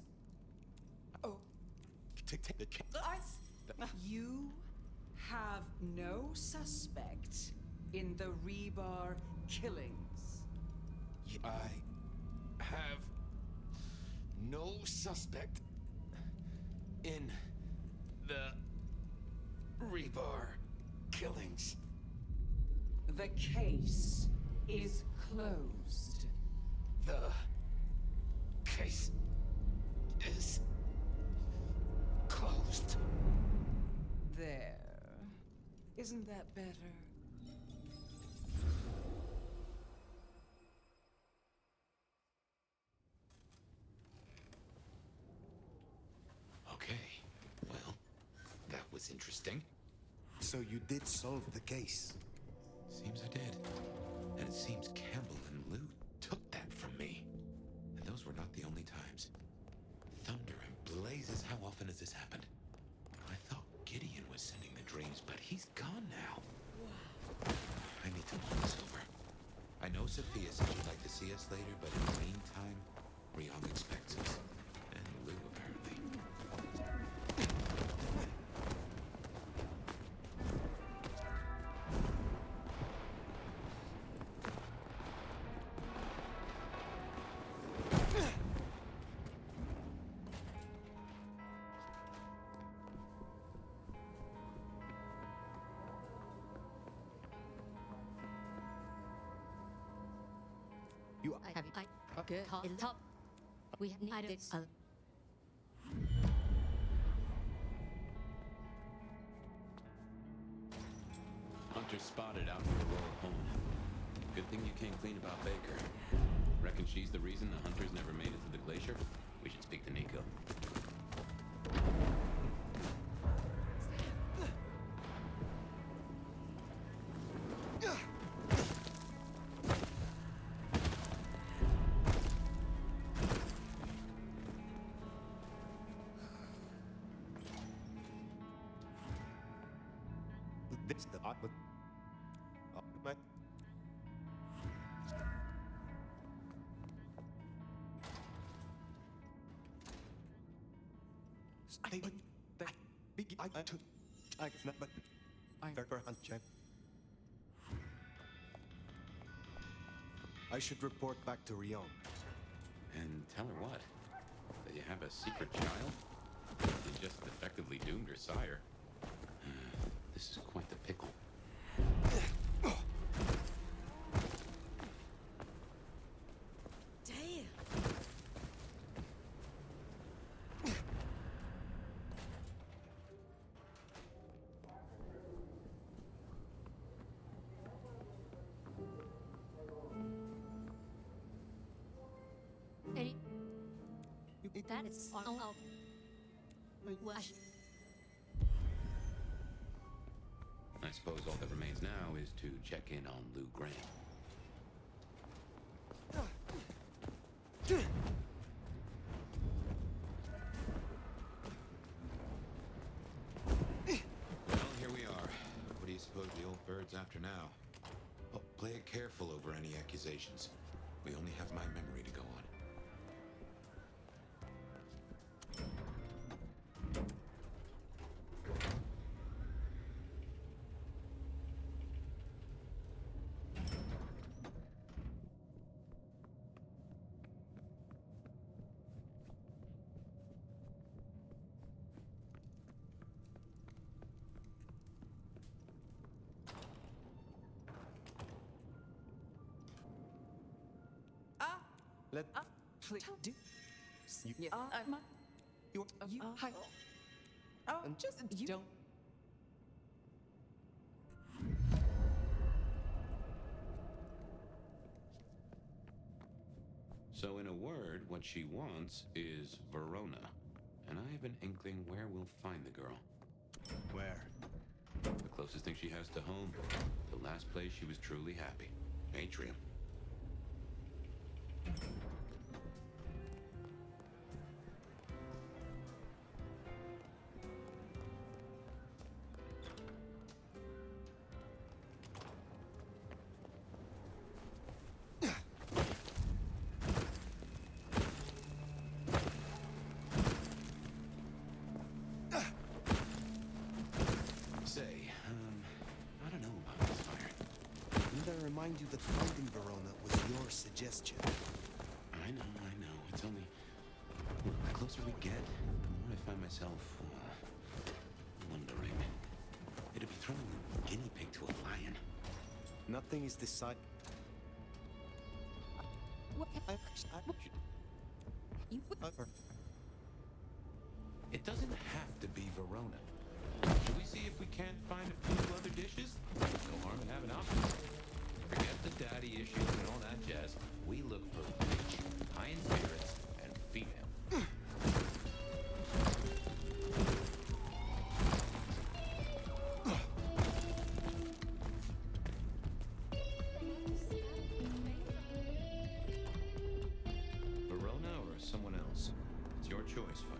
oh you have no suspect in the Rebar killings. I have no suspect in the Rebar killings. The case is closed. The case is closed. There. Isn't that better? Okay. Well, that was interesting. So you did solve the case? Seems I did. And it seems Campbell and Lou took that from me. And those were not the only times. Thunder and blazes, how often has this happened? I thought Gideon was sending the dreams, but he's gone now. I need to mull this over. I know Sophia said she'd like to see us later, but in the meantime, Ryong expects us. And Lou, apparently. Good. Top. We have needed Hunter spotted out near Royal Pond. Good thing you came clean about Baker. Reckon she's the reason the hunters never made it to the glacier? We should speak to Nico. This the odd my I should report back to Ryong. And tell her what? That you have a secret child? You just effectively doomed her sire. This is quite the pickle. Damn. That is all. I suppose all that remains now is to check in on Lou Graham. Well, here we are. What do you suppose the old bird's after now? Oh, play it careful over any accusations. We only have my memory to go on. Let please do. You Hi. Oh, just you don't. So in a word, what she wants is Verona. And I have an inkling where we'll find the girl. Where? The closest thing she has to home. The last place she was truly happy. Atrium. remind you that finding Verona was your suggestion. I know. It's only... Look, the closer we get, the more I find myself... wondering. It'd be throwing a guinea pig to a lion. Nothing is decided. It doesn't have to be Verona. Should we see if we can't find a few other dishes? No harm in having options. Forget the daddy issues and all that jazz. We look for rich, high in spirits, and female. Verona or someone else? It's your choice, Fire.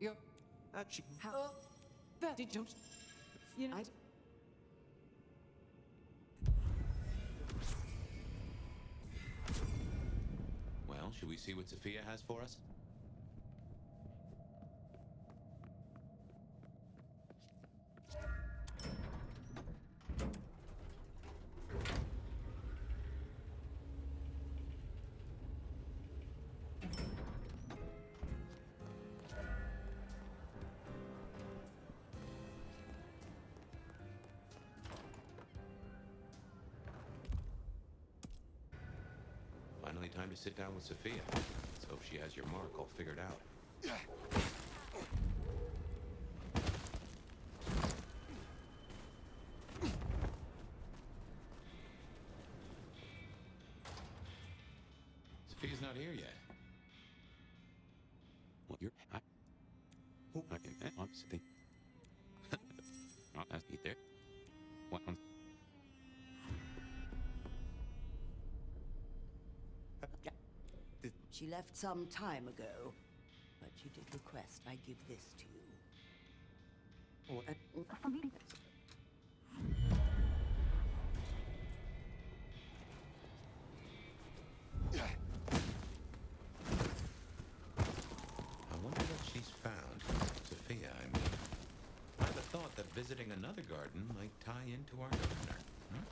Yo, how that did you? You know, Well, should we see what Sophia has for us? Finally time to sit down with Sophia. Let's hope she has your mark all figured out. Sophia's not here yet. What, you're... I'm sitting... I'll eat there. What? She left some time ago, but she did request I give this to you. I wonder what she's found. Sophia, I mean. I have a thought that visiting another garden might tie into our gardener. Hmm?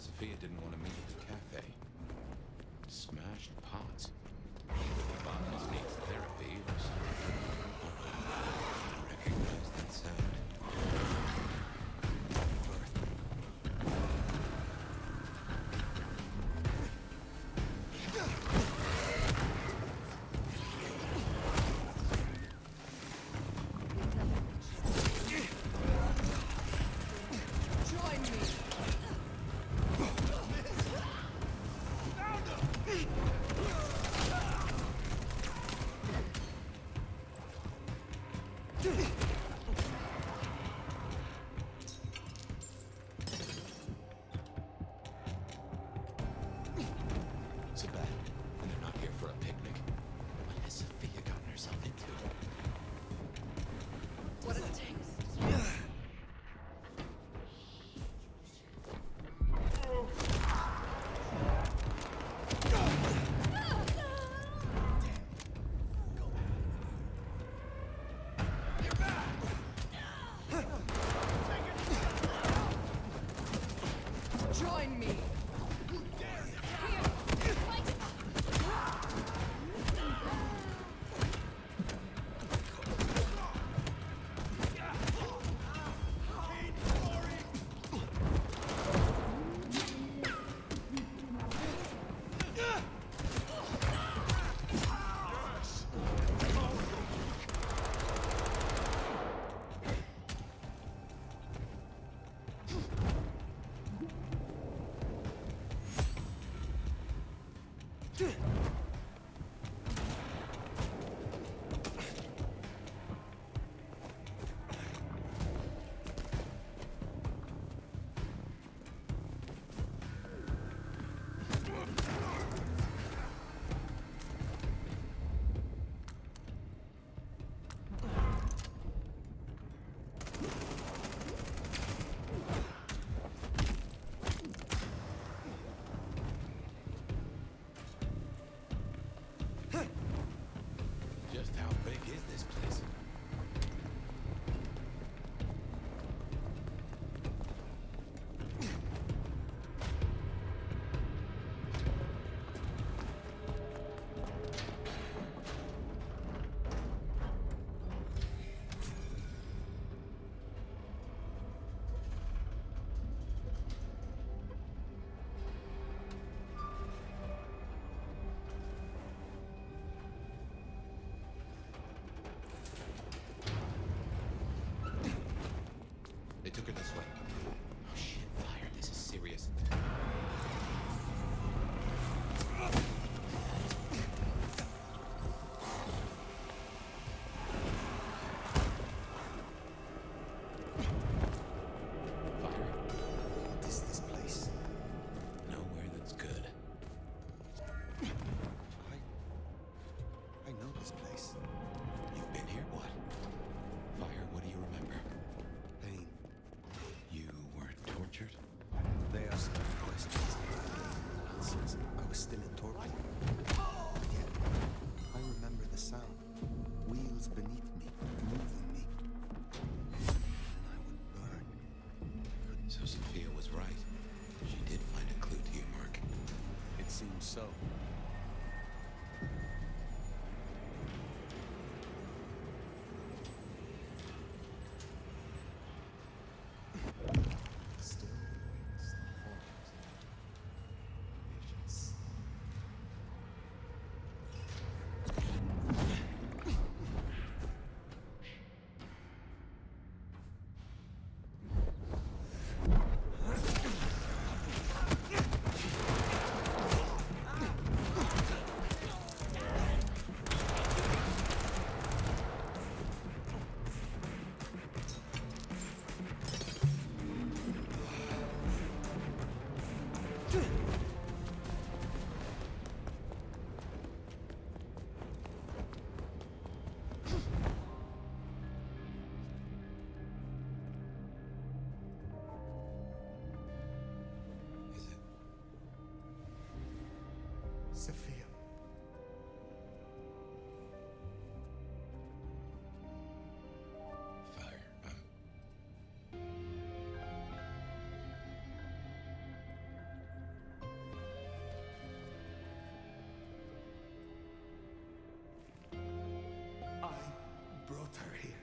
Sophia didn't want to meet at the cafe. Smashed pots. Botanist needs therapy or something. I recognize that sound. Join me. So bad, and they're not here for a picnic. What has Sophia gotten herself into? What a taste. Get back! this place. You've been here? What? Fire, what do you remember? Pain. You were tortured? They asked me questions. I gave them answers. I was still in torpor. Yet, I remember the sound. Wheels beneath me, moving me. And I would burn. So Sophia was right. She did find a clue to your mark. It seems so. Still brings the horrors and visions. Sophia. Fire, I brought her here.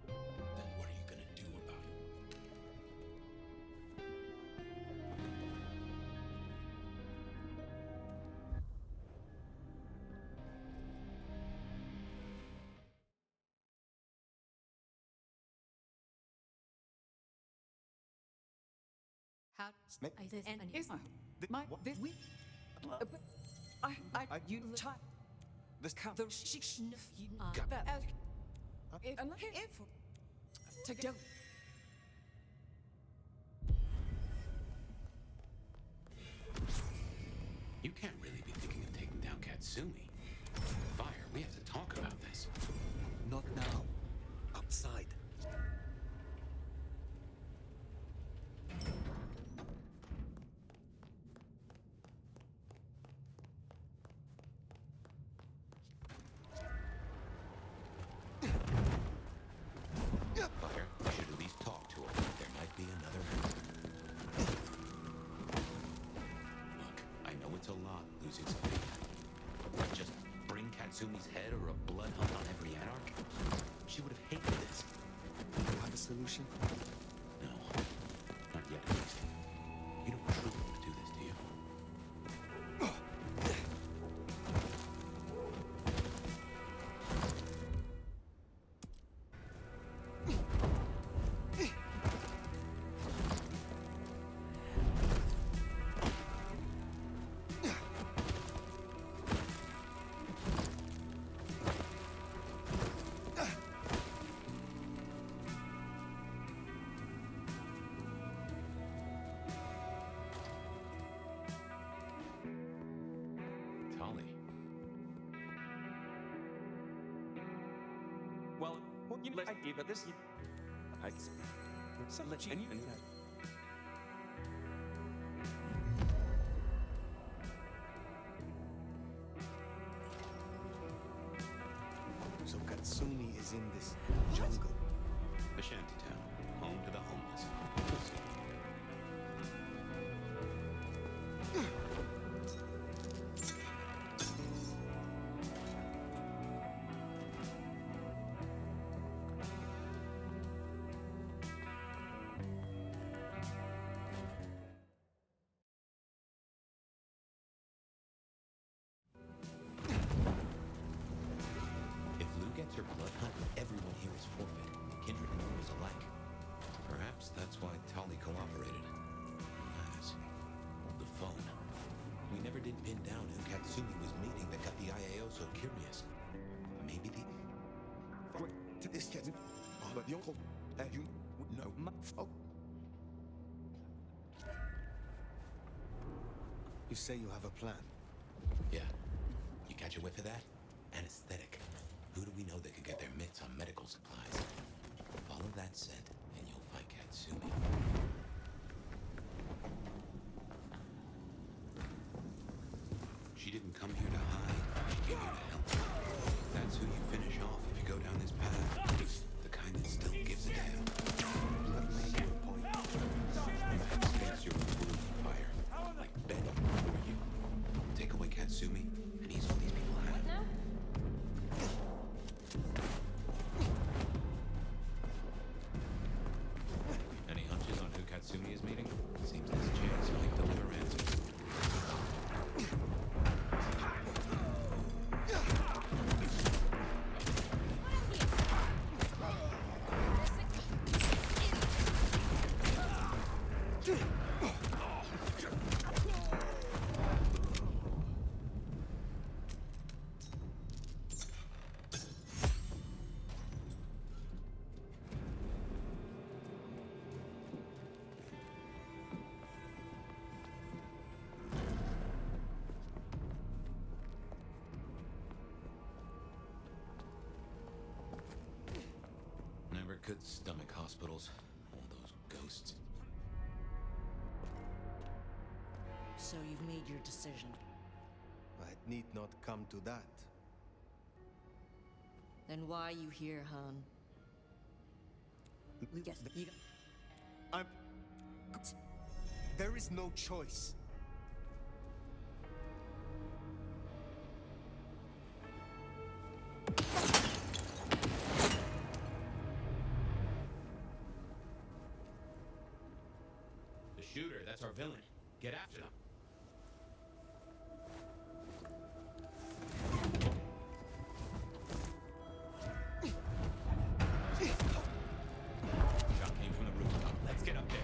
Then what are you gonna do about it? How I this and Is my this we I you child This count the that if to go. You can't really be thinking of taking down Katsumi. Fire, we have to talk about this. Not now. Outside. Fire, we should at least talk to her. There might be another route. Look, I know it's a lot losing Sophia. But just bring Katsumi's head or a blood hunt on every anarch? She would have hated this. You have a solution? No. Not yet, at least. You don't truly want to do this, do you? Well, you know, I gave it this. I so let you. So Katsumi is in this jungle. The shantytown, home to the homeless. If Lou gets her blood hunt, everyone here is forfeit. Kindred and Moon is alike. Perhaps that's why Tali cooperated. As the phone. We never did pin down who Katsumi was meeting that got the IAO so curious. Maybe the... To this kid, but you know my folk. You say you have a plan. Yeah. You catch a whiff of that? Anesthetic. Who do we know that could get their mitts on medical supplies? Follow that scent, and you'll find Katsumi. She didn't come here to hide. She came here to help. That's who you finish off if you go down this path. The kind that still gives a damn. Let me make your point. Perhaps thinks you're a wound fire, like Benny before you. Take away Katsumi, and he's all these people have. What now? Any hunches on who Katsumi is meeting? Seems this chance might deliver answers. Never could stomach hospitals. All those ghosts. So you've made your decision. It need not come to that. Then why you here, hon? Yes, you... I'm... There is no choice. The shooter, that's our villain. Get after them. Shot came from the rooftop. Let's get up there.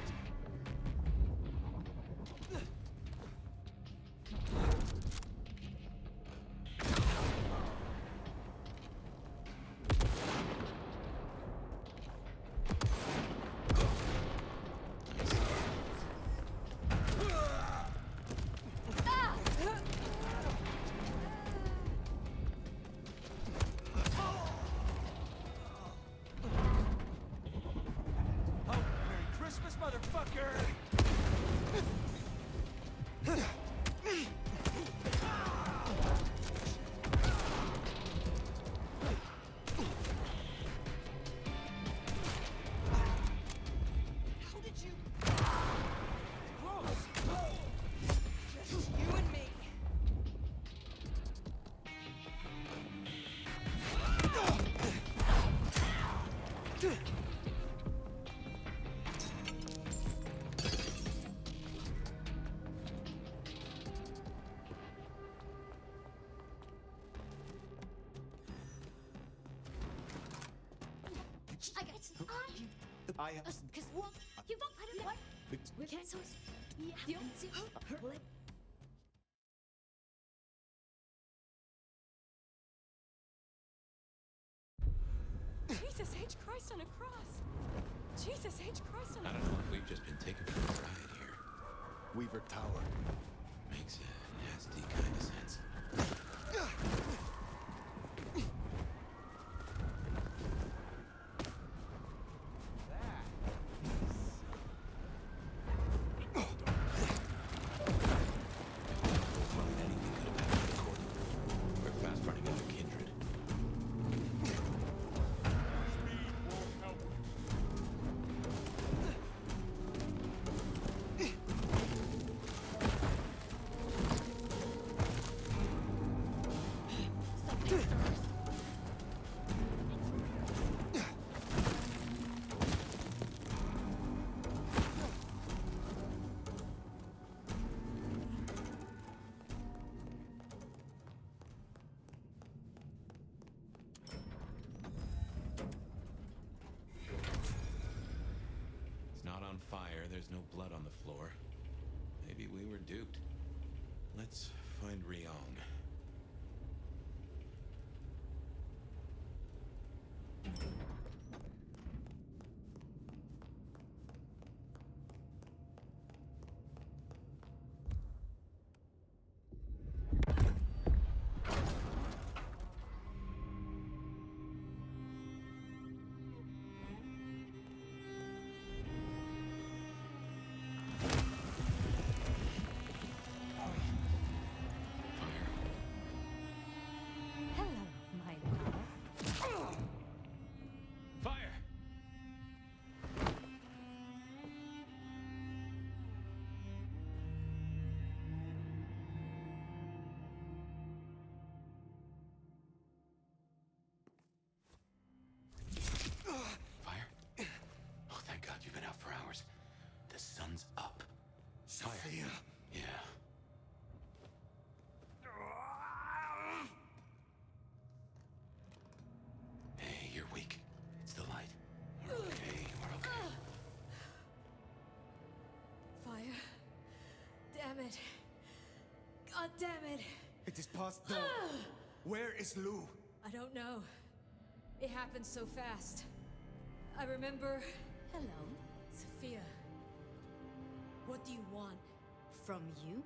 Christmas, motherfucker! How did you... Gross! Just you and me. I got it. I have... Because what? You won't let him what? We can't so yeah. You don't see her. Jesus H. Christ on a cross. Jesus H. Christ on a I don't know if we've just been taken for a ride here. Weaver Tower. Makes a nasty kind of sense. Anything could have happened to Court. We're fast running out of kindred. It's not on fire, there's no blood on the floor. Maybe we were duped. Let's find Ryong. It is past dawn. Where is Lou? I don't know. It happened so fast. I remember... Hello. Sophia. What do you want? From you?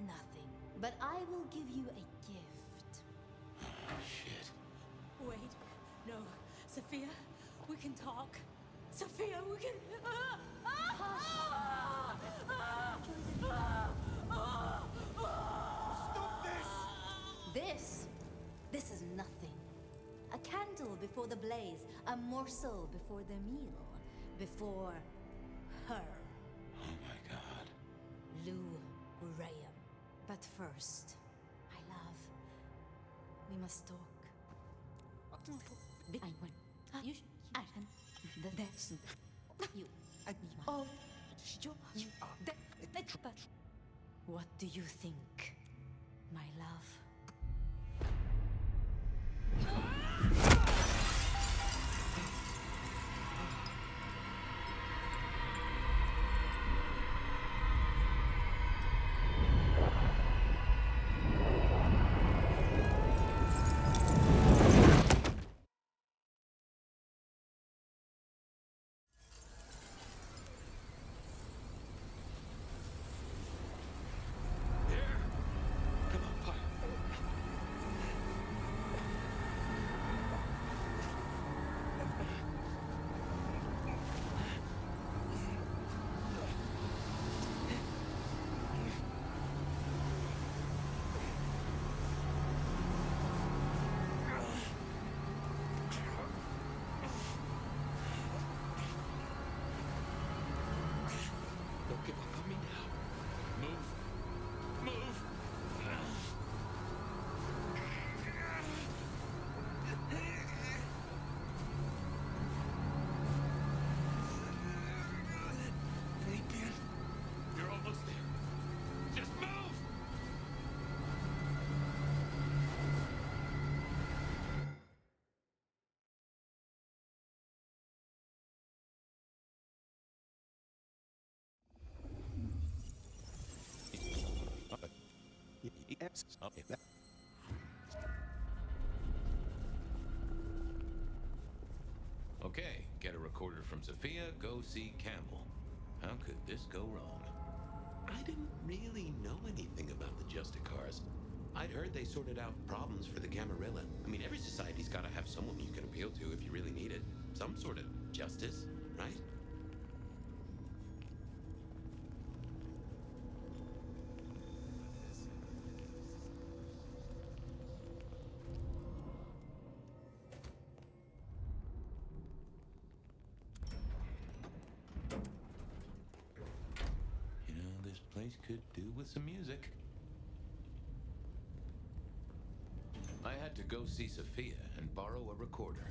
Nothing. But I will give you a gift. Shit. Wait. No. Sophia, we can talk. Sophia, we can... Stop this! This is nothing. A candle before the blaze, a morsel before the meal, before her. Oh my god. Lou Graham. But first, my love, we must talk. What do you think, my love? Don't give up on me now. Move. Move. You're almost there. Just move! Okay, get a recorder from Sophia, go see Campbell. How could this go wrong? I didn't really know anything about the Justicars. I'd heard they sorted out problems for the Camarilla. I mean, every society's gotta have someone you can appeal to if you really need it. Some sort of justice, right? You know, this place could do with some music. I had to go see Sophia and borrow a recorder.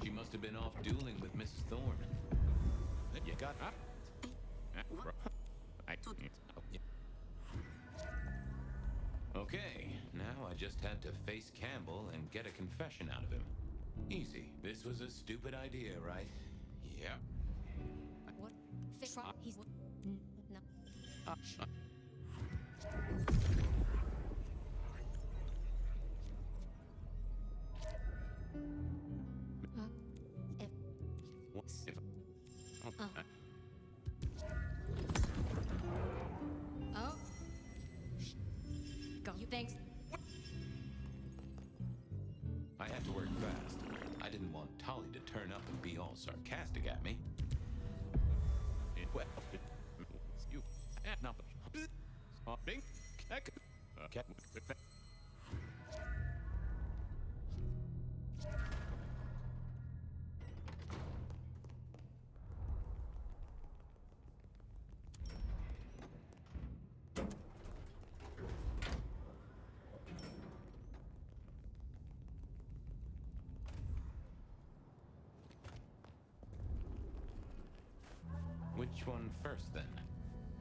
She must have been off dueling with Mrs. Thorne. You got up? Okay, now I just had to face Campbell and get a confession out of him. Easy. This was a stupid idea, right? Yep. What? He's... No. Oh. Go. You thanks. I had to work fast. I didn't want Tolly to turn up and be all sarcastic at me. Well, you not Which one first, then?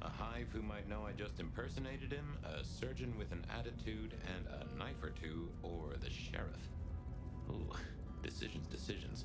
A hive who might know I just impersonated him, a surgeon with an attitude and a knife or two, or the sheriff? Ooh, decisions.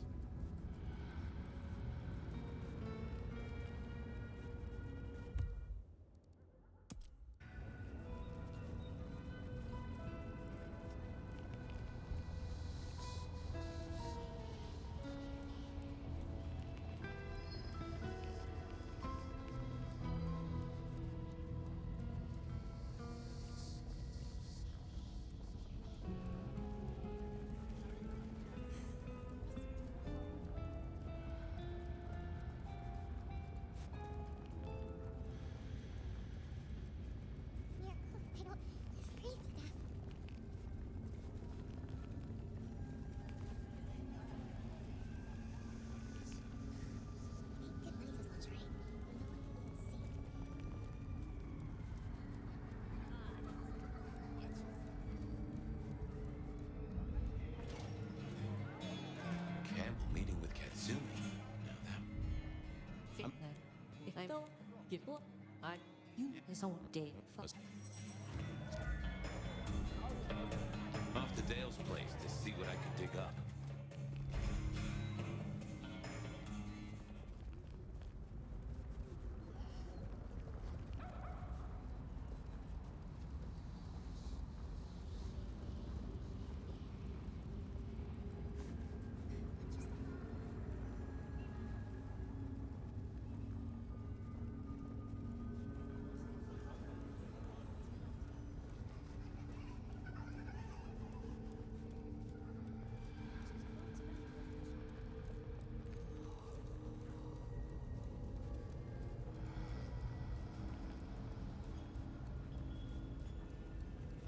Give what? You is on dead. Off to Dale's place to see what I could dig up.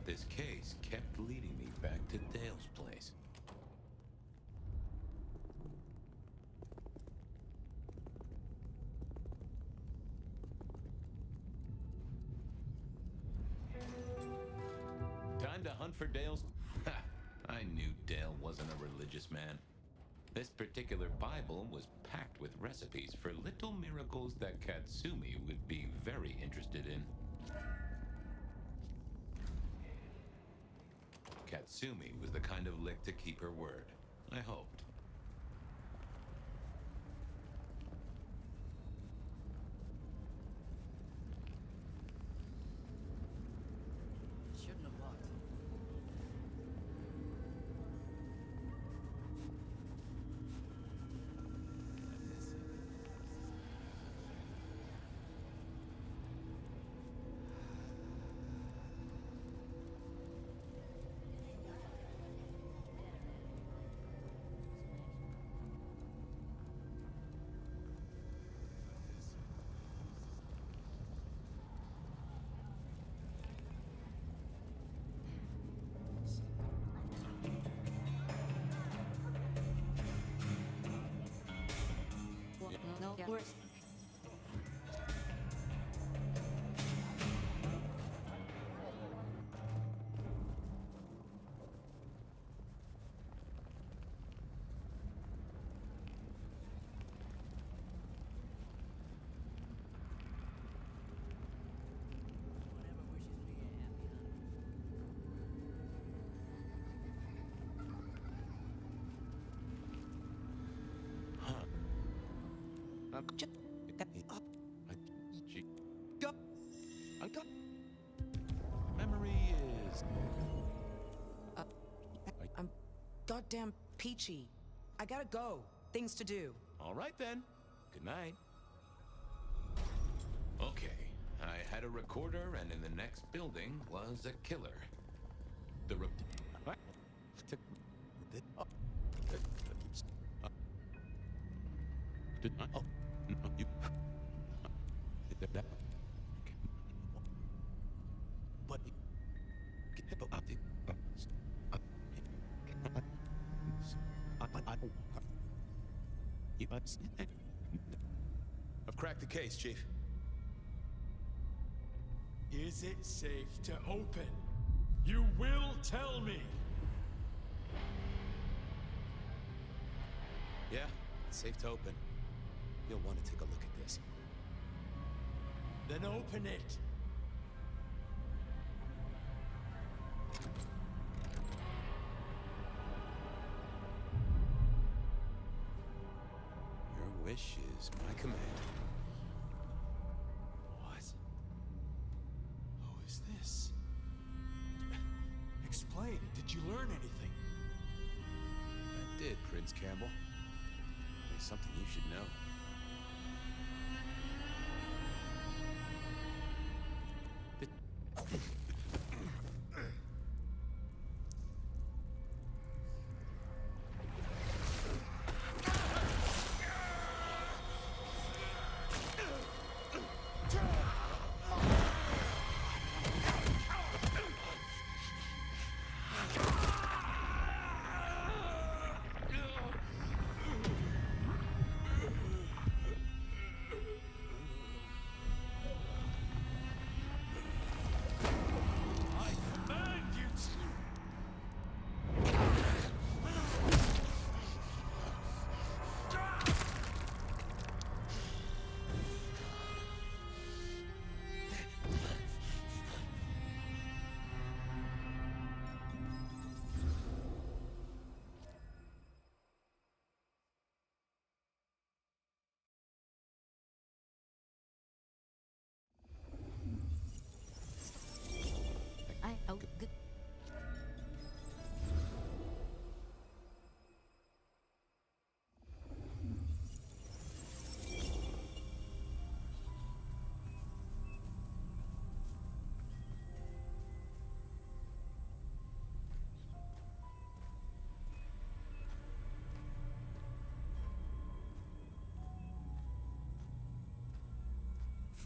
This case kept leading me back to Dale's place. Time to hunt for Dale's... Ha! I knew Dale wasn't a religious man. This particular Bible was packed with recipes for little miracles that Katsumi would be very interested in. Katsumi was the kind of lick to keep her word. I hoped. Shouldn't have locked. No, worse. Memory is... I'm goddamn peachy. I gotta go. Things to do. All right then. Good night. Okay. I had a recorder, and in the next building was a killer. The what? Oh, no, you... That... But... I've cracked the case, Chief. Is it safe to open? You will tell me! Yeah, it's safe to open. You'll want to take a look at this. Then open it! Your wish is my command. What? Who is this? Explain, did you learn anything? I did, Prince Campbell. There's something you should know.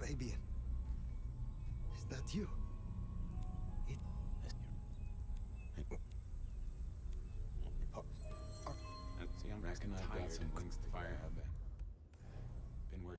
Fabian. Is that you? See, I reckon I've got some wings to grab. Been working.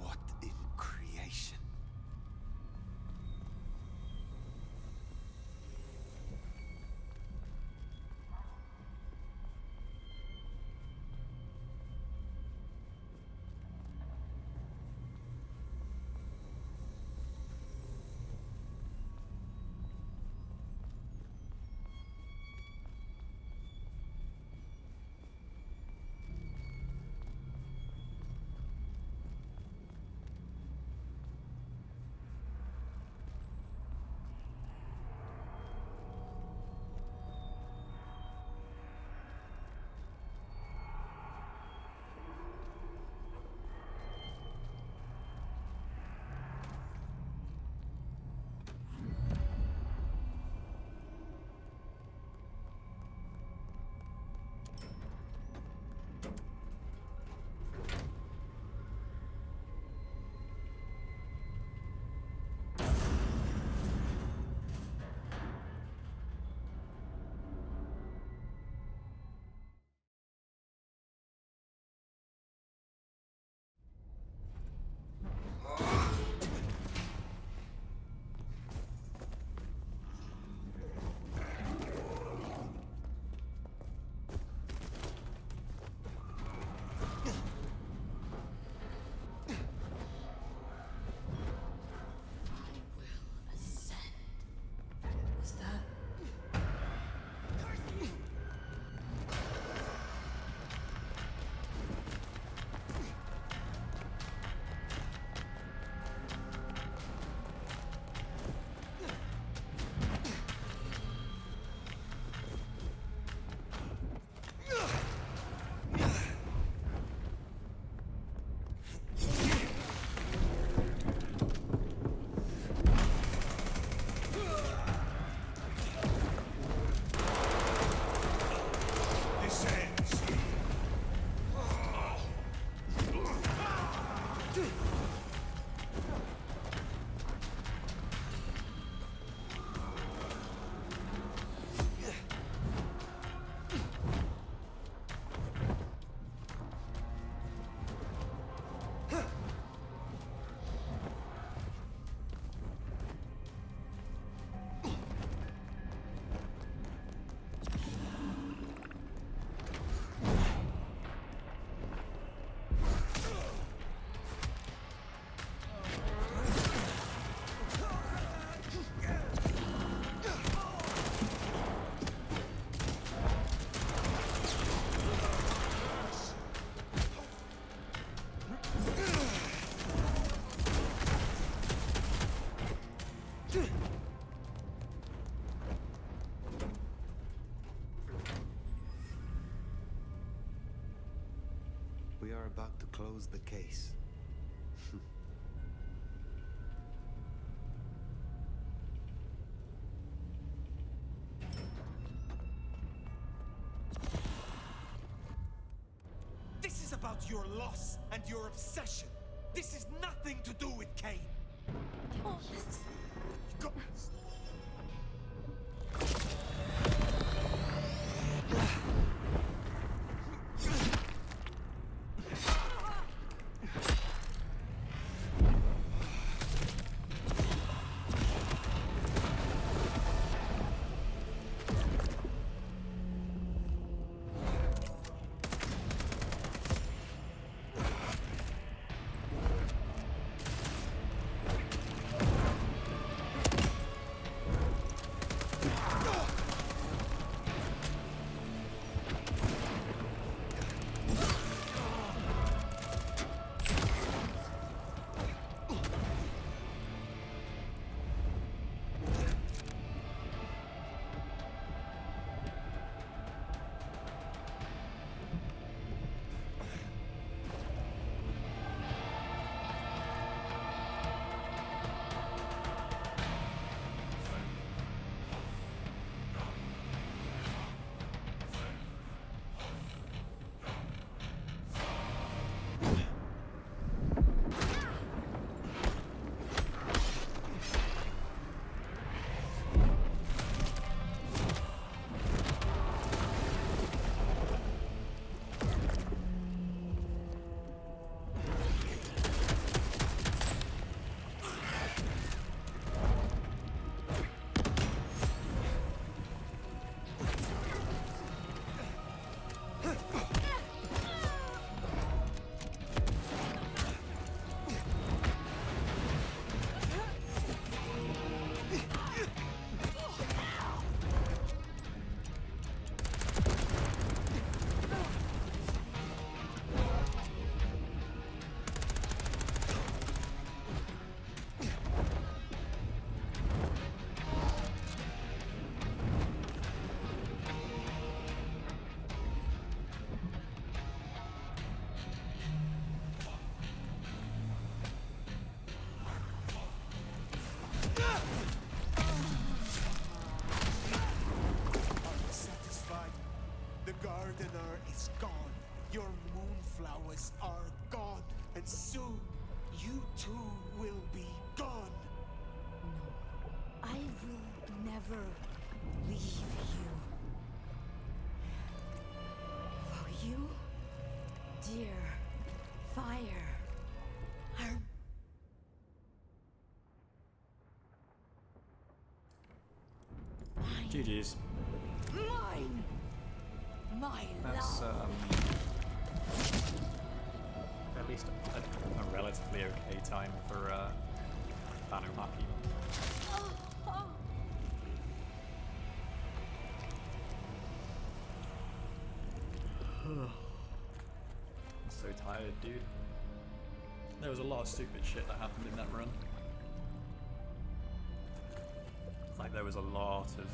What in creation? Is that... This ends. We are about to close the case. This is about your loss and your obsession. This is nothing to do with Kane. Oh, this is... Go. gardener is gone. Your moonflowers are gone. And soon, you too will be gone. I will never leave you. For you, dear fire, are GG's. mine. My That's love. at least a relatively okay time for Banu Haqim. I'm so tired, dude. There was a lot of stupid shit that happened in that run. Like, there was a lot of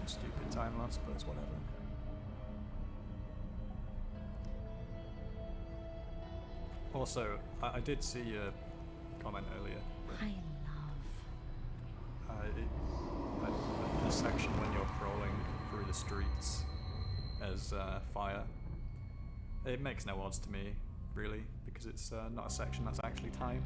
stupid time loss, but it's whatever. Also, I did see your comment earlier. A section when you're crawling through the streets as fire. It makes no odds to me, really, because it's not a section that's actually timed.